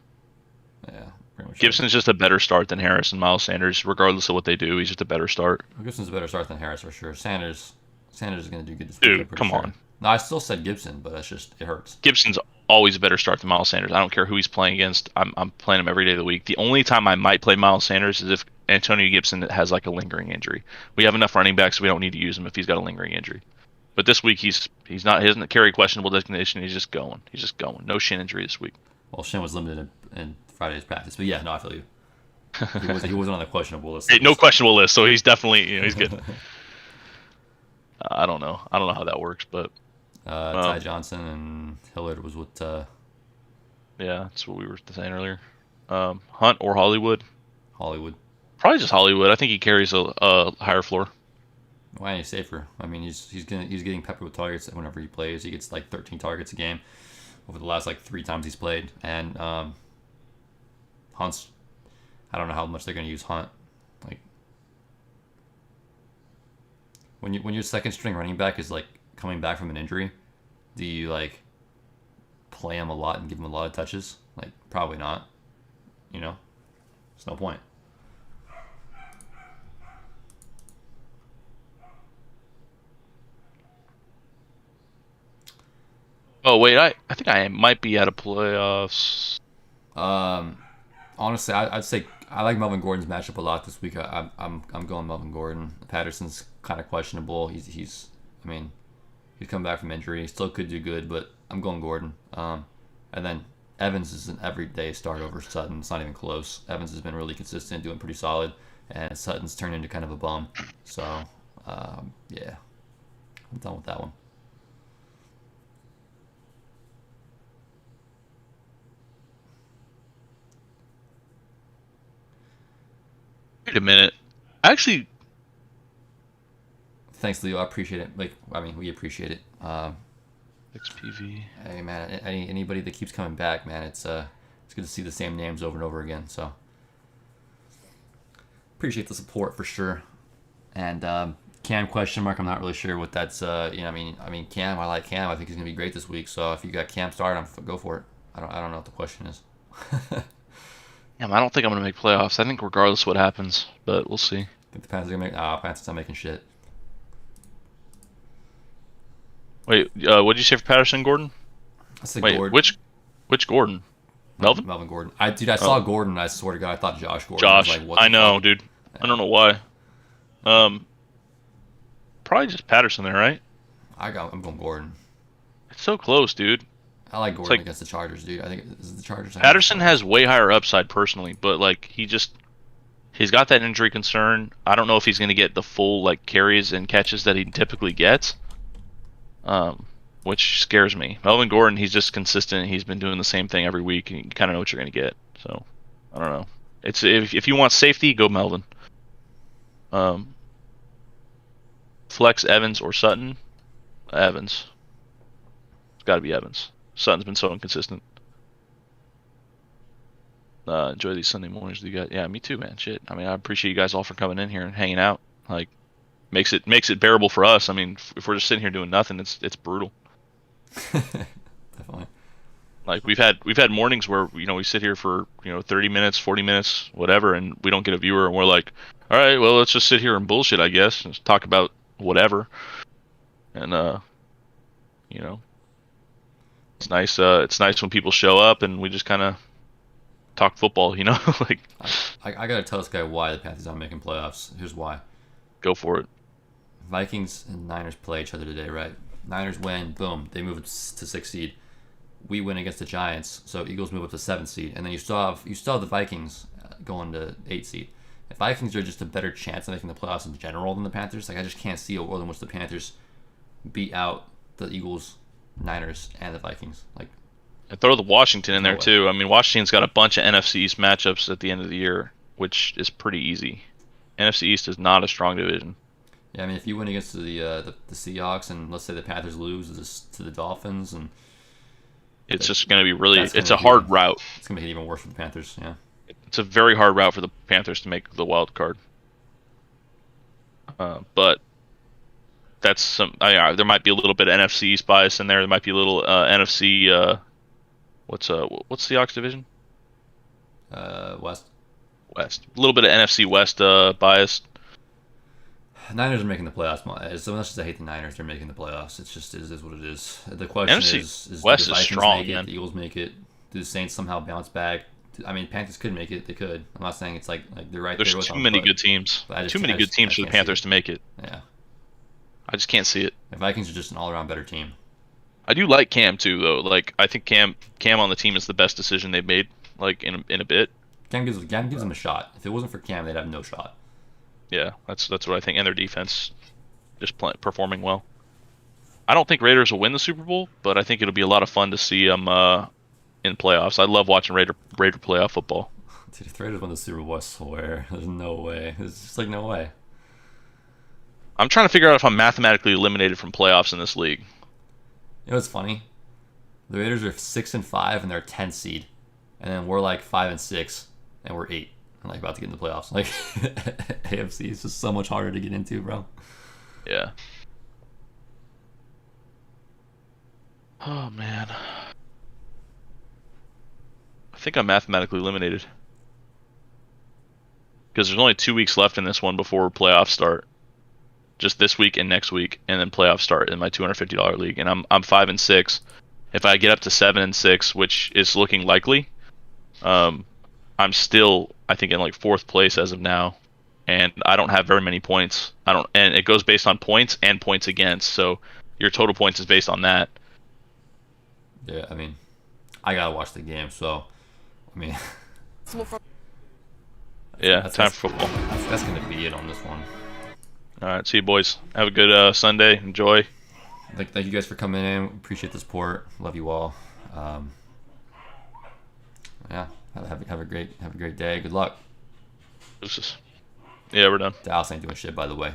S2: Yeah, pretty much.
S4: Gibson's just a better start than Harris and Miles Sanders, regardless of what they do. He's just a better start.
S2: Gibson's a better start than Harris for sure. Sanders is going to do good this week.
S4: Dude,
S2: I'm pretty
S4: come
S2: sure.
S4: on.
S2: No, I still said Gibson, but that's just it hurts.
S4: Gibson's always a better start than Miles Sanders. I don't care who he's playing against. I'm playing him every day of the week. The only time I might play Miles Sanders is if Antonio Gibson has like a lingering injury. We have enough running backs, so we don't need to use him if he's got a lingering injury. But this week he's not, he doesn't carry questionable designation. He's just going. No shin injury this week.
S2: Well, Shin was limited in Friday's practice, but yeah, no, I feel you. He wasn't on the questionable list.
S4: Hey, no questionable list, so he's definitely he's good. I don't know how that works, but
S2: Ty Johnson and Hillard was with
S4: yeah, that's what we were saying earlier. Hunt or Hollywood?
S2: Hollywood.
S4: Probably just Hollywood. I think he carries a higher floor.
S2: Why he's safer? I mean, he's getting peppered with targets whenever he plays. He gets like 13 targets a game over the last like 3 times he's played, and Hunt's. I don't know how much they're going to use Hunt. Like when your second string running back is like coming back from an injury, do you like play him a lot and give him a lot of touches? Like probably not. You know, there's no point.
S4: Oh wait, I think I might be out of playoffs.
S2: Honestly, I'd say I like Melvin Gordon's matchup a lot this week. I'm going Melvin Gordon. Patterson's kind of questionable. He's come back from injury. He still could do good, but I'm going Gordon. And then Evans is an everyday start over Sutton. It's not even close. Evans has been really consistent, doing pretty solid, and Sutton's turned into kind of a bum. So yeah, I'm done with that one.
S4: Wait a minute. Actually,
S2: Thanks, Leo. I appreciate it. We appreciate it.
S4: XPV.
S2: Hey man, anybody that keeps coming back, man, it's good to see the same names over and over again. So appreciate the support for sure. And Cam question mark. I'm not really sure what that's. Cam. I like Cam. I think he's gonna be great this week. So if you got Cam started, go for it. I don't know what the question is.
S4: Yeah, I don't think I'm gonna make playoffs. I think regardless what happens, but we'll see.
S2: I think the Panthers are gonna make. Panthers not making shit.
S4: Wait, what did you say for Patterson, Gordon?
S2: I said
S4: Wait,
S2: Gordon.
S4: which Gordon? Melvin?
S2: Melvin Gordon. I saw Gordon. I swear to God, I thought Josh Gordon.
S4: Josh.
S2: I was like, what
S4: I
S2: the
S4: know,
S2: fuck?
S4: dude. I don't know why. Probably just Patterson there, right?
S2: I'm going Gordon.
S4: It's so close, dude.
S2: I like Gordon
S4: like-
S2: against the Chargers, dude. I think is it the Chargers.
S4: Patterson has way higher upside personally, but like he's got that injury concern. I don't know if he's going to get the full like carries and catches that he typically gets. Which scares me. Melvin Gordon, he's just consistent. He's been doing the same thing every week, and you kind of know what you're going to get. So, I don't know. It's if you want safety, go Melvin. Flex Evans or Sutton. Evans. It's got to be Evans. Sutton's been so inconsistent. Enjoy these Sunday mornings with you guys. Yeah, me too, man. Shit. I mean, I appreciate you guys all for coming in here and hanging out. Like, makes it bearable for us. I mean, if we're just sitting here doing nothing, it's brutal.
S2: Definitely.
S4: Like we've had mornings where we sit here for 30 minutes, 40 minutes, whatever, and we don't get a viewer, and we're like, all right, well, let's just sit here and bullshit, I guess, and just talk about whatever. And it's nice. It's nice when people show up and we just kind of talk football, like.
S2: I gotta tell this guy why the Panthers aren't making playoffs. Here's why.
S4: Go for it.
S2: Vikings and Niners play each other today, right? Niners win, boom, they move up to 6th seed. We win against the Giants, so Eagles move up to 7th seed, and then you still have the Vikings going to 8th seed. The Vikings are just a better chance of making the playoffs in general than the Panthers. Like I just can't see a world in which the Panthers beat out the Eagles, Niners, and the Vikings. Like,
S4: And throw the Washington in
S2: No
S4: there
S2: way.
S4: too. I mean, Washington's got a bunch of NFC East matchups at the end of the year, which is pretty easy. NFC East is not a strong division.
S2: yeah, I mean, if you win against the Seahawks, and let's say the Panthers lose to the Dolphins, and
S4: It's just going to be really.
S2: That's
S4: It's
S2: gonna
S4: a
S2: be-
S4: hard route.
S2: it's gonna make it even worse for the Panthers. Yeah.
S4: It's a very hard route for the Panthers to make the wild card. But that's some. There might be a little bit of NFC East bias in there. There might be a little NFC. What's the Seahawks division?
S2: West.
S4: West. A little bit of NFC West bias.
S2: Niners are making the playoffs. As much as I hate the Niners, they're making the playoffs. It is what it is. The question
S4: NFC
S2: is
S4: West
S2: do the
S4: is
S2: Vikings
S4: strong,
S2: make it?
S4: man.
S2: The Eagles make it? Do the Saints somehow bounce back? I mean, Panthers could make it. They could. I'm not saying it's like they're right
S4: There's
S2: there with
S4: too
S2: them,
S4: many
S2: but
S4: good teams.
S2: I just-
S4: Too many
S2: I
S4: good
S2: just-
S4: teams
S2: I
S4: for the
S2: can't see
S4: Panthers
S2: it.
S4: to make it.
S2: Yeah.
S4: I just can't see it.
S2: The Vikings are just an all-around better team.
S4: I do like Cam too, though. Like I think Cam on the team is the best decision they've made. Like in a bit.
S2: Cam gives them a shot. If it wasn't for Cam, they'd have no shot.
S4: Yeah, that's what I think. And their defense just performing well. I don't think Raiders will win the Super Bowl, but I think it'll be a lot of fun to see them in playoffs. I love watching Raider playoff football.
S2: Dude, if the Raiders won the Super Bowl, I swear, there's no way. There's just like no way.
S4: I'm trying to figure out if I'm mathematically eliminated from playoffs in this league.
S2: You know what's funny? The Raiders are 6-5 and they're a 10 seed, and then we're like 5-6 and we're 8 and like about to get into the playoffs. Like AFC is just so much harder to get into, bro.
S4: Yeah. Oh man. I think I'm mathematically eliminated. Because there's only 2 weeks left in this one before playoffs start. Just this week and next week, and then playoffs start in my $250 league, and I'm 5-6. If I get up to 7-6, which is looking likely, I'm still I think in like 4th place as of now, and I don't have very many points. And it goes based on points and points against. So your total points is based on that.
S2: Yeah, I mean, I gotta watch the game, so I mean,
S4: Yeah, time for football.
S2: That's gonna be it on this one.
S4: All right, see you boys. Have a good Sunday. Enjoy.
S2: Thank you guys for coming in. Appreciate the support. Love you all. Yeah, have a great day. Good luck.
S4: Deuces. Yeah, we're done.
S2: Dallas ain't doing shit, by the way.